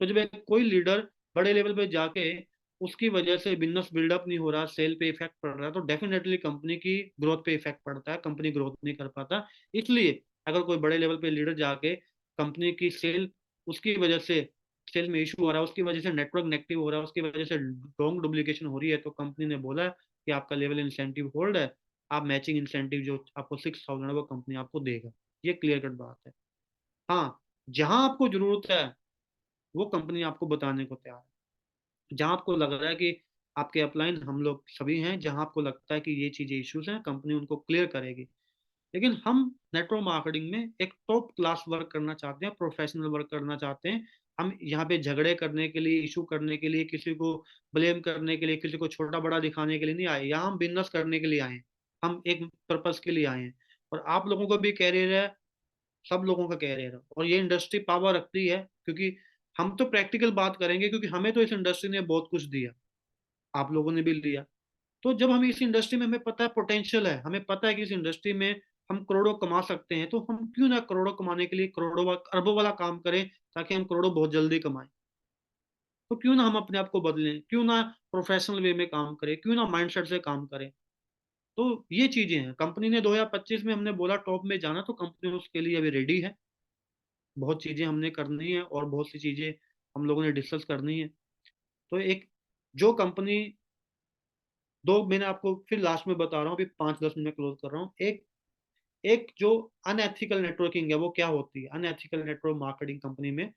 तो जब एक कोई लीडर बड़े लेवल पे जाके उसकी वजह से बिजनेस बिल्डअप नहीं हो रहा, सेल पे इफेक्ट पड़ रहा है, तो डेफिनेटली कंपनी की ग्रोथ पे इफेक्ट पड़ता है, कंपनी ग्रोथ नहीं कर पाता। इसलिए अगर कोई बड़े लेवल पे लीडर जाके कंपनी की सेल, उसकी वजह से सेल में इशू हो रहा है, उसकी वजह से नेटवर्क नेगेटिव हो रहा है, उसकी वजह से रॉन्ग डुप्लीकेशन हो रही है, तो कंपनी ने बोला है कि आपका लेवल इंसेंटिव होल्ड है, आप मैचिंग इंसेंटिव जो आपको 6,000 है वो कंपनी आपको देगा। ये क्लियर कट बात है। हाँ, जहां आपको जरूरत है वो कंपनी आपको बताने को तैयार है। जहां आपको लग रहा है कि आपके अपलाइन हम लोग सभी हैं, जहां आपको लगता है कि ये चीजें इश्यूज हैं, कंपनी उनको क्लियर करेगी। लेकिन हम नेटवर्क मार्केटिंग में एक टॉप क्लास वर्क करना चाहते हैं, प्रोफेशनल वर्क करना चाहते हैं। हम यहाँ पे झगड़े करने के लिए, इशू करने के लिए, किसी को ब्लेम करने के लिए, किसी को छोटा बड़ा दिखाने के लिए नहीं आए। यहाँ हम बिजनेस करने के लिए आए हैं, हम एक पर्पस के लिए आए हैं। और आप लोगों का भी कैरियर है, सब लोगों का कैरियर है, और ये इंडस्ट्री पावर रखती है। क्योंकि हम तो प्रैक्टिकल बात करेंगे, क्योंकि हमें तो इस इंडस्ट्री ने बहुत कुछ दिया, आप लोगों ने भी लिया। तो जब हम इस इंडस्ट्री में, हमें पता है पोटेंशियल है, हमें पता है कि इस इंडस्ट्री में हम करोड़ों कमा सकते हैं, तो हम क्यों ना करोड़ों कमाने के लिए करोड़ों अरबों वाला काम करें, ताकि हम करोड़ों बहुत जल्दी कमाएं। तो क्यों ना हम अपने आप को बदलें, क्यों ना प्रोफेशनल वे में काम करें, क्यों ना माइंडसेट से काम करें। तो ये चीजें हैं। कंपनी ने 2025 में हमने बोला टॉप में जाना, तो कंपनी उसके लिए अभी रेडी है। बहुत चीजें हमने करनी है और बहुत सी चीजें हम लोगों ने डिस्कस करनी है। तो एक जो कंपनी, दो मैंने आपको फिर लास्ट में बता रहा हूँ, अभी 5-10 मिनट क्लोज कर रहा हूँ। एक एक जो अनएथिकल नेटवर्किंग है वो क्या होती है। अनएथिकल नेटवर्क मार्केटिंग कंपनी में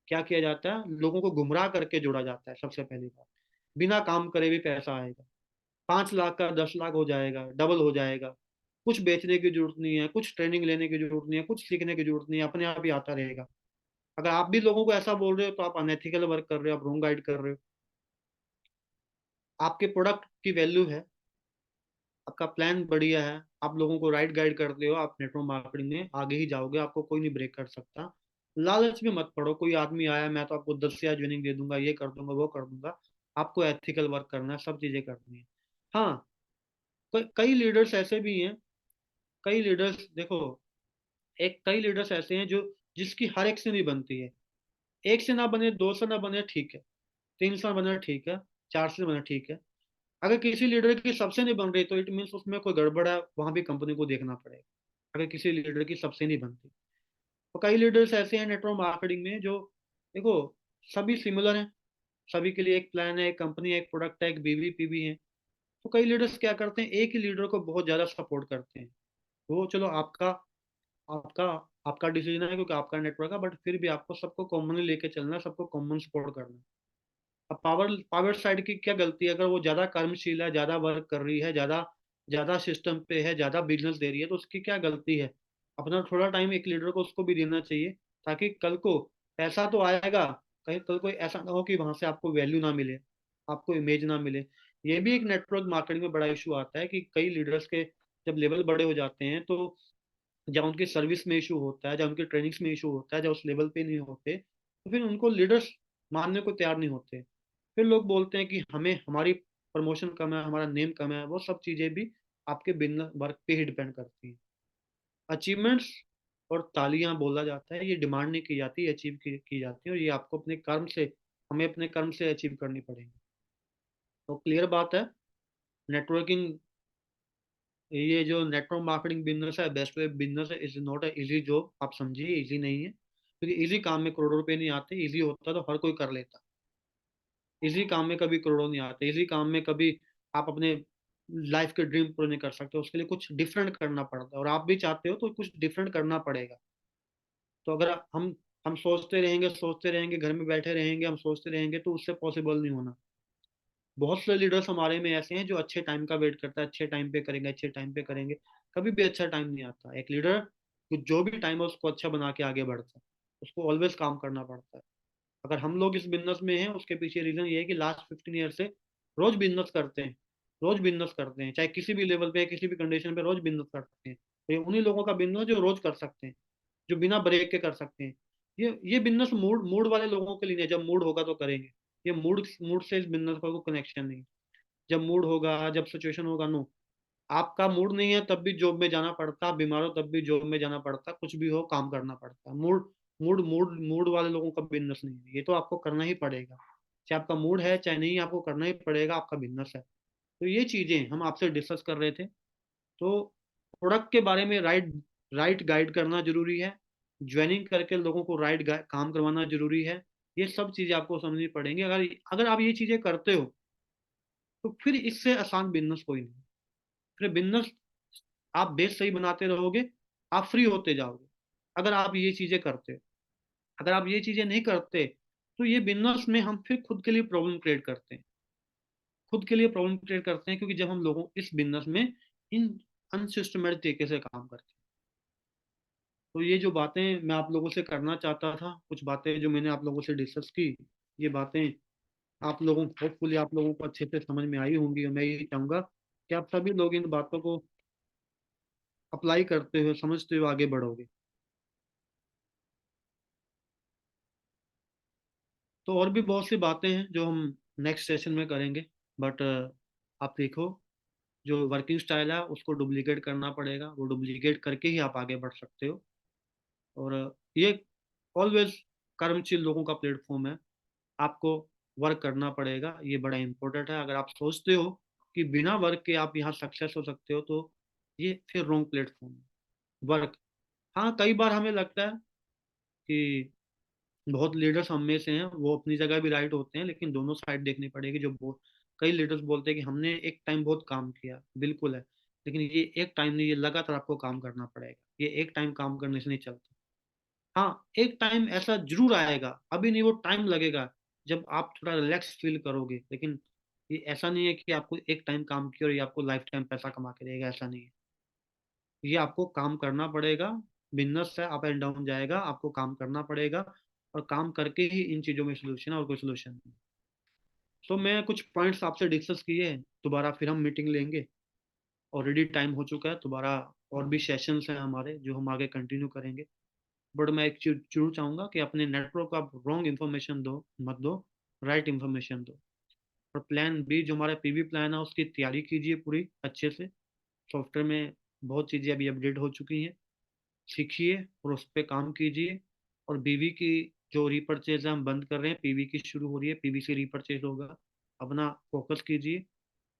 क्या किया जाता है, लोगों को गुमराह करके जोड़ा जाता है। सबसे पहली बात, बिना काम करे भी पैसा आएगा, 5 लाख का 10 लाख हो जाएगा, डबल हो जाएगा। कुछ बेचने की जरूरत नहीं है, कुछ ट्रेनिंग लेने की जरूरत नहीं है, कुछ सीखने की जरूरत नहीं है, अपने आप ही आता रहेगा। अगर आप भी लोगों को ऐसा बोल रहे हो तो आप अनएथिकल वर्क कर रहे हो, आप रॉन्ग गाइड कर रहे हो। आपके प्रोडक्ट की वैल्यू है, आपका प्लान बढ़िया है, आप लोगों को राइट गाइड करते हो, आप नेटवर्क मार्केटिंग में आगे ही जाओगे, आपको कोई नहीं ब्रेक कर सकता। लालच में मत पड़ो, कोई आदमी आया मैं तो आपको 10 ज्वाइनिंग दे दूंगा, ये कर दूंगा, वो कर दूंगा। आपको एथिकल वर्क करना है, सब चीजें करनी है। हाँ, कई लीडर्स ऐसे भी हैं, कई लीडर्स देखो, एक कई लीडर्स ऐसे हैं जो, जिसकी हर एक से नहीं बनती है। एक से ना बने, दो से ना बने, ठीक है, 3 से बने, ठीक है, 4 से बने, ठीक है। अगर किसी लीडर की सबसे नहीं बन रही तो इट मीन्स उसमें कोई गड़बड़ है, वहां भी कंपनी को देखना पड़ेगा। अगर किसी लीडर की सबसे नहीं बनती। तो कई लीडर्स ऐसे हैं नेटवर्क मार्केटिंग में जो, देखो, सभी सिमिलर हैं, सभी के लिए एक प्लान है, एक कंपनी है, एक प्रोडक्ट है, एक बीवी पीवी है। तो कई लीडर्स क्या करते हैं, एक ही लीडर को बहुत ज्यादा सपोर्ट करते हैं। वो चलो आपका आपका आपका डिसीजन है क्योंकि आपका नेटवर्क है, बट फिर भी आपको सबको कॉमनली लेके चलना है, सबको कॉमन सपोर्ट करना है। अब पावर पावर साइड की क्या गलती है, अगर वो ज्यादा कर्मशील है, ज्यादा वर्क कर रही है, ज्यादा ज्यादा सिस्टम पे है, ज्यादा बिजनेस दे रही है, तो उसकी क्या गलती है। अपना थोड़ा टाइम एक लीडर को उसको भी देना चाहिए, ताकि कल को पैसा तो आएगा, कहीं कल कोई ऐसा ना हो कि वहां से आपको वैल्यू ना मिले, आपको इमेज ना मिले। ये भी एक नेटवर्क मार्केटिंग में बड़ा इशू आता है कि कई लीडर्स के जब लेवल बड़े हो जाते हैं, तो जब उनकी सर्विस में इशू होता है, जब उनकी ट्रेनिंग्स में इशू होता है, जब उस लेवल पे नहीं होते, तो फिर उनको लीडर्स मानने को तैयार नहीं होते। फिर लोग बोलते हैं कि हमें हमारी प्रमोशन कम है, हमारा नेम कम है। वो सब चीजें भी आपके बिजनेस वर्क पे ही डिपेंड करती हैं। अचीवमेंट्स और तालियां बोला जाता है, ये डिमांड नहीं की जाती, अचीव की जाती है, और ये आपको अपने कर्म से, हमें अपने कर्म से अचीव करनी पड़ेगी। तो क्लियर बात है, नेटवर्किंग, ये जो नेटवर्क मार्केटिंग बिजनेस है, बेस्ट वे बिजनेस है, is not a easy job. आप समझिए, इजी नहीं है, क्योंकि इजी काम में करोड़ों रुपए नहीं आते। इजी होता तो हर कोई कर लेता। इसी काम में कभी करोड़ों नहीं आते, इसी काम में कभी आप अपने लाइफ के ड्रीम पूरे नहीं कर सकते। उसके लिए कुछ डिफरेंट करना पड़ता है, और आप भी चाहते हो तो कुछ डिफरेंट करना पड़ेगा। तो अगर हम सोचते रहेंगे, घर में बैठे रहेंगे, हम सोचते रहेंगे, तो उससे पॉसिबल नहीं होना। बहुत से लीडर्स हमारे में ऐसे हैं जो अच्छे टाइम का वेट करता है, अच्छे टाइम पे करेंगे, अच्छे टाइम पे करेंगे, कभी भी अच्छा टाइम नहीं आता। एक लीडर जो भी टाइम है उसको अच्छा बना के आगे बढ़ता है, उसको ऑलवेज काम करना पड़ता है। अगर हम लोग इस बिजनेस में हैं, उसके पीछे रीजन ये है कि लास्ट 15 ईयर से रोज बिजनेस करते हैं, रोज बिजनेस करते हैं, चाहे किसी भी लेवल पे, किसी भी कंडीशन पे रोज बिजनेस करते हैं। तो ये उन्हीं लोगों का बिजनेस जो रोज कर सकते हैं, जो बिना ब्रेक के कर सकते हैं। ये बिजनेस मूड मूड वाले लोगों के लिए नहीं है, जब मूड होगा तो करेंगे। ये मूड मूड से इस बिजनेस का कोई कनेक्शन नहीं। जब मूड होगा, जब सिचुएशन होगा, नो। आपका मूड नहीं है तब भी जॉब में जाना पड़ता, आप बीमार हो तब भी जॉब में जाना पड़ता, कुछ भी हो काम करना पड़ता। मूड मूड मूड मूड वाले लोगों का बिजनेस नहीं है, ये तो आपको करना ही पड़ेगा। चाहे आपका मूड है चाहे नहीं, आपको करना ही पड़ेगा, आपका बिजनेस है। तो ये चीजें हम आपसे डिस्कस कर रहे थे। तो प्रोडक्ट के बारे में राइट राइट गाइड करना जरूरी है, ज्वाइनिंग करके लोगों को राइट काम करवाना जरूरी है। ये सब चीजें आपको समझनी पड़ेंगी। अगर अगर आप ये चीजें करते हो, तो फिर इससे आसान बिजनेस कोई नहीं। फिर बिजनेस आप बेस सही बनाते रहोगे, आप फ्री होते जाओगे। अगर आप ये चीजें करते हो, अगर आप ये चीजें नहीं करते, तो ये बिजनेस में हम फिर खुद के लिए प्रॉब्लम क्रिएट करते हैं, खुद के लिए प्रॉब्लम क्रिएट करते हैं, क्योंकि जब हम लोगों इस बिजनेस में इन अनसिस्टमेटिक तरीके से काम करते हैं। तो ये जो बातें मैं आप लोगों से करना चाहता था, कुछ बातें जो मैंने आप लोगों से डिस्कस की, ये बातें आप लोगों होपफुली आप लोगों को अच्छे से समझ में आई होंगी, और मैं यही चाहूंगा कि आप सभी लोग इन बातों को अप्लाई करते हुए, समझते हुए आगे बढ़ोगे। तो और भी बहुत सी बातें हैं जो हम नेक्स्ट सेशन में करेंगे, बट आप देखो, जो वर्किंग स्टाइल है उसको डुप्लीकेट करना पड़ेगा, वो डुप्लीकेट करके ही आप आगे बढ़ सकते हो। और ये ऑलवेज कर्मशील लोगों का प्लेटफॉर्म है, आपको वर्क करना पड़ेगा, ये बड़ा इंपॉर्टेंट है। अगर आप सोचते हो कि बिना वर्क के आप यहाँ सक्सेस हो सकते हो, तो ये फिर रॉन्ग प्लेटफॉर्म है। वर्क, हाँ, कई बार हमें लगता है कि बहुत लीडर्स हम में से हैं, वो अपनी जगह भी राइट होते हैं, लेकिन दोनों साइड देखनी पड़ेगी। कई लीडर्स बोलते हैं कि हमने एक टाइम बहुत काम किया, बिल्कुल है, लेकिन ये एक टाइम नहीं, ये लगातार आपको काम करना पड़ेगा। ये एक टाइम काम करने से नहीं चलता। हाँ, एक टाइम ऐसा जरूर आएगा, अभी नहीं, वो टाइम लगेगा, जब आप थोड़ा रिलैक्स फील करोगे। लेकिन ये ऐसा नहीं है कि आपको एक टाइम काम किया और ये आपको लाइफ टाइम पैसा कमा के देगा, ऐसा नहीं है। ये आपको काम करना पड़ेगा। बिजनेस है, अप एंड डाउन जाएगा, आपको काम करना पड़ेगा, और काम करके ही इन चीज़ों में सोल्यूशन है, और कोई सोल्यूशन नहीं। तो मैं कुछ पॉइंट्स आपसे डिस्कस किए हैं, दोबारा फिर हम मीटिंग लेंगे। ऑलरेडी टाइम हो चुका है, दोबारा और भी सेशंस हैं हमारे जो हम आगे कंटिन्यू करेंगे। बट मैं एक चीज जरूर चाहूंगा कि अपने नेटवर्क को आप रॉन्ग इन्फॉर्मेशन दो मत दो, राइट इन्फॉर्मेशन दो। और प्लान बी, जो हमारा पीवी प्लान है, उसकी तैयारी कीजिए पूरी अच्छे से। सॉफ्टवेयर में बहुत चीज़ें अभी अपडेट हो चुकी हैं, सीखिए और उस पर काम कीजिए। और बीवी की जो रीपर्चेज है हम बंद कर रहे हैं, पीवी की शुरू हो रही है, पीवी से रीपर्चेज होगा। अपना फोकस कीजिए,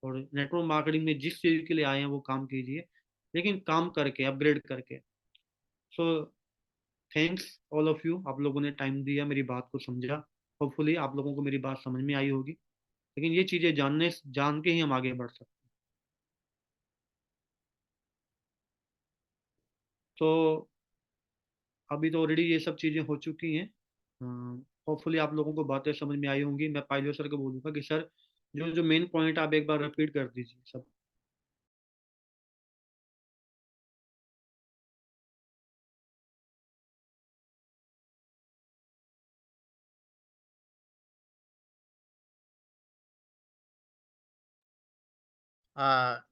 और नेटवर्क मार्केटिंग में जिस चीज़ के लिए आए हैं वो काम कीजिए। लेकिन काम करके, अपग्रेड करके। So thanks all of you, आप लोगों ने टाइम दिया, मेरी बात को समझा। होपफुली आप लोगों को मेरी बात समझ में आई होगी, लेकिन ये चीज़ें जान के ही हम आगे बढ़ सकते हैं। तो अभी तो ऑलरेडी ये सब चीज़ें हो चुकी हैं। होपफुली आप लोगों को बातें समझ में आई होंगी। मैं पायलट सर को बोलूँगा कि सर जो जो मेन पॉइंट आप एक बार रिपीट कर दीजिए सब।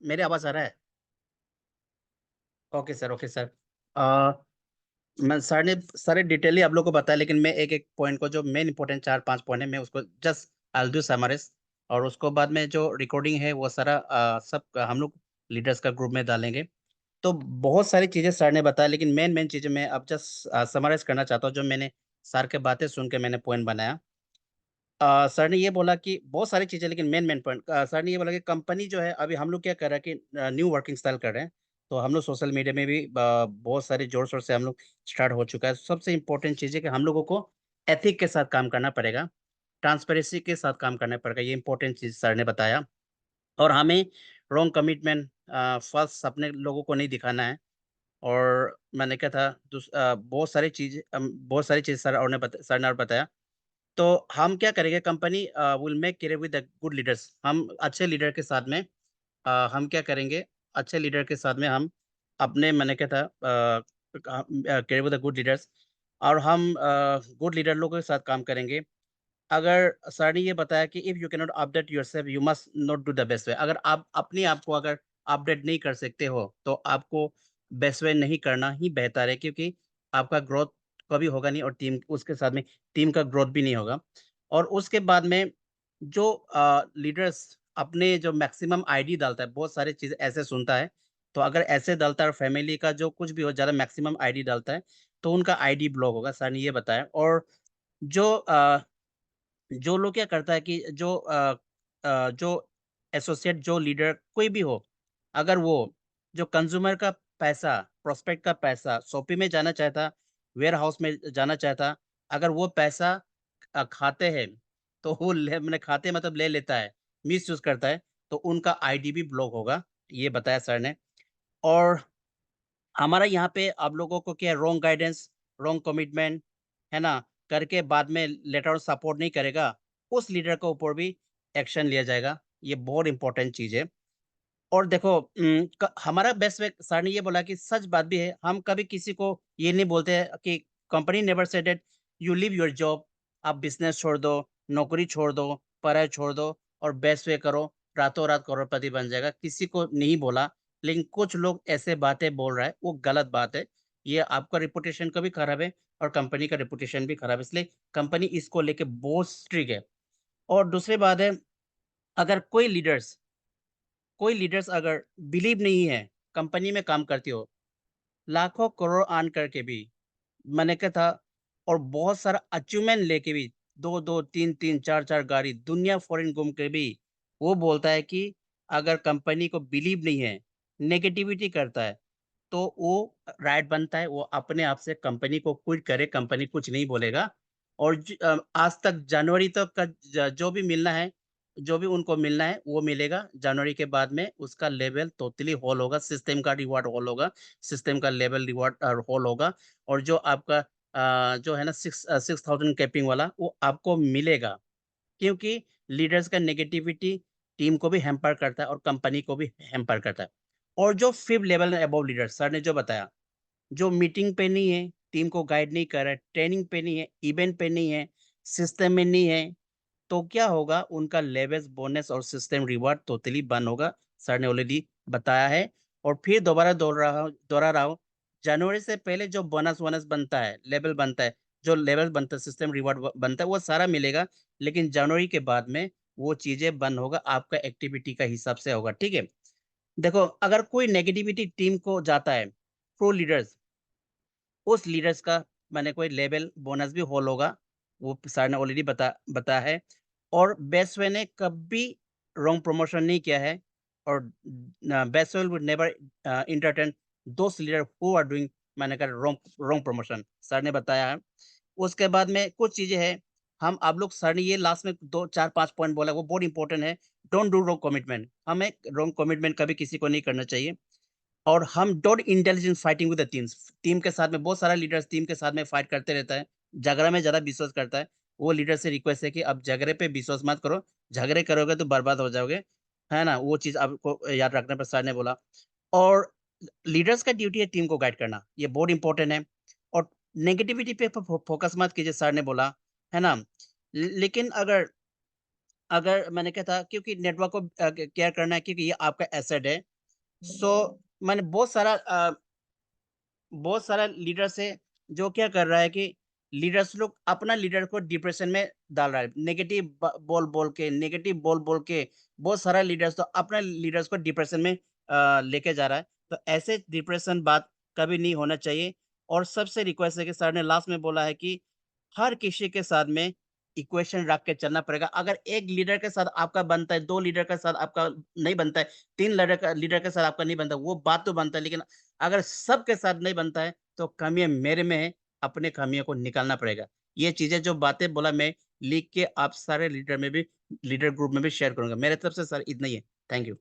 मेरे आवाज आ रहा है? Okay sir, okay sir. मैं सर ने सारे डिटेल ही आप लोग को बताया, लेकिन मैं एक एक पॉइंट को, जो मेन इंपॉर्टेंट 4-5 पॉइंट है, मैं उसको जस्ट आई डू समराइज। और उसको बाद में जो रिकॉर्डिंग है वो सारा सब हम लोग लीडर्स का ग्रुप में डालेंगे। तो बहुत सारी चीजें सर ने बताया, लेकिन मेन मेन चीजें मैं अब जस्ट समराइज करना चाहता हूँ, जो मैंने सर के बातें सुन के मैंने पॉइंट बनाया। सर ने ये बोला कि बहुत सारी चीजें, लेकिन मेन मेन पॉइंट सर ने ये बोला कि कंपनी जो है, अभी हम लोग क्या कर रहे हैं कि न्यू वर्किंग स्टाइल कर रहे हैं। तो हम लोग सोशल मीडिया में भी बहुत सारे जोर शोर से हम लोग स्टार्ट हो चुका है। सबसे इंपॉर्टेंट चीज है कि हम लोगों को एथिक के साथ काम करना पड़ेगा, ट्रांसपेरेंसी के साथ काम करना पड़ेगा। ये इंपॉर्टेंट चीज सर ने बताया। और हमें रॉन्ग कमिटमेंट, फर्स्ट अपने लोगों को नहीं दिखाना है। और मैंने क्या था, बहुत सारी चीज सर ने और बताया। तो हम क्या करेंगे, company will make career with good leaders. हम अच्छे लीडर के साथ में हम क्या करेंगे, अच्छे लीडर के साथ में हम अपने, मैंने क्या था, करियर विद गुड लीडर्स। और हम गुड लीडर लोगों के साथ काम करेंगे। अगर सर ने ये बताया कि if you can not update yourself you must not do the best way. अगर आप अपने आप को अगर अपडेट नहीं कर सकते हो, तो आपको बेस्ट वे नहीं करना ही बेहतर है, क्योंकि आपका ग्रोथ कभी होगा नहीं, और टीम उसके साथ में टीम का ग्रोथ भी नहीं होगा। और उसके बाद में जो लीडर्स अपने जो मैक्सिमम आईडी डालता है, बहुत सारी चीज़ ऐसे सुनता है, तो अगर ऐसे डालता है, और फैमिली का जो कुछ भी हो, ज़्यादा मैक्सिमम आईडी डालता है, तो उनका आईडी ब्लॉक होगा, सर ने ये बताया। और जो जो लोग क्या करता है कि जो एसोसिएट, जो लीडर कोई भी हो, अगर वो जो कंज्यूमर का पैसा, प्रोस्पेक्ट का पैसा शॉपी में जाना चाहता, वेयर हाउस में जाना चाहता, अगर वो पैसा खाते हैं, तो वो मैंने खाते मतलब ले लेता है, मिस यूज करता है, तो उनका आईडी भी ब्लॉक होगा, ये बताया सर ने। और हमारा यहाँ पे आप लोगों को क्या, रॉन्ग गाइडेंस, रॉन्ग कमिटमेंट, है ना, करके बाद में लेटर सपोर्ट नहीं करेगा, उस लीडर के ऊपर भी एक्शन लिया जाएगा। ये बहुत इंपॉर्टेंट चीज है। और देखो, हमारा बेस्ट वे, सर ने ये बोला कि सच बात भी है, हम कभी किसी को ये नहीं बोलते हैं कि company never said that you leave your job, आप बिजनेस छोड़ दो, नौकरी छोड़ दो, पढ़ाई छोड़ दो, और बेस्ट वे करो, रातों रात करोड़पति बन जाएगा, किसी को नहीं बोला। लेकिन कुछ लोग ऐसे बातें बोल रहा है, वो गलत बात है। ये आपका रिपुटेशन का भी खराब है, और कंपनी का रिपुटेशन भी खराब है, इसलिए कंपनी इसको लेके बहुत स्ट्रिक्ट है। और दूसरी बात है, अगर कोई लीडर्स अगर बिलीव नहीं है, कंपनी में काम करती हो, लाखों करोड़ अर्न करके भी, मैंने कहा था, और बहुत सारा अचीवमेंट लेके भी, 2-2, 3-3, 4-4 गाड़ी, दुनिया फॉरेन घूम के भी, वो बोलता है कि अगर कंपनी को बिलीव नहीं है, नेगेटिविटी करता है, तो वो राइट बनता है, वो अपने आप से कंपनी को क्विट करे, कंपनी कुछ नहीं बोलेगा। और आज तक जनवरी तक का जो भी मिलना है, जो भी उनको मिलना है वो मिलेगा। जनवरी के बाद में उसका लेवल टोटली होल होगा, सिस्टम का रिवार्ड होल होगा, सिस्टम का लेवल रिवार्ड होल होगा। और जो आपका जो है ना 6,000 कैपिंग वाला, वो आपको मिलेगा, क्योंकि लीडर्स का नेगेटिविटी टीम को भी हैम्पर करता है, और कंपनी को भी हैम्पर करता है। और जो 5th level above leader, sir ने जो बताया, जो मीटिंग पे नहीं है, टीम को गाइड नहीं कर रहा है, ट्रेनिंग पे नहीं है, इवेंट पे नहीं है, सिस्टम में नहीं है, तो क्या होगा, उनका लेवल्स, बोनस और सिस्टम रिवार्ड टोटली बंद होगा। सर ने ऑलरेडी बताया है। और फिर दोबारा दोहरा रहा हूँ, जनवरी से पहले जो बोनस वोनस बनता है, लेवल बनता है, जो लेवल बनता है, सिस्टम रिवार्ड बनता है, वो सारा मिलेगा। लेकिन जनवरी के बाद में वो चीजें बंद होगा, आपका एक्टिविटी का हिसाब से होगा, ठीक है। देखो, अगर कोई नेगेटिविटी टीम को जाता है, प्रो लीडर्स, उस लीडर्स का मैंने कोई लेवल बोनस भी होल होगा, वो सर ने ऑलरेडी बताया है। और बेस्ट वे ने कभी रॉन्ग प्रमोशन नहीं किया है, or best will would never entertain those leaders who are doing मैंने कहा wrong promotion. सर ने बताया है। उसके बाद में कुछ चीजें हैं, हम आप लोग सर ने ये लास्ट में 2 4 5 पॉइंट बोला, वो बहुत इंपॉर्टेंट है। डोंट डू रॉन्ग कमिटमेंट, हमें रॉन्ग कमिटमेंट कभी किसी को नहीं करना चाहिए। और हम don't intelligent fighting with the teams, team के साथ में बहुत सारा लीडर्स टीम के साथ में फाइट करते रहता है, झगड़ा में ज्यादा विश्वास करता है। वो लीडर से रिक्वेस्ट है कि अब झगड़े पे विश्वास मत करो, झगड़े करोगे तो बर्बाद हो जाओगे, है ना। वो चीज आपको याद रखने पर सर ने बोला। और लीडर्स का ड्यूटी है टीम को गाइड करना, ये बहुत इंपॉर्टेंट है। और नेगेटिविटी पे फोकस मत कीजिए, सर ने बोला, है ना। लेकिन अगर अगर मैंने कहा था क्योंकि नेटवर्क को केयर करना है, क्योंकि ये आपका एसेट है। सो मैंने बहुत सारा लीडर्स है जो क्या कर रहा है कि लीडर्स लोग अपना लीडर को डिप्रेशन में डाल रहा है, नेगेटिव नेगेटिव बोल बोल के बहुत सारा लीडर्स तो अपना लीडर्स को डिप्रेशन में लेके जा रहा है। तो ऐसे डिप्रेशन बात कभी नहीं होना चाहिए। और सबसे रिक्वेस्ट है कि सर ने लास्ट में बोला है कि हर किसी के साथ में इक्वेशन रख के चलना पड़ेगा। अगर एक लीडर के साथ आपका बनता है, 2 लीडर के साथ आपका नहीं बनता है, 3 लीडर के साथ आपका नहीं बनता, वो बात तो बनता है, लेकिन अगर सबके साथ नहीं बनता है, तो कमियाँ मेरे में है, अपने खामियों को निकालना पड़ेगा। ये चीज़ें जो बातें बोला मैं लिख के आप सारे लीडर ग्रुप में भी शेयर करूँगा। मेरे तरफ से सर इतना ही है। Thank you.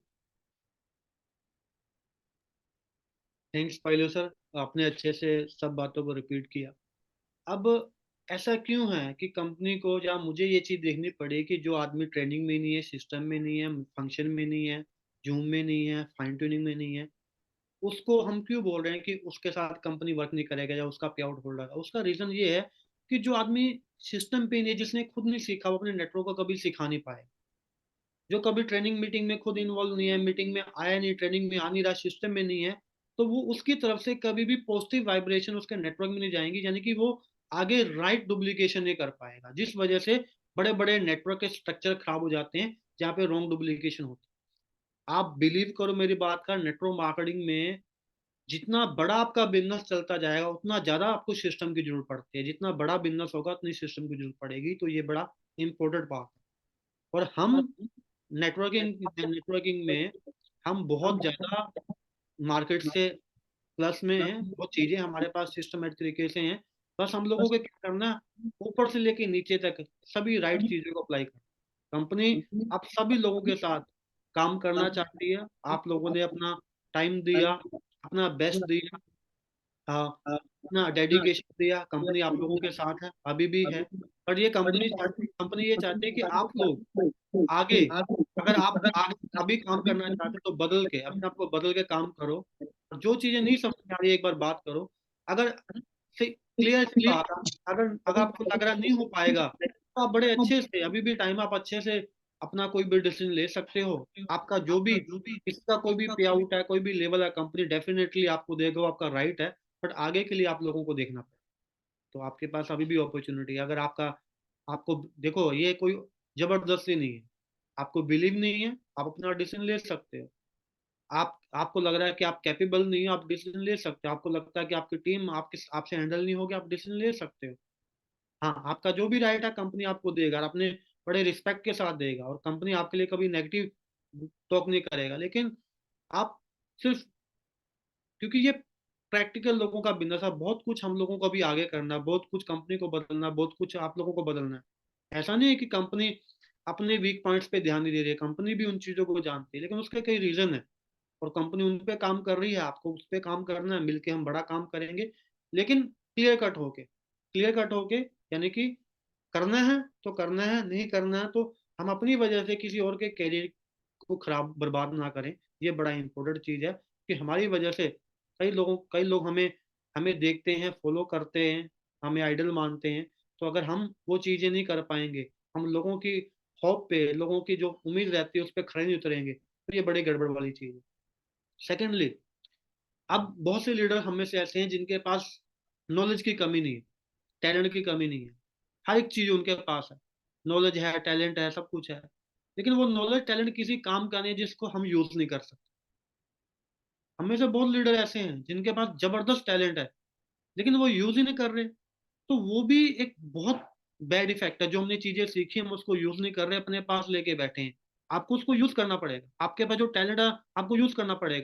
Thanks pilo sir, आपने अच्छे से सब बातों को रिपीट किया। अब ऐसा क्यों है कि कंपनी को या मुझे ये चीज देखनी पड़ी कि जो आदमी ट्रेनिंग में नहीं है, सिस्टम में नहीं है, फंक्शन में नहीं है, जूम में नहीं है, फाइन ट्यूनिंग में नहीं है, उसको हम क्यों बोल रहे हैं कि उसके साथ कंपनी वर्क नहीं करेगा या उसका पे आउट होल्डर है? उसका रीजन ये है कि जो आदमी सिस्टम पे नहीं है, जिसने खुद नहीं सीखा, वो अपने नेटवर्क को कभी सिखा नहीं पाए। जो कभी ट्रेनिंग मीटिंग में खुद इन्वॉल्व नहीं है, मीटिंग में आया नहीं, ट्रेनिंग में आ नहीं रहा, सिस्टम में नहीं है, तो वो उसकी तरफ से कभी भी पॉजिटिव वाइब्रेशन उसके नेटवर्क में नहीं जाएंगी, यानी कि वो आगे राइट डुप्लीकेशन नहीं कर पाएगा, जिस वजह से बड़े बड़े नेटवर्क के स्ट्रक्चर खराब हो जाते हैं जहाँ पे रॉन्ग डुप्लीकेशन होती है। आप बिलीव करो मेरी बात का, नेटवर्क मार्केटिंग में जितना बड़ा आपका बिजनेस चलता जाएगा उतना ज्यादा आपको सिस्टम की जरूरत पड़ती है। जितना बड़ा बिजनेस होगा उतनी सिस्टम की जरूरत पड़ेगी, तो ये बड़ा इंपॉर्टेंट बात है। और हम नेटवर्किंग में हम बहुत ज्यादा मार्केट से प्लस में हैं, बहुत चीजें हमारे पास सिस्टमेटिक तरीके से हैं। बस हम लोगों को क्या करना है, ऊपर से लेके नीचे तक सभी राइट चीजों को अप्लाई करना। कंपनी आप सभी लोगों के साथ काम करना चाहती है। आप लोगों ने अपना टाइम दिया, अपना बेस्ट दिया, हाँ, अपना डेडिकेशन दिया, कंपनी आप लोगों के साथ है, अभी भी है। पर ये कंपनी ये चाहती है कि आप लोग आगे, अगर आप आगे अभी काम करना चाहते हो तो बदल के अपने आप को बदल के काम करो। और जो चीजें नहीं समझ में आ रही है, एक बार बात करो। अगर क्लियर सी बात, अगर अगर आपको लग रहा नहीं हो पाएगा, तो आप बड़े अच्छे से, अभी भी टाइम, आप अच्छे से अपना कोई भी डिसीजन ले सकते हो। आपका जो भी इसका कोई भी पे आउट है, कोई भी लेवल है, कंपनी डेफिनेटली आपको देगा, वो आपका राइट है। बट आगे के लिए आप लोगों को देखना पड़ेगा। तो आपके पास अभी भी अपॉर्चुनिटी है। अगर आपको देखो, ये कोई जबरदस्ती नहीं है। आपको बिलीव नहीं है, आप अपना डिसीजन ले सकते हो। आपको लग रहा है कि आप कैपेबल नहीं हो, आप डिसीजन ले सकते हो। आपको लगता है कि आपकी टीम आपसे हैंडल नहीं होगी, आप डिसीजन ले सकते हो। हाँ, आपका जो भी राइट है कंपनी आपको देगा, और अपने बड़े रिस्पेक्ट के साथ देगा। और कंपनी आपके लिए कभी नेगेटिव टॉक नहीं करेगा। लेकिन आप सिर्फ, क्योंकि ये प्रैक्टिकल लोगों का बिजनेस है, बहुत कुछ हम लोगों को भी आगे करना है, बहुत कुछ कंपनी को बदलना है, बहुत कुछ आप लोगों को बदलना है। ऐसा नहीं है कि कंपनी अपने वीक पॉइंट्स पे ध्यान नहीं दे रही है, कंपनी भी उन चीजों को जानती है, लेकिन उसके कई रीजन है। और कंपनी उन पे काम कर रही है, आपको उस पे काम करना है, मिलके हम बड़ा काम करेंगे। लेकिन क्लियर कट होके, यानी कि करना है तो करना है, नहीं करना है तो हम अपनी वजह से किसी और के कैरियर को खराब बर्बाद ना करें। ये बड़ा इंपॉर्टेंट चीज है कि हमारी वजह से कई लोग हमें हमें देखते हैं, फॉलो करते हैं, हमें आइडल मानते हैं। तो अगर हम वो चीजें नहीं कर पाएंगे, हम लोगों की होप पे, लोगों की जो उम्मीद रहती है उस पर खड़े नहीं उतरेंगे, तो ये बड़ी गड़बड़ वाली चीज है। सेकेंडली, अब बहुत से लीडर हम में से ऐसे हैं जिनके पास नॉलेज की कमी नहीं है, टैलेंट की कमी नहीं है। हर एक चीज उनके पास है, नॉलेज है, टैलेंट है, सब कुछ है। लेकिन वो नॉलेज टैलेंट किसी काम का नहीं है जिसको हम यूज नहीं कर सकते। हम में से बहुत लीडर ऐसे हैं जिनके पास जबरदस्त टैलेंट है, लेकिन वो यूज ही नहीं कर रहे। तो वो भी एक बहुत बैड इफेक्ट है। जो हमने चीजें सीखी हम उसको यूज नहीं कर रहे, अपने पास लेके बैठे हैं। आपको उसको यूज करना पड़ेगा, आपके पास जो टैलेंट है आपको यूज करना पड़ेगा।